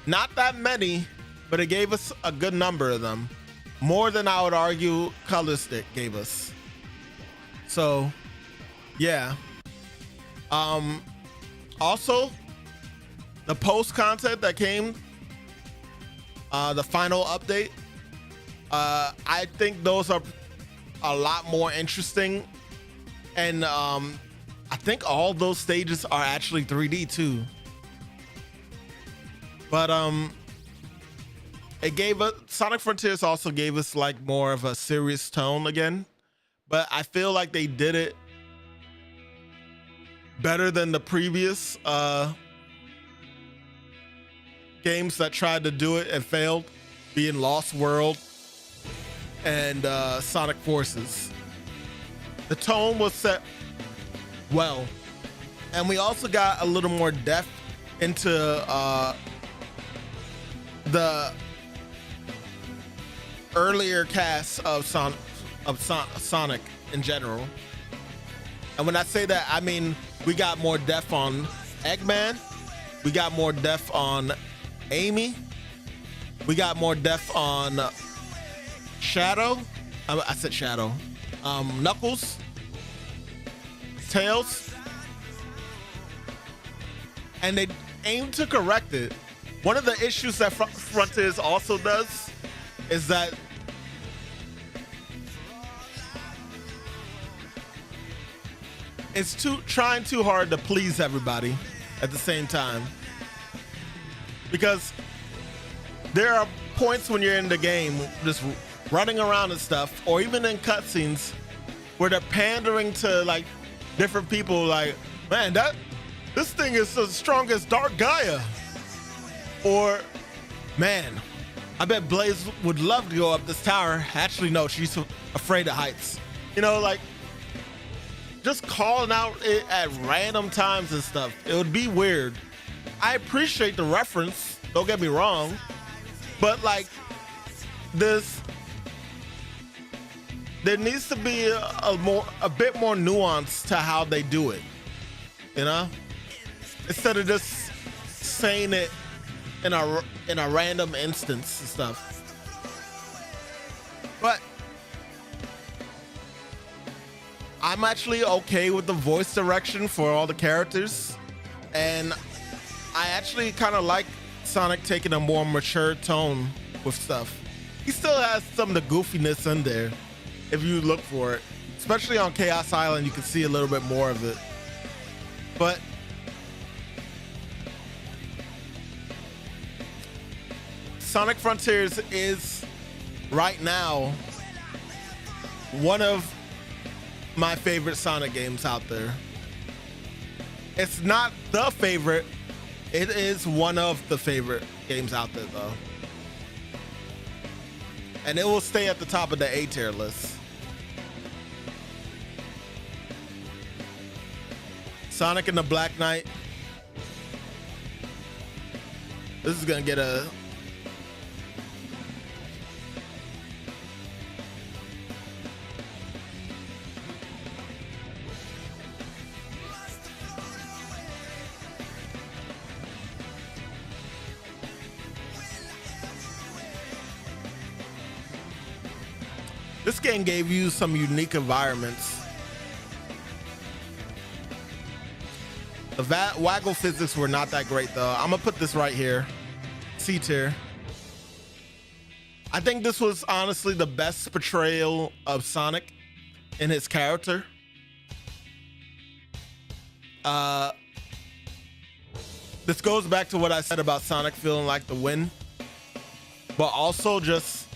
Not that many, but it gave us a good number of them. More than I would argue Color Stick gave us. So, yeah. Also, the post content that came, the final update, I think those are a lot more interesting, and I think all those stages are actually 3D too. But it gave us, Sonic Frontiers also gave us like more of a serious tone again, but I feel like they did it better than the previous games that tried to do it and failed, being Lost World and Sonic Forces. The tone was set well, and we also got a little more depth into the earlier cast of Sonic in general. And when I say that, I mean we got more depth on Eggman, we got more depth on Amy, we got more depth on Shadow. I said Shadow. Knuckles, Tails, and they aim to correct it. One of the issues that Frontiers also does is that it's trying too hard to please everybody at the same time, because there are points when you're in the game just running around and stuff, or even in cutscenes, where they're pandering to like different people, like, man, this thing is as strong as Dark Gaia, or man, I bet Blaze would love to go up this tower. Actually, no, she's afraid of heights. You know, like, just calling out it at random times and stuff. It would be weird. I appreciate the reference, don't get me wrong, but like this, there needs to be a bit more nuance to how they do it, you know? Instead of just saying it in a random instance and stuff. But I'm actually okay with the voice direction for all the characters, and I actually kind of like Sonic taking a more mature tone with stuff. He still has some of the goofiness in there if you look for it, especially on Chaos Island. You can see a little bit more of it, but Sonic Frontiers is right now one of my favorite Sonic games out there. It's not the favorite, it is one of the favorite games out there though. And it will stay at the top of the A tier list. Sonic and the Black Knight. This is gonna get a This game gave you some unique environments. The waggle physics were not that great though. I'm gonna put this right here, C tier. I think this was honestly the best portrayal of Sonic in his character. This goes back to what I said about Sonic feeling like the win, but also just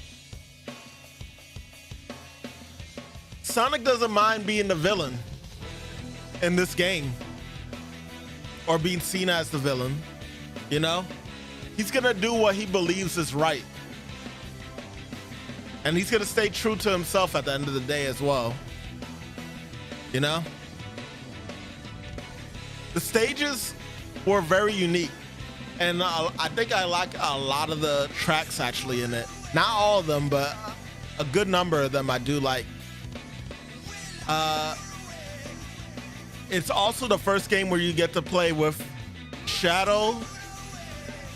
Sonic doesn't mind being the villain in this game or being seen as the villain, you know? He's gonna do what he believes is right. And he's gonna stay true to himself at the end of the day as well, you know? The stages were very unique, and I think I like a lot of the tracks actually in it. Not all of them, but a good number of them I do like. It's also the first game where you get to play with Shadow,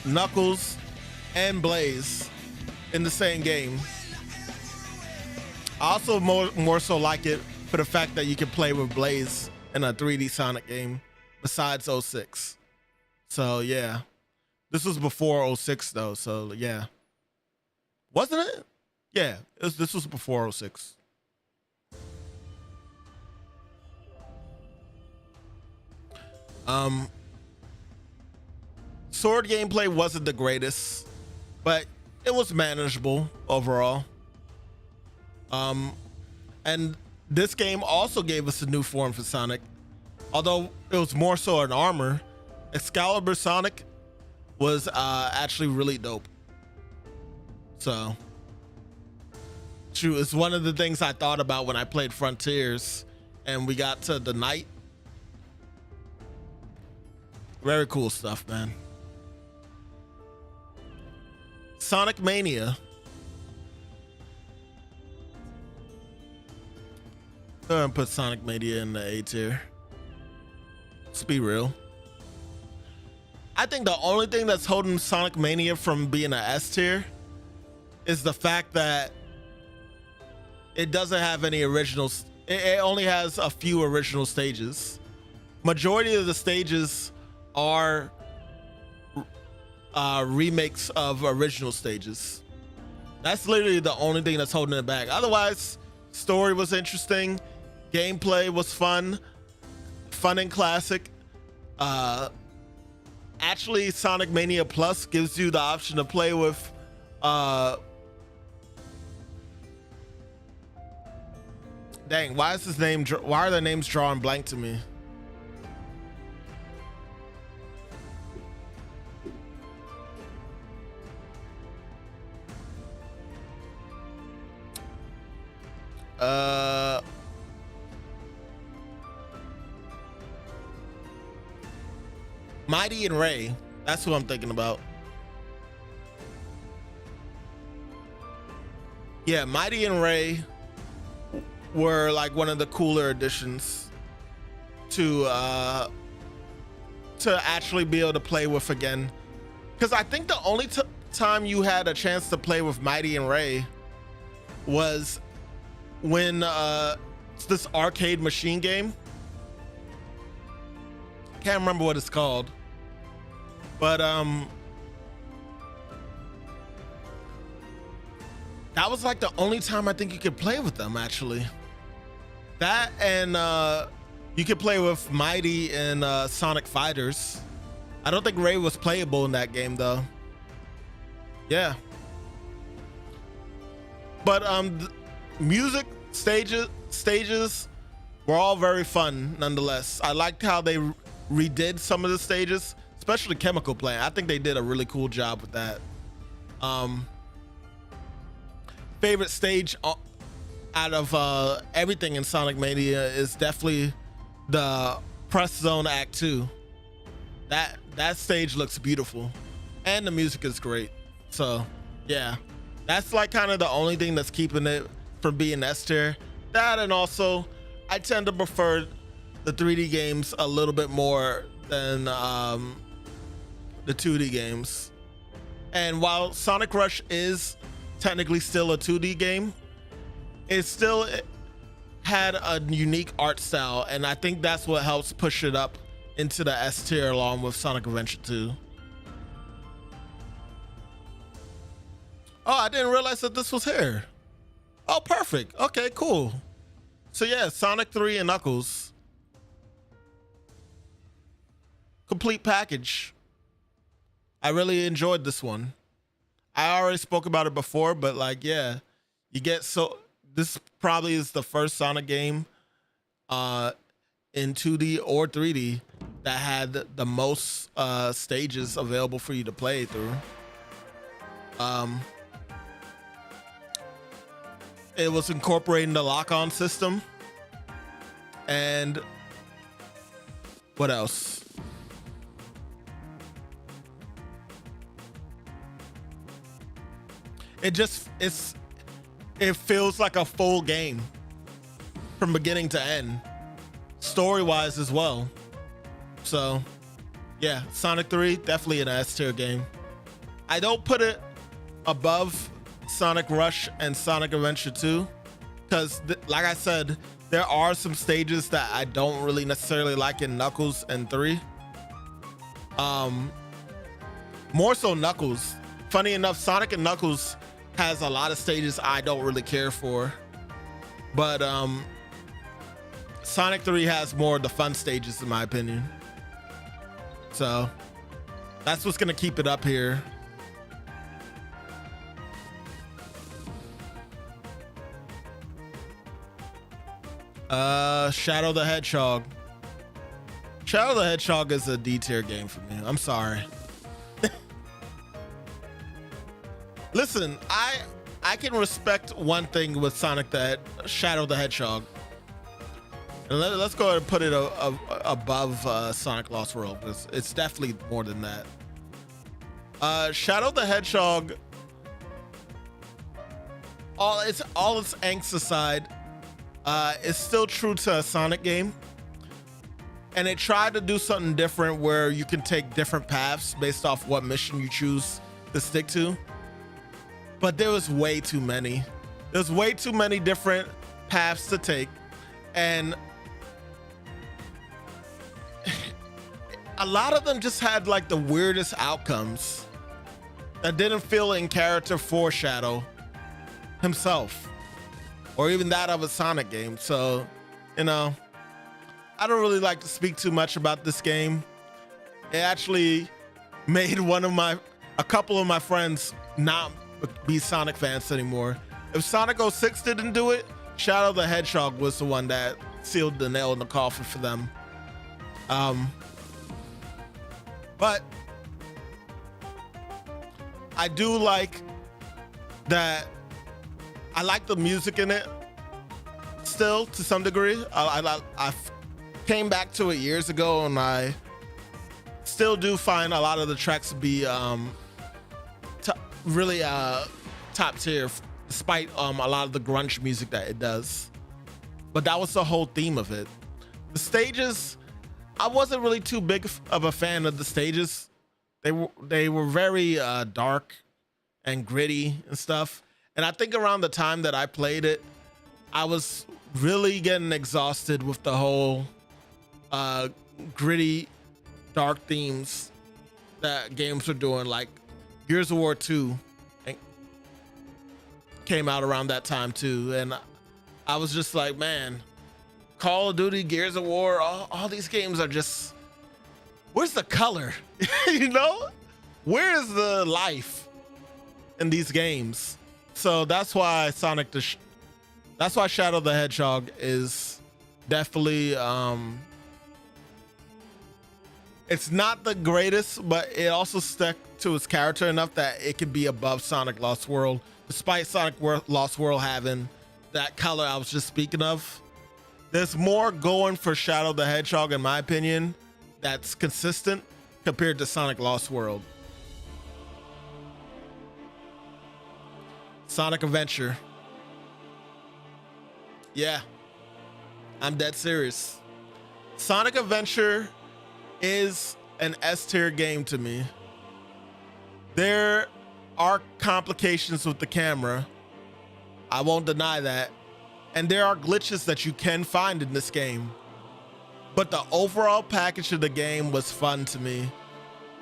Knuckles, and Blaze in the same game. I also more so like it for the fact that you can play with Blaze in a 3D Sonic game besides 06. So yeah, this was before 06 though, so yeah. Wasn't it? Yeah, this was before 06. Sword gameplay wasn't the greatest, but it was manageable overall. And this game also gave us a new form for Sonic, although it was more so an armor. Excalibur Sonic was actually really dope. So true, it's one of the things I thought about when I played Frontiers and we got to the night. Very cool stuff, man. Sonic Mania. Go ahead and put Sonic Mania in the A tier. Let's be real. I think the only thing that's holding Sonic Mania from being an S tier is the fact that it doesn't have any originals. It only has a few original stages. Majority of the stages are remakes of original stages. That's literally the only thing that's holding it back. Otherwise, story was interesting, gameplay was fun and classic. Actually, Sonic Mania Plus gives you the option to play with dang, why is his name why are their names drawing blank to me? Mighty and Ray. That's who I'm thinking about. Yeah, Mighty and Ray were like one of the cooler additions to actually be able to play with again. Because I think the only time you had a chance to play with Mighty and Ray was when it's this arcade machine game. Can't remember what it's called, but that was like the only time I think you could play with them, actually. That and you could play with Mighty in Sonic Fighters. I don't think Ray was playable in that game though. Yeah. But music stages were all very fun nonetheless. I liked how they redid some of the stages, especially Chemical Plant. I think they did a really cool job with that. Favorite stage out of everything in Sonic Mania is definitely the Press Zone Act 2. That stage looks beautiful and the music is great. So yeah, that's like kind of the only thing that's keeping it from being S tier. That, and also I tend to prefer the 3D games a little bit more than the 2D games. And while Sonic Rush is technically still a 2D game, it still had a unique art style, and I think that's what helps push it up into the S tier along with Sonic Adventure 2. Oh, I didn't realize that this was here. Oh, perfect. Okay, cool. So yeah, Sonic 3 and Knuckles. Complete package. I really enjoyed this one. I already spoke about it before, but like, yeah, you get this probably is the first Sonic game in 2D or 3D that had the most stages available for you to play through. It was incorporating the lock-on system. And what else? It feels like a full game from beginning to end, story-wise as well. So yeah, Sonic 3, definitely an S tier game. I don't put it above Sonic Rush and Sonic Adventure 2 because like I said, there are some stages that I don't really necessarily like in Knuckles and 3. More so Knuckles. Funny enough, Sonic and Knuckles has a lot of stages I don't really care for, but Sonic 3 has more of the fun stages in my opinion. So that's what's gonna keep it up here. Shadow the Hedgehog. Shadow the Hedgehog is a D tier game for me. I'm sorry. Listen, I can respect one thing with Sonic Shadow the Hedgehog. And let's go ahead and put it above Sonic Lost World, because it's definitely more than that. Shadow the Hedgehog, all its angst aside, it's still true to a Sonic game. And it tried to do something different where you can take different paths based off what mission you choose to stick to. But there was way too many. There's way too many different paths to take. And a lot of them just had like the weirdest outcomes that didn't feel in character for Shadow himself, or even that of a Sonic game. So, you know, I don't really like to speak too much about this game. It actually made a couple of my friends not be Sonic fans anymore. If Sonic 06 didn't do it, Shadow the Hedgehog was the one that sealed the nail in the coffin for them. But I do like that. I like the music in it. still to some degree. I came back to it years ago, and I still do find a lot of the tracks to be really top tier, despite a lot of the grunge music that it does. But that was the whole theme of it. The stages, I wasn't really too big of a fan of the stages. They were very dark and gritty and stuff. And I think around the time that I played it, I was really getting exhausted with the whole gritty, dark themes that games were doing. Like Gears of War 2 came out around that time too. And I was just like, man, Call of Duty, Gears of War, all these games are just, where's the color? You know? Where's the life in these games? So that's why that's why Shadow the Hedgehog is definitely, it's not the greatest, but it also stuck to its character enough that it could be above Sonic Lost World, despite Sonic Lost World having that color I was just speaking of. There's more going for Shadow the Hedgehog, in my opinion, that's consistent compared to Sonic Lost World. Sonic Adventure. Yeah, I'm dead serious. Sonic Adventure is an S-tier game to me. There are complications with the camera. I won't deny that. And there are glitches that you can find in this game. But the overall package of the game was fun to me.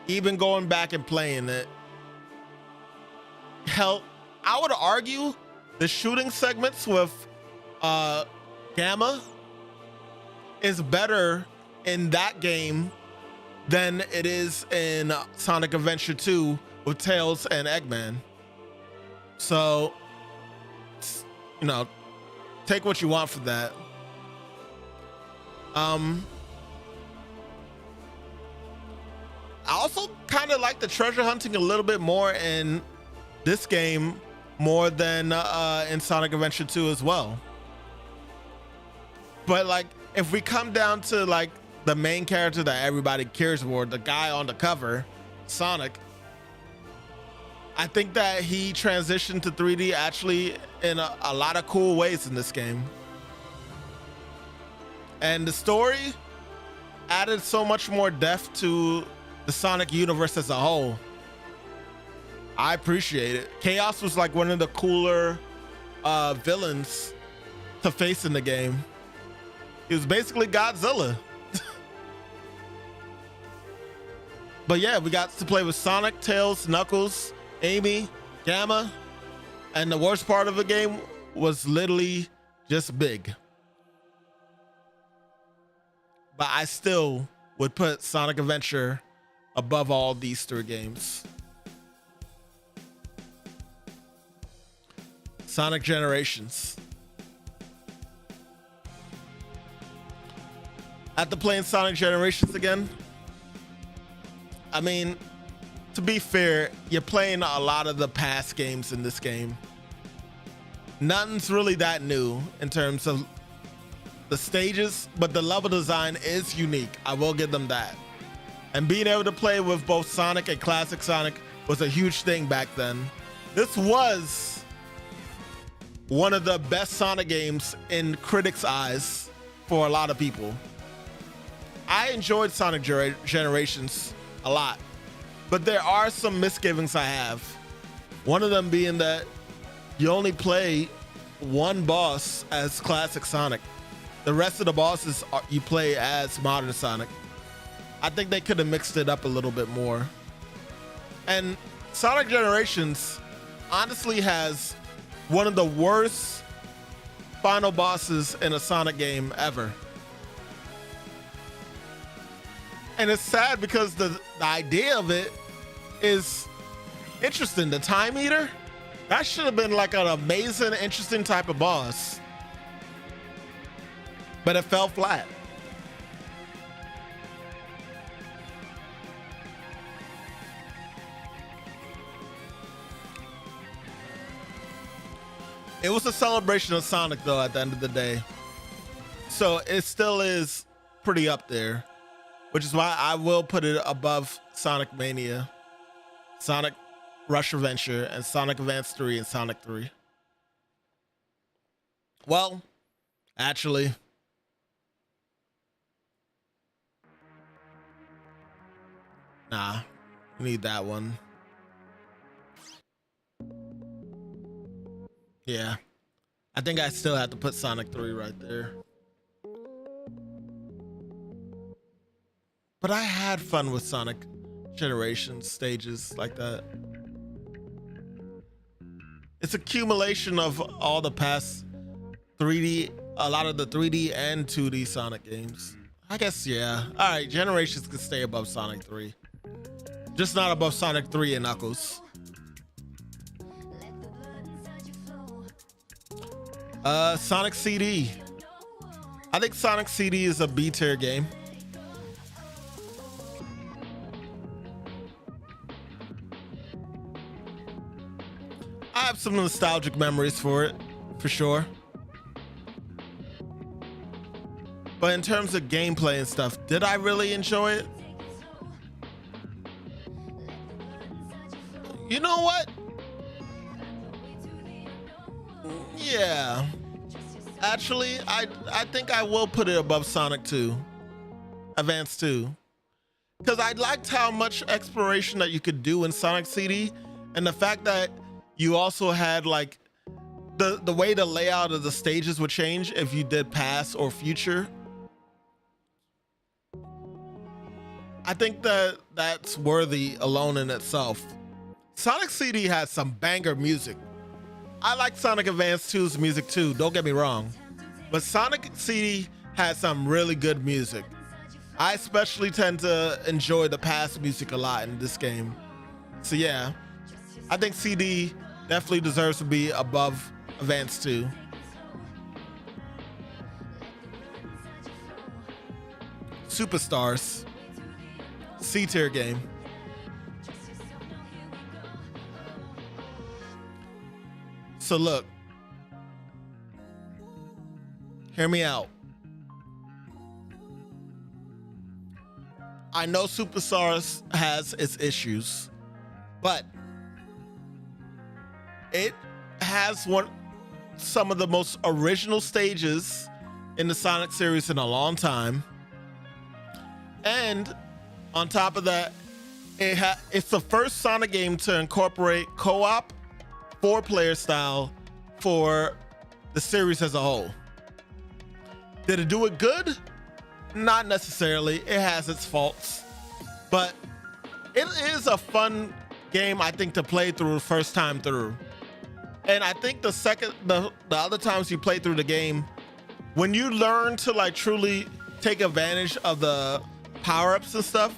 Even going back and playing it. Hell, I would argue the shooting segments with Gamma is better in that game than it is in Sonic Adventure 2 with Tails and Eggman. So, you know, take what you want for that. I also kind of like the treasure hunting a little bit more in this game more than in Sonic Adventure 2 as well. But like, if we come down to like the main character that everybody cares for, the guy on the cover, Sonic, I think that he transitioned to 3D actually in a lot of cool ways in this game. And the story added so much more depth to the Sonic universe as a whole. I appreciate it. Chaos was like one of the cooler villains to face in the game. He was basically Godzilla. But yeah, we got to play with Sonic, Tails, Knuckles, Amy, Gamma, and the worst part of the game was literally just big. But I still would put Sonic Adventure above all these three games. Sonic Generations. After playing Sonic Generations again, I mean, to be fair, you're playing a lot of the past games in this game. Nothing's really that new in terms of the stages, but the level design is unique. I will give them that. And being able to play with both Sonic and Classic Sonic was a huge thing back then. This was one of the best Sonic games in critics' eyes for a lot of people. I enjoyed Sonic Generations a lot, but there are some misgivings I have. One of them being that you only play one boss as Classic Sonic. The rest of the bosses you play as Modern Sonic. I think they could have mixed it up a little bit more. And Sonic Generations honestly has one of the worst final bosses in a Sonic game ever. And it's sad because the idea of it is interesting. The Time Eater, that should have been like an amazing, interesting type of boss. But it fell flat. It was a celebration of Sonic though at the end of the day. So it still is pretty up there, which is why I will put it above Sonic Mania, Sonic Rush Adventure, and Sonic Advance 3 and Sonic 3. Well, actually, nah, we need that one. Yeah, I think I still have to put Sonic 3 right there. But I had fun with Sonic Generations stages like that. It's accumulation of all the past 3D, a lot of the 3D and 2D Sonic games. I guess, yeah. All right, Generations could stay above Sonic 3. Just not above Sonic 3 and Knuckles. Sonic CD. I think Sonic CD is a B tier game. I have some nostalgic memories for it, for sure. But in terms of gameplay and stuff, did I really enjoy it? You know what? Yeah. Actually, I think I will put it above Sonic 2, Advance 2. Because I liked how much exploration that you could do in Sonic CD, and the fact that you also had like the way the layout of the stages would change if you did past or future. I think that that's worthy alone in itself. Sonic CD has some banger music. I like Sonic Advance 2's music too, don't get me wrong. But Sonic CD has some really good music. I especially tend to enjoy the past music a lot in this game. So yeah, I think CD definitely deserves to be above Advance 2. Superstars. C tier game. So look, hear me out. I know Superstars has its issues, but it has some of the most original stages in the Sonic series in a long time. And on top of that, it's the first Sonic game to incorporate co-op 4-player style for the series as a whole. Did it do it good? Not necessarily. It has its faults, but it is a fun game, I think, to play through the first time through. And I think the other times you play through the game, when you learn to like truly take advantage of the power-ups and stuff,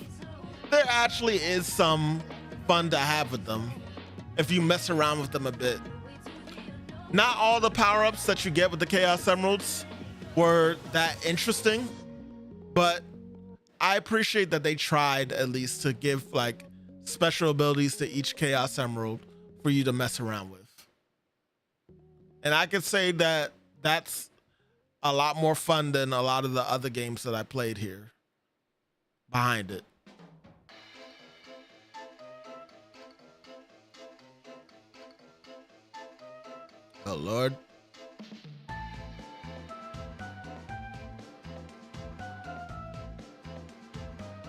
there actually is some fun to have with them if you mess around with them a bit. Not all the power-ups that you get with the Chaos Emeralds were that interesting, but I appreciate that they tried at least to give like special abilities to each Chaos Emerald for you to mess around with. And I could say that that's a lot more fun than a lot of the other games that I played here behind it. Oh, Lord.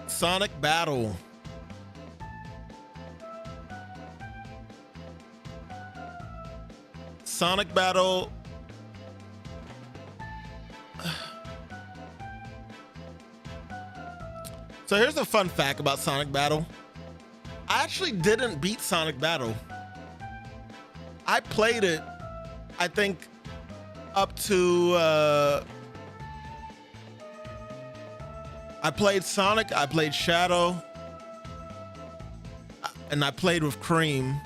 Sonic Battle. Sonic Battle. So here's a fun fact about Sonic Battle. I actually didn't beat Sonic Battle. I played it, I think, up to I played Sonic, I played Shadow, and I played with Cream.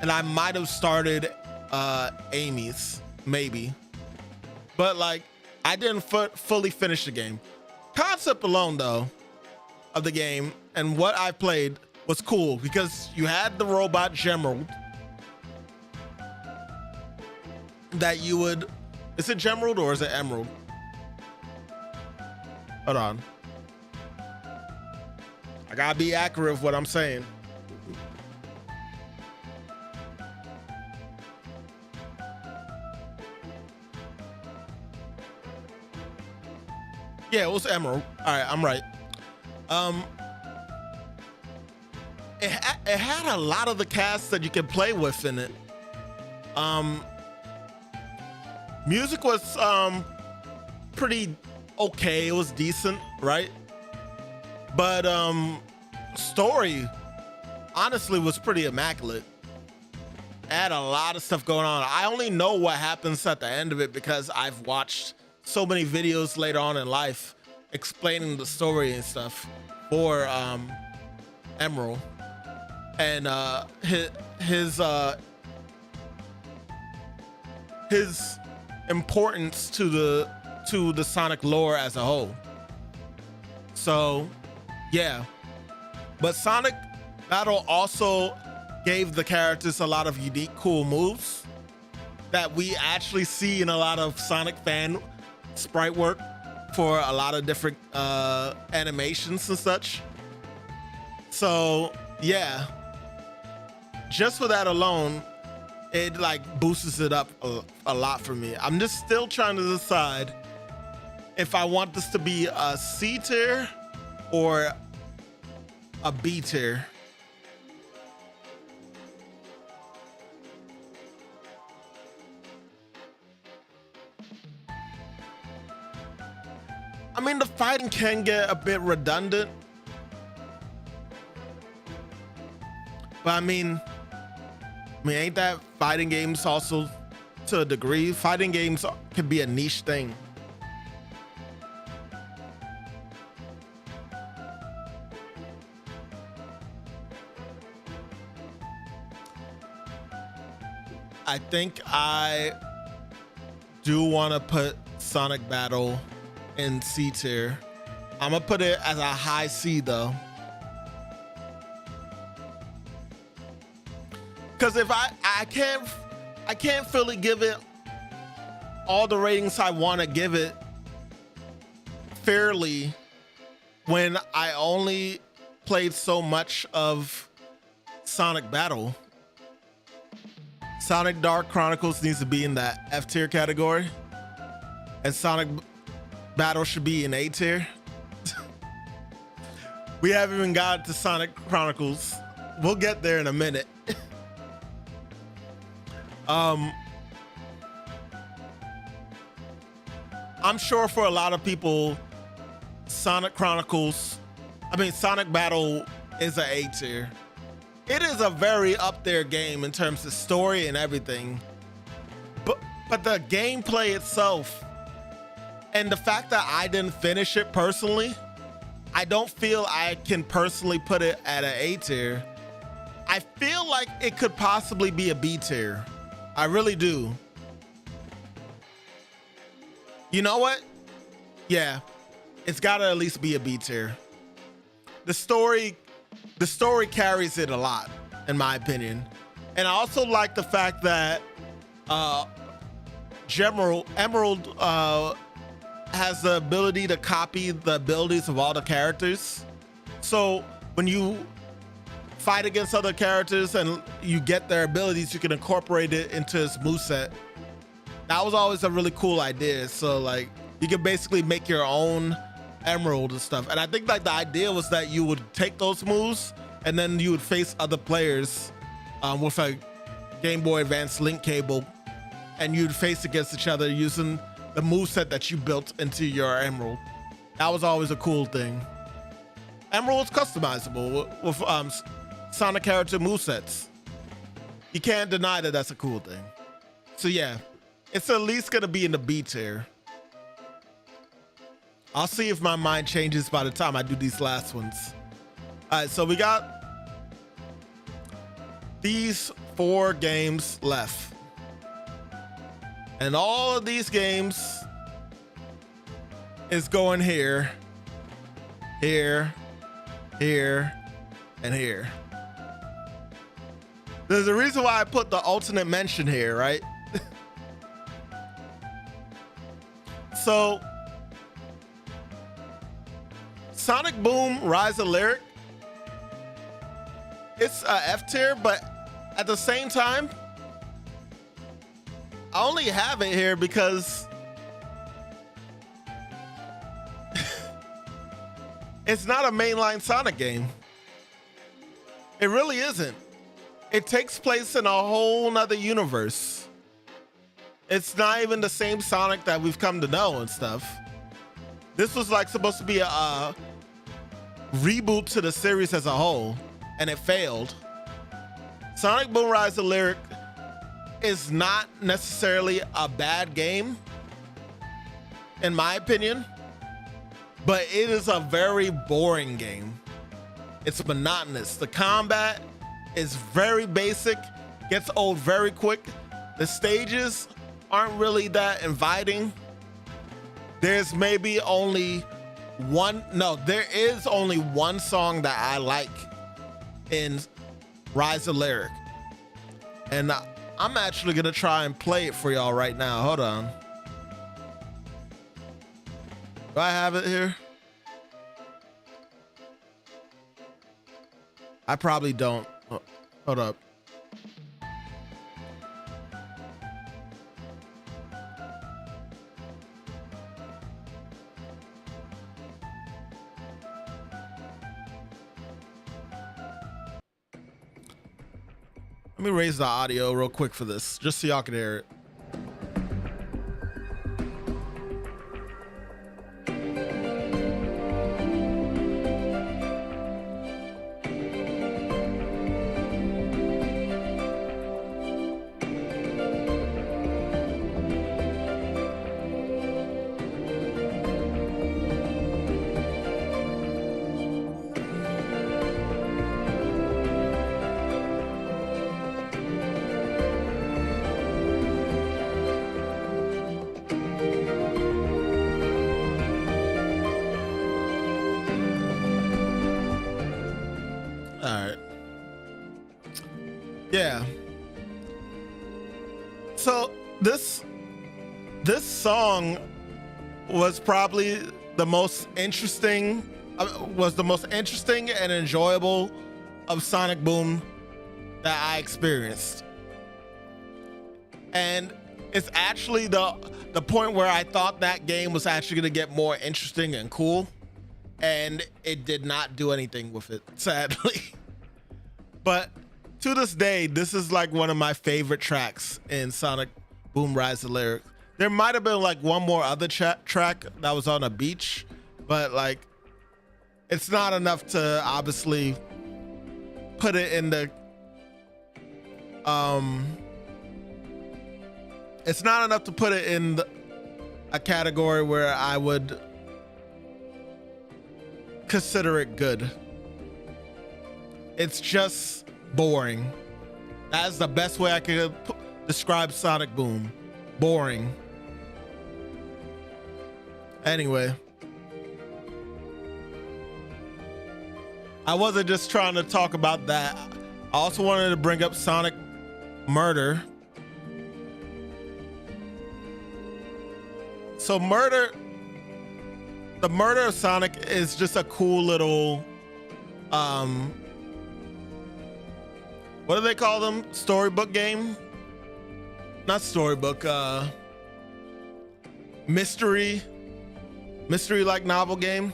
And I might have started Amy's, maybe. But like, I didn't fully finish the game. Concept alone though, of the game and what I played was cool because you had the robot Gemerald that you would, is it Gemerald or is it Emerald? Hold on. I gotta be accurate with what I'm saying. Yeah, it was Emerald. All right, I'm right. It had a lot of the cast that you could play with in it. Music was pretty okay. It was decent, right? But story honestly was pretty immaculate. It had a lot of stuff going on. I only know what happens at the end of it because I've watched so many videos later on in life explaining the story and stuff for Emerald and his importance to the Sonic lore as a whole. So yeah, but Sonic Battle also gave the characters a lot of unique, cool moves that we actually see in a lot of Sonic fan sprite work for a lot of different animations and such. So yeah, just for that alone, it like boosts it up a lot for me. I'm just still trying to decide if I want this to be a C tier or a B tier. I mean, the fighting can get a bit redundant, but I mean, ain't that fighting games also to a degree? Fighting games could be a niche thing. I think I do want to put Sonic Battle in C tier. I'm gonna put it as a high C though, because if I can't fully give it all the ratings I want to give it fairly when I only played so much of Sonic Battle. Sonic Dark Chronicles needs to be in that F tier category, and Sonic Battle should be in A tier. We haven't even got to Sonic Chronicles. We'll get there in a minute. I'm sure for a lot of people, Sonic Battle is an A tier. It is a very up there game in terms of story and everything, but the gameplay itself and the fact that I didn't finish it personally, I don't feel I can personally put it at an A tier. I feel like it could possibly be a B tier. I really do. You know what? Yeah, it's gotta at least be a B tier. The story carries it a lot, in my opinion. And I also like the fact that Emerald has the ability to copy the abilities of all the characters. So when you fight against other characters and you get their abilities, you can incorporate it into his moveset. That was always a really cool idea. So like you can basically make your own Emerald and stuff. And I think like the idea was that you would take those moves and then you would face other players with a Game Boy Advance link cable, and you'd face against each other using the moveset that you built into your Emerald. That was always a cool thing. Emerald's customizable with Sonic character movesets. You can't deny that that's a cool thing. So yeah, it's at least gonna be in the B tier. I'll see if my mind changes by the time I do these last ones. All right, so we got these 4 games left. And all of these games is going here, here, here, and here. There's a reason why I put the alternate mention here, right? So Sonic Boom Rise of Lyric, it's a F tier, but at the same time, I only have it here because it's not a mainline Sonic game. It really isn't. It takes place in a whole nother universe. It's not even the same Sonic that we've come to know and stuff. This was like supposed to be a reboot to the series as a whole, and it failed. Sonic Boom Rise of Lyric is not necessarily a bad game, in my opinion, but it is a very boring game. It's monotonous. The combat is very basic, gets old very quick. The stages aren't really that inviting. There's maybe only there is only one song that I like in Rise of Lyric. And I'm actually gonna try and play it for y'all right now. Hold on. Do I have it here? I probably don't. Hold up. Let me raise the audio real quick for this, just so y'all can hear it. Yeah. So this song was probably the most interesting, and enjoyable of Sonic Boom that I experienced. And it's actually the point where I thought that game was actually going to get more interesting and cool, and it did not do anything with it, sadly. But to this day, this is like one of my favorite tracks in Sonic Boom Rise of Lyric. There might have been like one more other track that was on a beach, but like it's not enough to obviously put it in the it's not enough to put it in a category where I would consider it good. It's just boring. That's the best way I could describe Sonic Boom. Boring. Anyway, I wasn't just trying to talk about that. I also wanted to bring up Sonic Murder. So the murder of Sonic is just a cool little what do they call them? Storybook game? Not storybook, mystery like novel game.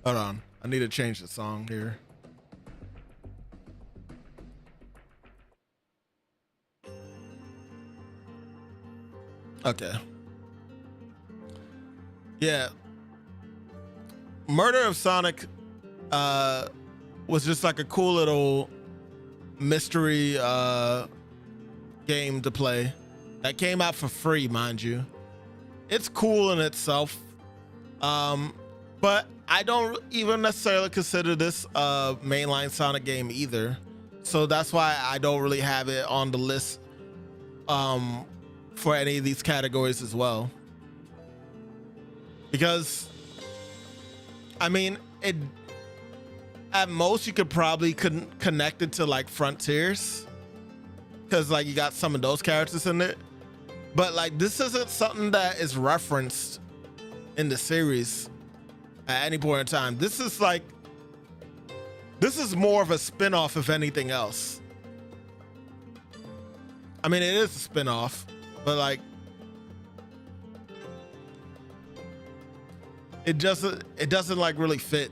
Hold on, I need to change the song here. Okay. Yeah. Murder of Sonic was just like a cool little mystery game to play that came out for free, mind you. It's cool in itself, but I don't even necessarily consider this a mainline Sonic game either, so that's why I don't really have it on the list for any of these categories as well, because I mean, it at most you could probably connect it to like Frontiers, because like you got some of those characters in it, but like this isn't something that is referenced in the series at any point in time. This is more of a spin-off if anything else. I mean, it is a spin-off, but like it doesn't like really fit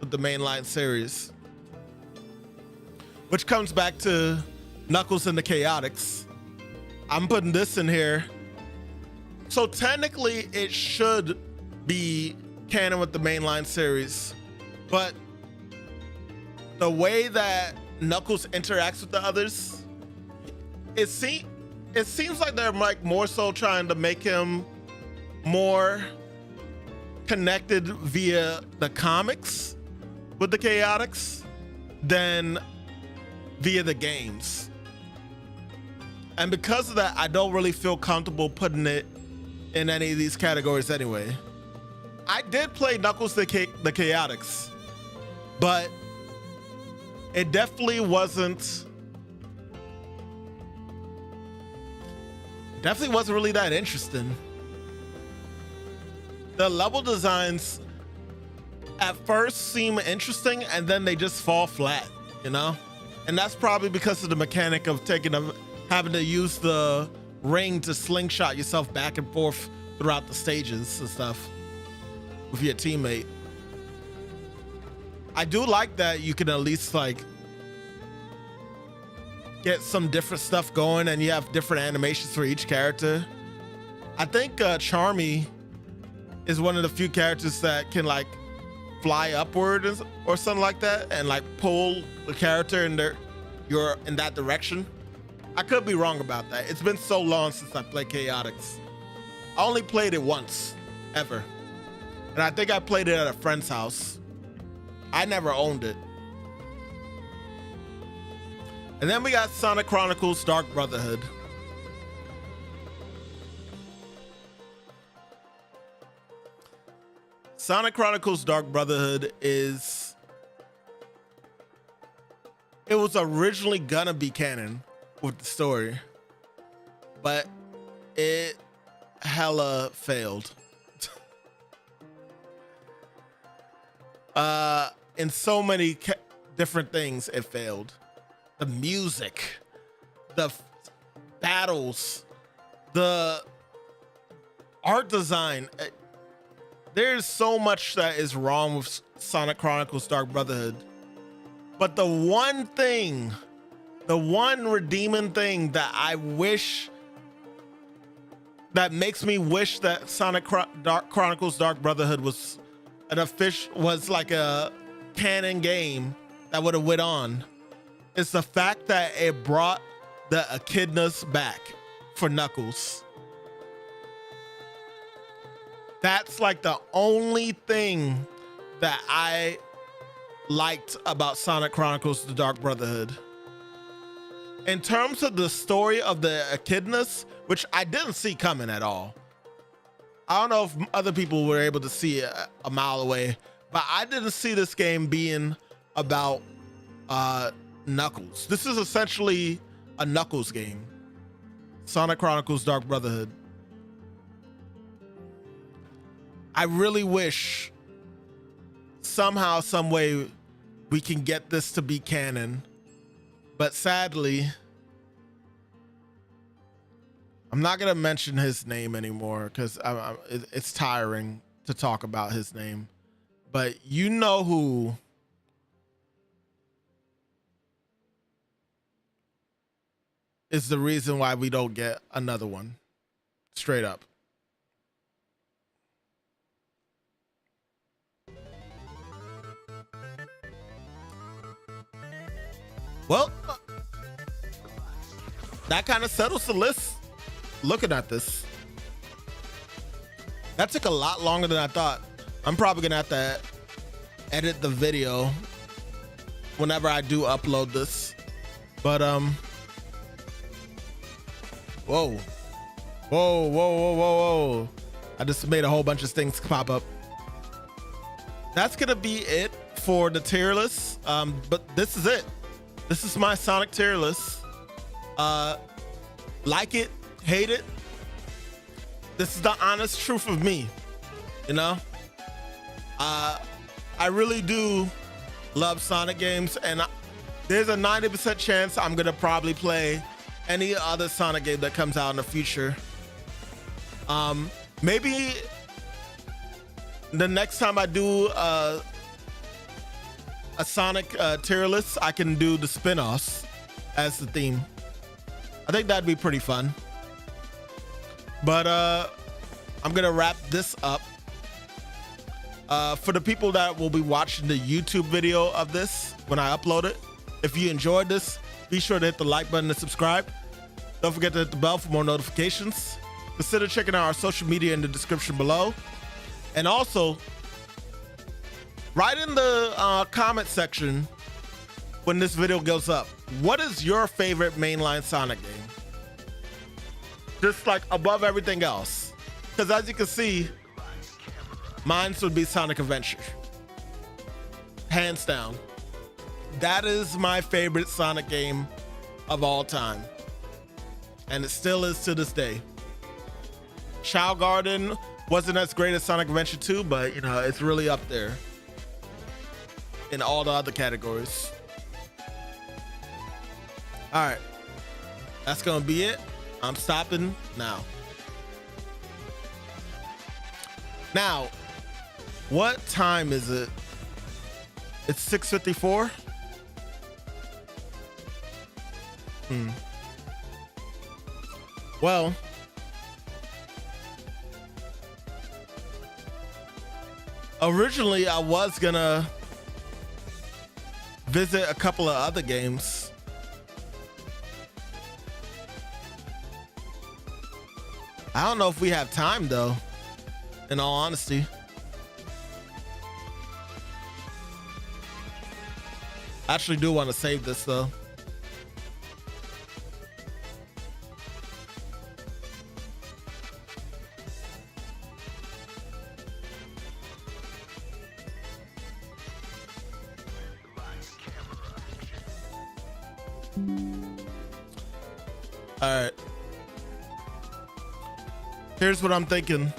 with the mainline series. Which comes back to Knuckles and the Chaotix. I'm putting this in here. So technically it should be canon with the mainline series, but the way that Knuckles interacts with the others, it seems like they're like more so trying to make him more connected via the comics with the Chaotix than via the games. And because of that, I don't really feel comfortable putting it in any of these categories anyway. I did play Knuckles the Chaotix, but it definitely wasn't really that interesting. The level designs at first seem interesting and then they just fall flat, you know? And that's probably because of the mechanic of having to use the ring to slingshot yourself back and forth throughout the stages and stuff with your teammate. I do like that you can at least like get some different stuff going and you have different animations for each character. I think Charmy is one of the few characters that can like fly upward or something like that and like pull the character in that direction. I could be wrong about that. It's been so long since I played Chaotix. I only played it once, ever. And I think I played it at a friend's house. I never owned it. And then we got Sonic Chronicles Dark Brotherhood. Sonic Chronicles Dark Brotherhood it was originally gonna be canon with the story, but it hella failed. In so many different things, it failed. The music, the battles, the art design. There's so much that is wrong with Sonic Chronicles Dark Brotherhood. But the one redeeming thing that makes me wish that Sonic Chronicles Dark Brotherhood was like a canon game that would have went on, is the fact that it brought the echidnas back for Knuckles. That's like the only thing that I liked about Sonic Chronicles The Dark Brotherhood. In terms of the story of the echidnas, which I didn't see coming at all. I don't know if other people were able to see it a mile away, but I didn't see this game being about Knuckles. This is essentially a Knuckles game. Sonic Chronicles Dark Brotherhood. I really wish somehow, some way we can get this to be canon, but sadly, I'm not gonna mention his name anymore because it's tiring to talk about his name. But you know who is the reason why we don't get another one. Straight up. Well, that kind of settles the list. Looking at this, that took a lot longer than I thought. I'm probably gonna have to edit the video whenever I do upload this. But whoa. I just made a whole bunch of things pop up. That's gonna be it for the tier list. But this is it. This is my Sonic tier list. Like it, hate it, this is the honest truth of me, you know? I really do love Sonic games, and there's a 90% chance I'm gonna probably play any other Sonic game that comes out in the future. Maybe the next time I do a Sonic tier list, I can do the spin-offs as the theme. I think that'd be pretty fun. But I'm gonna wrap this up. For the people that will be watching the YouTube video of this when I upload it, if you enjoyed this, be sure to hit the like button and subscribe. Don't forget to hit the bell for more notifications. Consider checking out our social media in the description below. And also, write in the comment section when this video goes up, what is your favorite mainline Sonic game? Just like above everything else. Because as you can see, mine would be Sonic Adventure. Hands down. That is my favorite Sonic game of all time. And it still is to this day. Child Garden wasn't as great as Sonic Adventure 2, but you know, it's really up there in all the other categories. All right, that's gonna be it. I'm stopping now. Now, what time is it? It's 6:54. Well, originally I was gonna visit a couple of other games. I don't know if we have time though, in all honesty. I actually do want to save this though. All right. Here's what I'm thinking.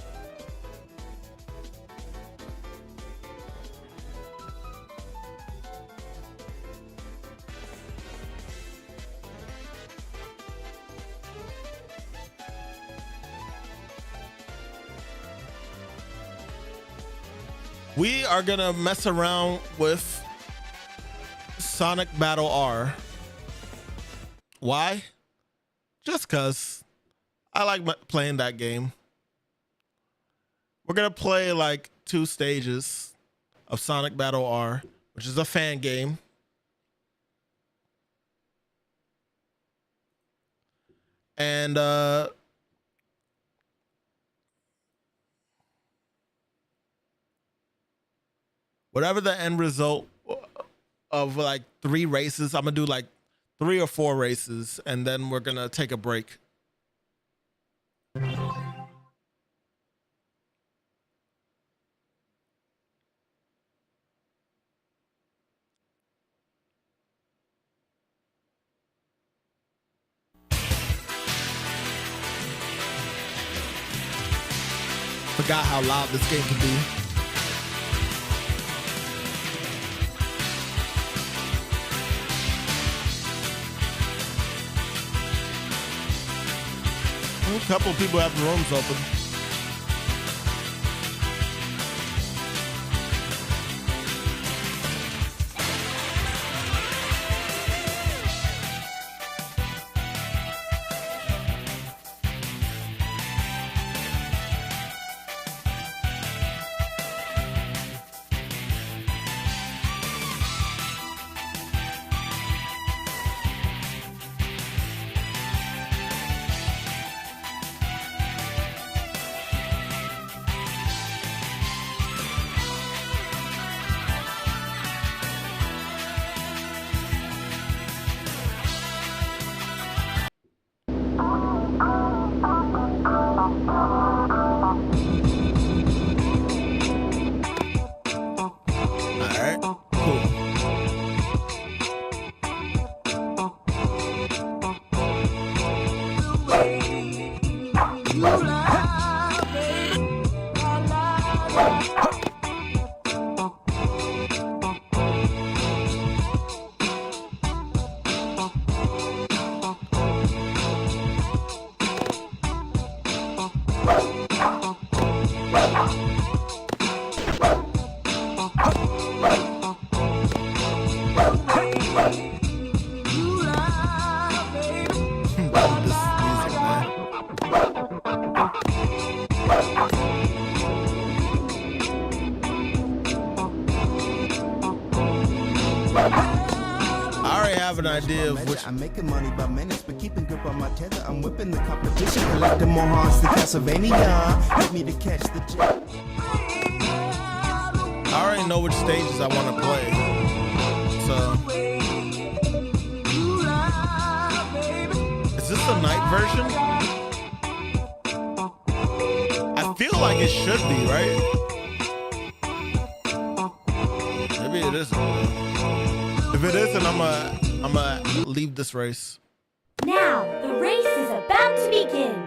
We are gonna mess around with Sonic Battle R. Why? Just cause I like playing that game. We're gonna play like 2 stages of Sonic Battle R, which is a fan game. And whatever the end result of like 3 races, I'm gonna do like 3 or 4 races, and then we're gonna take a break. Forgot how loud this game can be. A couple of people have the rooms open. I already have an idea of which. I'm making money by minutes, but keeping grip on my tether. I'm whipping the competition, collecting more hearts than Castlevania. Help me to catch the jet. I already know which stages I want to play. So, is this the night version? I feel like it should be, right? Maybe it isn't. If it isn't, I'm gonna leave this race. Now, the race is about to begin.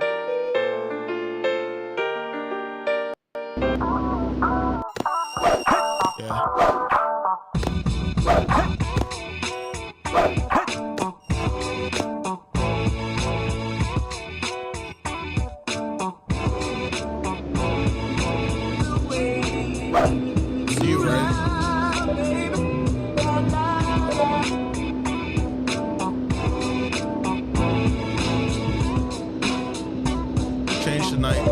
See you, right? Change the night.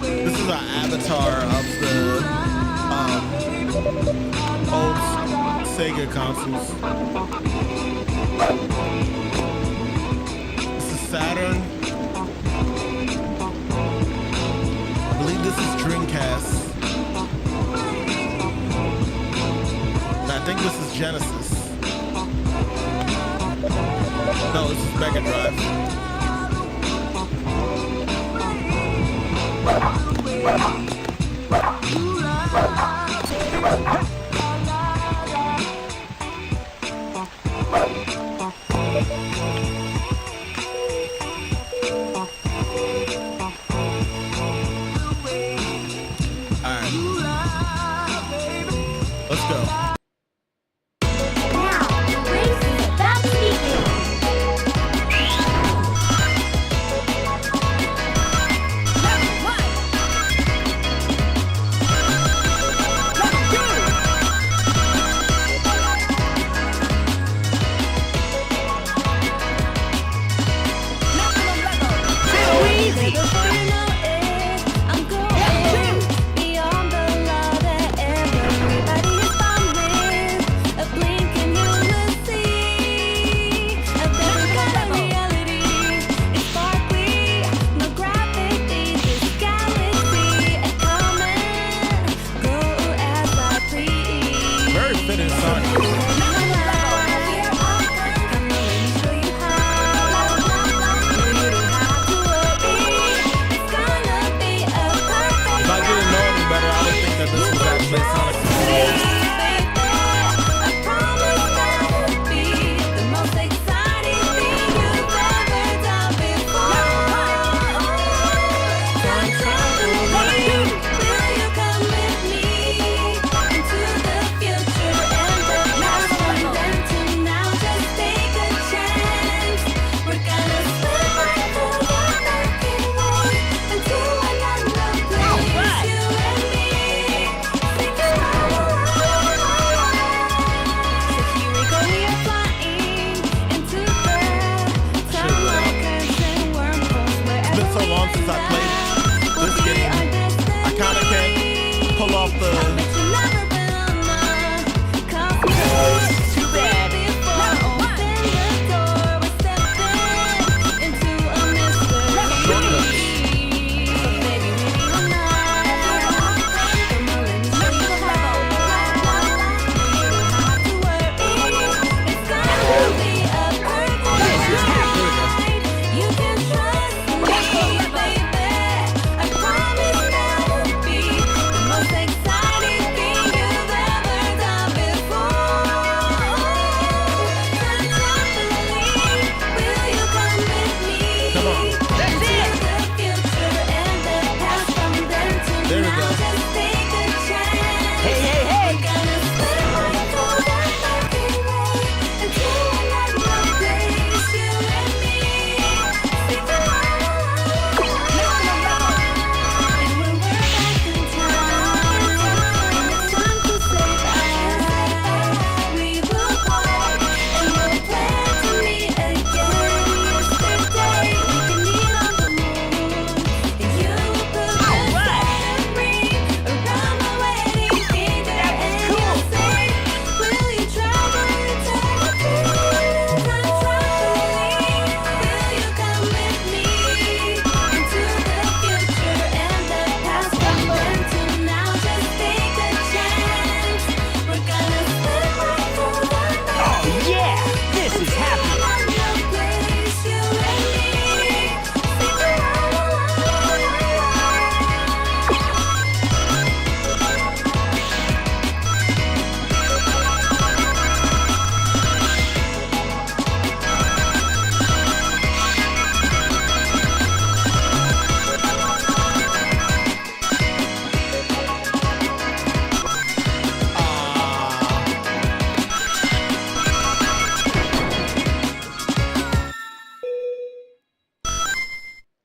This is an avatar of the old Sega consoles. This is Saturn. I believe this is Dreamcast. I think this is Genesis. No, this is Mega Drive. Alright. Let's go.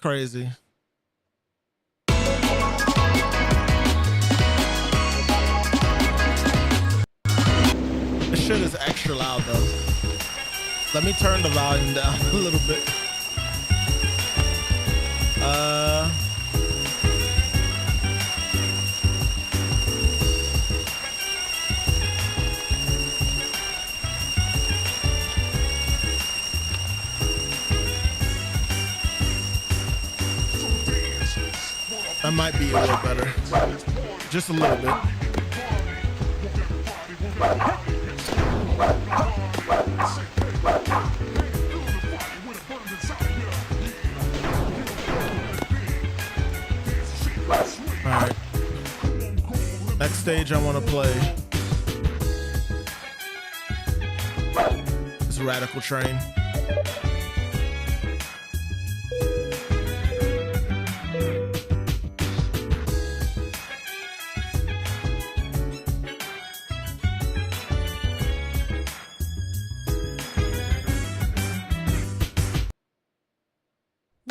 crazy. This shit is extra loud though. Let me turn the volume down a little bit. That might be a little better. Just a little bit. Alright. Next stage I want to play is Radical Train.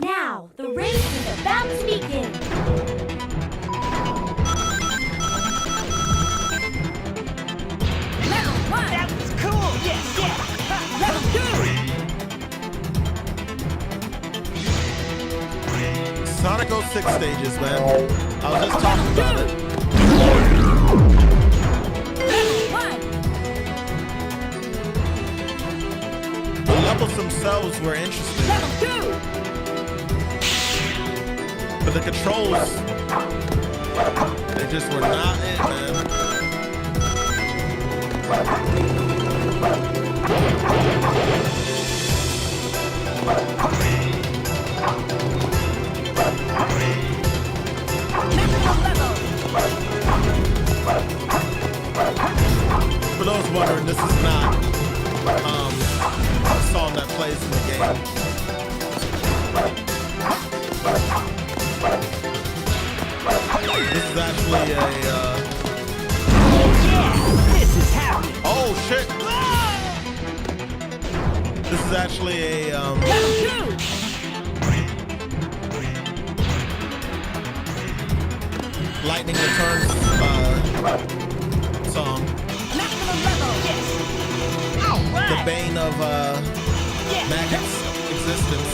Now, the race is about to begin. Level 1. That was cool. Yeah. Level 2. Sonic 06 stages, man. I was just talking about it. Level 1. The levels themselves were interesting. Level 2. But the controls, they just were not it, man. For those wondering, this is not a song that plays in the game. This is actually a This is happening. oh shit! This is actually a Lightning Returns song. The bane of Maggot's existence.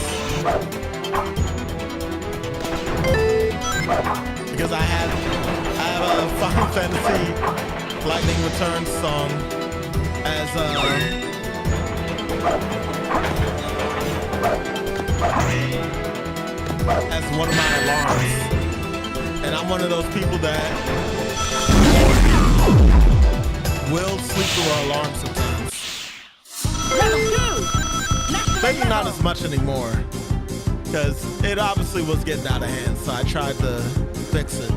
Because I have a Final Fantasy Lightning Returns song as one of my alarms. And I'm one of those people that will sleep through our alarm sometimes. Maybe not as much anymore, because it obviously was getting out of hand, so I tried to fix it.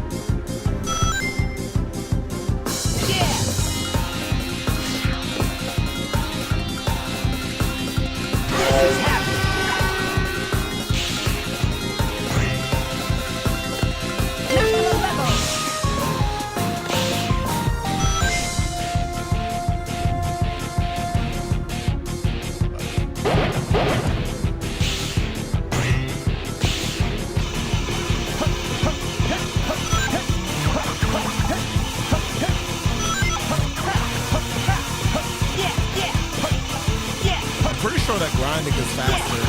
Pretty sure that grinding is faster.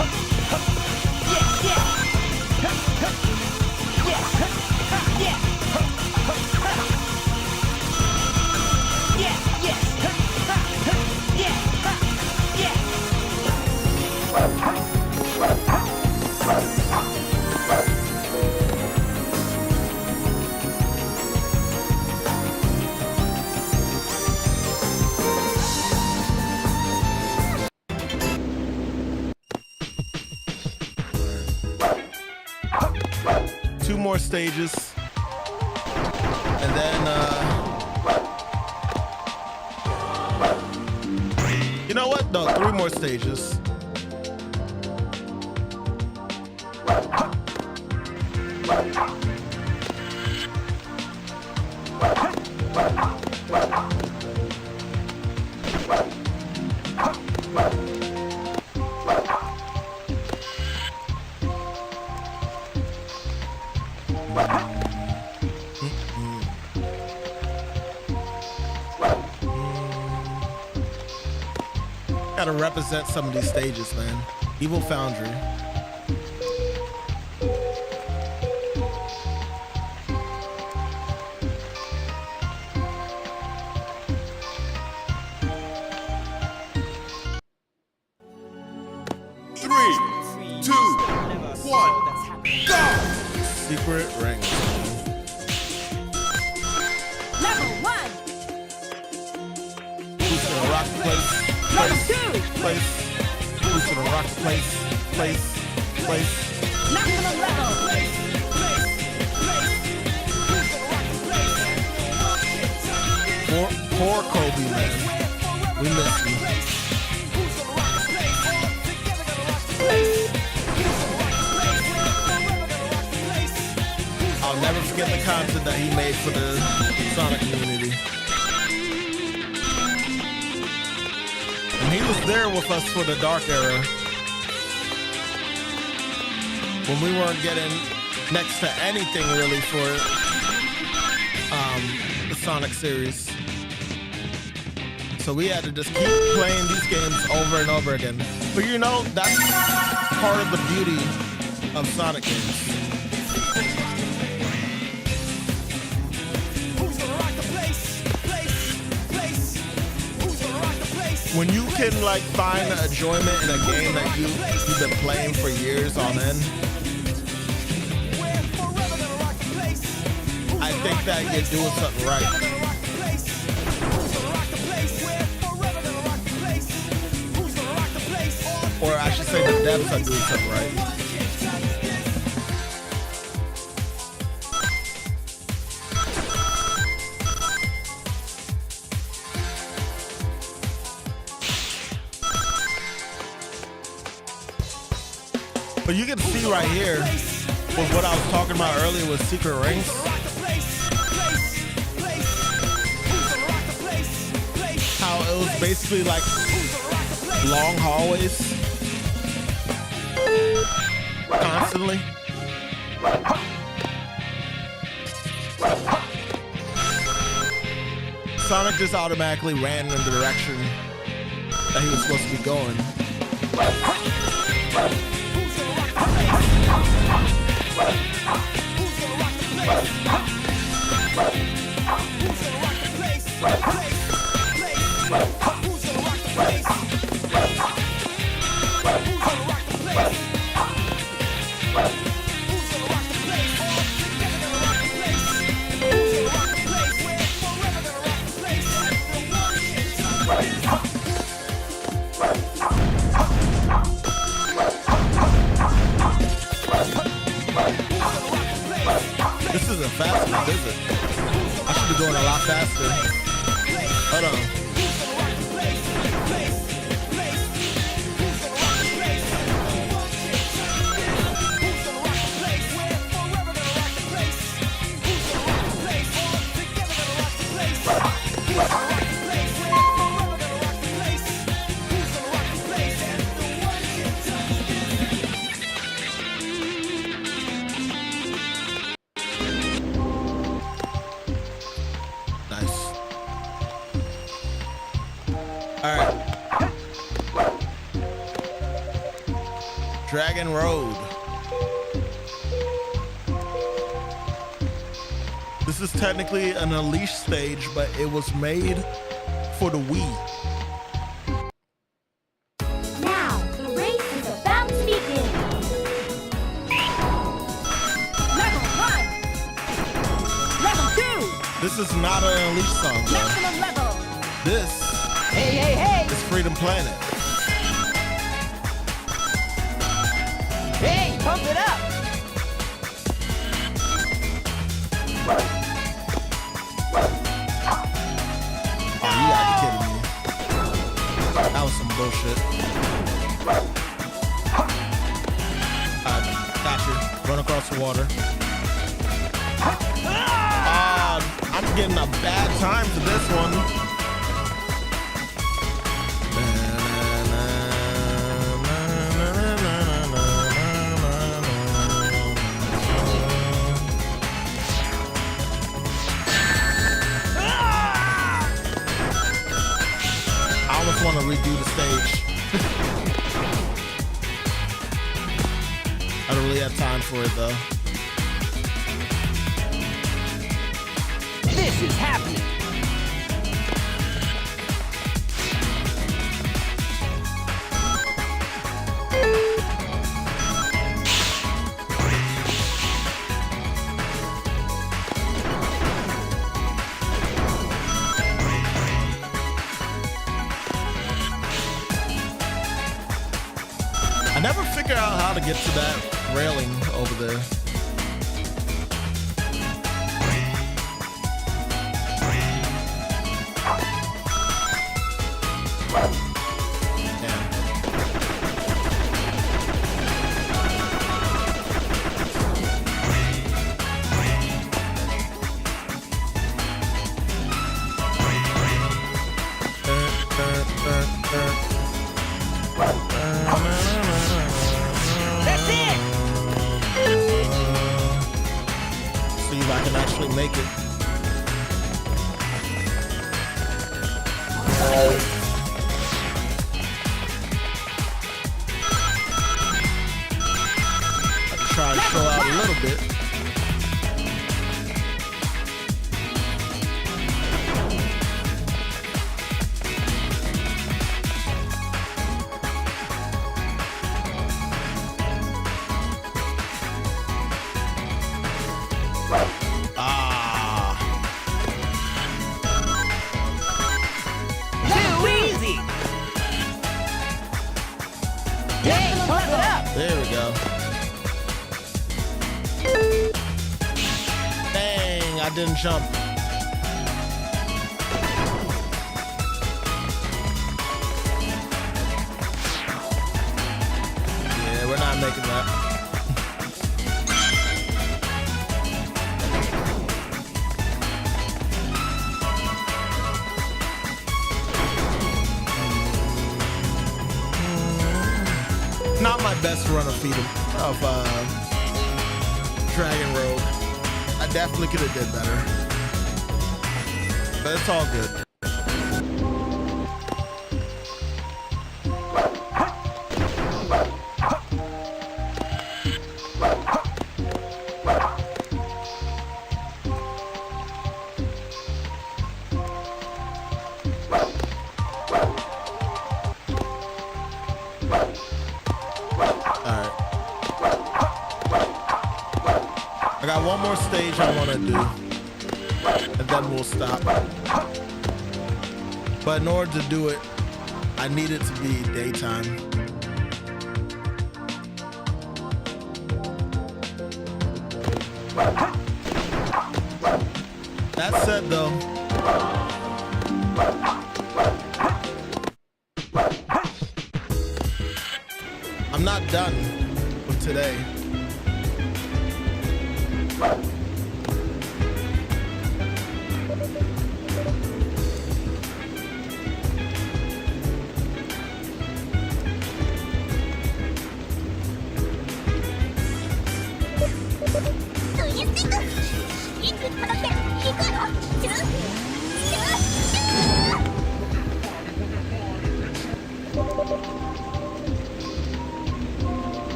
Two more stages, and then you know what? No, 3 more stages. represent some of these stages, man. Evil Foundry. Secret ring. Level 1. Who's gonna rock the place? Level 2. Place. Who's gonna rock the place? Place. Maximum level. Poor Kobe, man. We miss you. I'll never forget the content that he made for the Sonic community. And he was there with us for the Dark Era. When we weren't getting next to anything really for the Sonic series. So we had to just keep playing these games over and over again. But you know, that's part of the beauty of Sonic games. When you can like find enjoyment in a game that you've been playing for years on end, I think that you're doing something right. Or I should say the devs are doing something right. But you can see right here with what I was talking about earlier with secret rings. How it was basically like long hallways constantly. Sonic just automatically ran in the direction that he was supposed to be going. This isn't fast enough, is it? I should be going a lot faster. Hold on. Dragon Road. This is technically an Unleashed stage, but it was made for the Wii. Now, the race is about to begin. Level 1. Level 2. This is not an Unleashed song, though. Maximum level. This is Freedom Planet. Hey, pump it up! Oh, you gotta be kidding me. That was some bullshit. Got you. Run across the water. I'm getting a bad time for this one. I almost want to redo the stage. I don't really have time for it though. This is happening. I never figure out how to get to that railing over there. That's it. See if I can actually make it. I'll try and show out a little bit. Too easy. Hey, pump it up. There we go. Dang, I didn't jump. Yeah, we're not making that. Not my best run of Dragon Road. I definitely could have did better, but it's all good. I got one more stage I want to do, and then we'll stop. But in order to do it, I need it to be daytime. That said, though, I'm not done with today.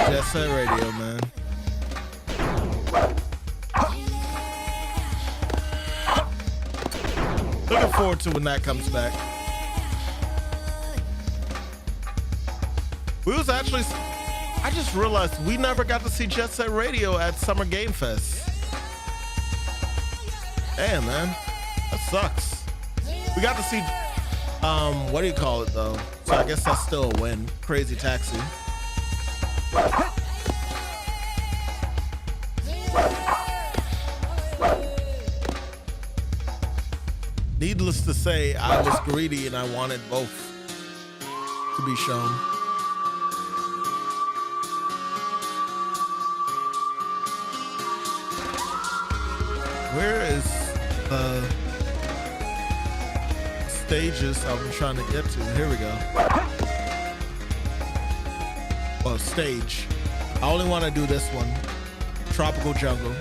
Jet Set Radio, man. Looking forward to when that comes back. We was actually, I just realized we never got to see Jet Set Radio at Summer Game Fest. Damn, man, that sucks. We got to see, what do you call it though? So I guess that's still a win. Crazy Taxi. needless to say, I was greedy and I wanted both to be shown. Where is the stages I'm trying to get to? Here we go. Well, stage. I only want to do this one. Tropical Jungle.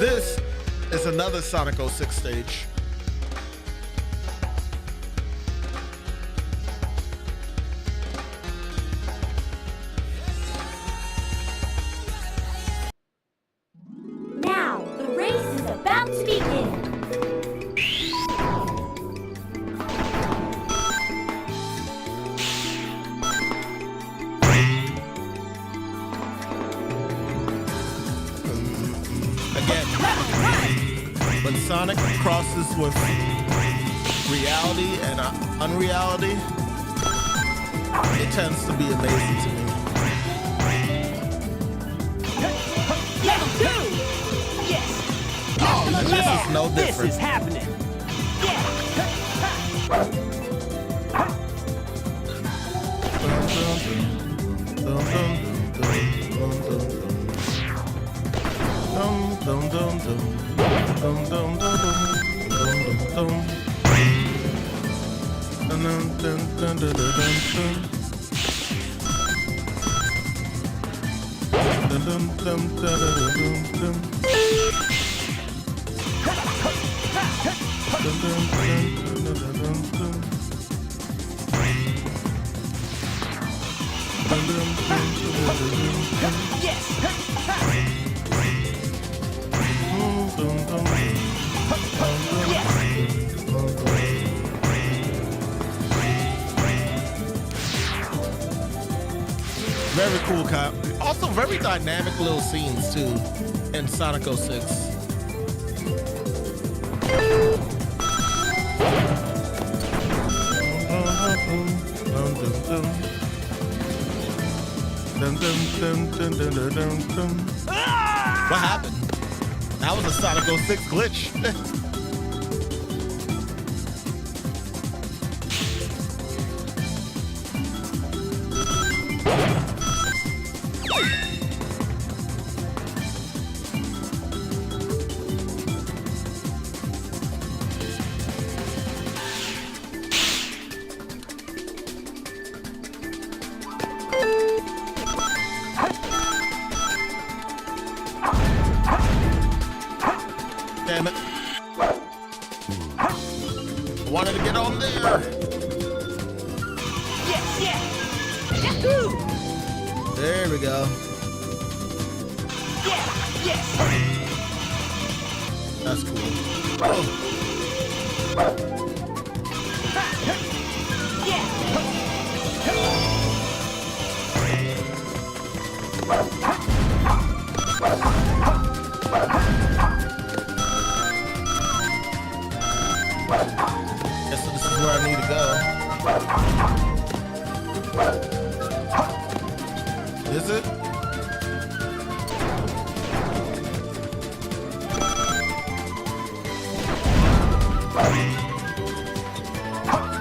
This is another Sonic 06 stage. Now, the race is about to begin. Again, when Sonic crosses with reality and unreality, it tends to be amazing to me. Level 2! Yes! Oh, and this is no different. This is happening! Very cool, also very dynamic little scenes too in Sonic 06. What happened? That was a Sonic 06 glitch. Damn it. Wanted to get on there. Yes, yeah! Yahoo! There we go. Yeah, yes! That's cool. Guess this is where I need to go. Is it?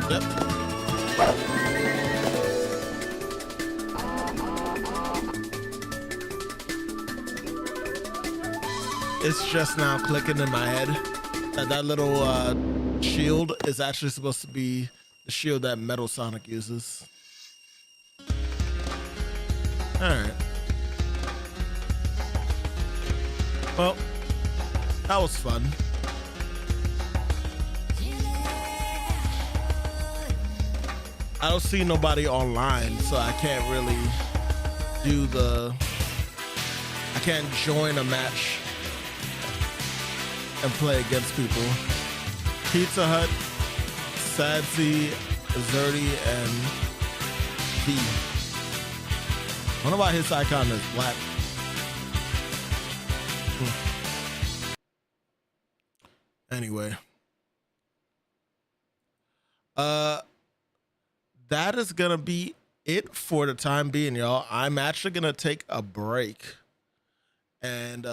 Yep. It's just now clicking in my head that that little shield is actually supposed to be the shield that Metal Sonic uses. Alright. Well, that was fun. I don't see nobody online, so I can't really do I can't join a match and play against people. Pizza Hut, Sadsy, Zerty, and V. I wonder why his icon is black. Anyway. That is gonna be it for the time being, y'all. I'm actually gonna take a break and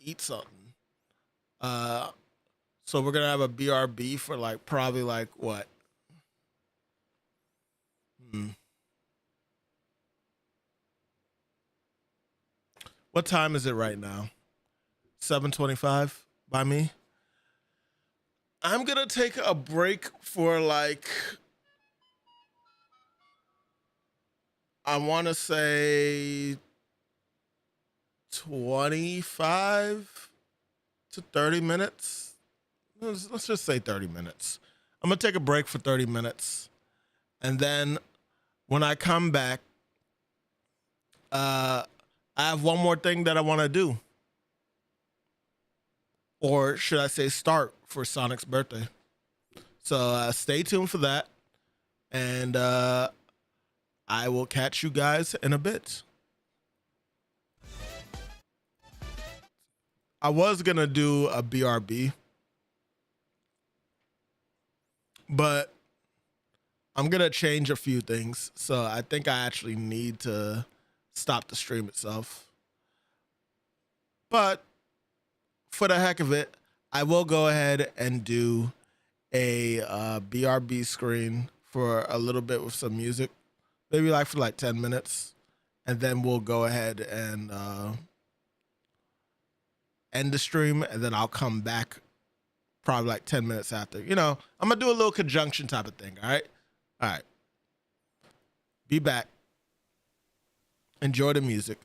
eat something. So we're gonna have a BRB for like probably like what? What time is it right now? 7:25 by me. I'm gonna take a break for like, I want to say 25 to 30 minutes. Let's just say 30 minutes. I'm gonna take a break for 30 minutes, and then when I come back, I have one more thing that I want to do, or should I say, start for Sonic's birthday. So stay tuned for that, and I will catch you guys in a bit. I was gonna do a BRB, but I'm gonna change a few things. So I think I actually need to stop the stream itself. But for the heck of it, I will go ahead and do a BRB screen for a little bit with some music, maybe like for like 10 minutes, and then we'll go ahead and end the stream, and then I'll come back probably like 10 minutes after. You know, I'm gonna do a little conjunction type of thing. All right. Be back. Enjoy the music.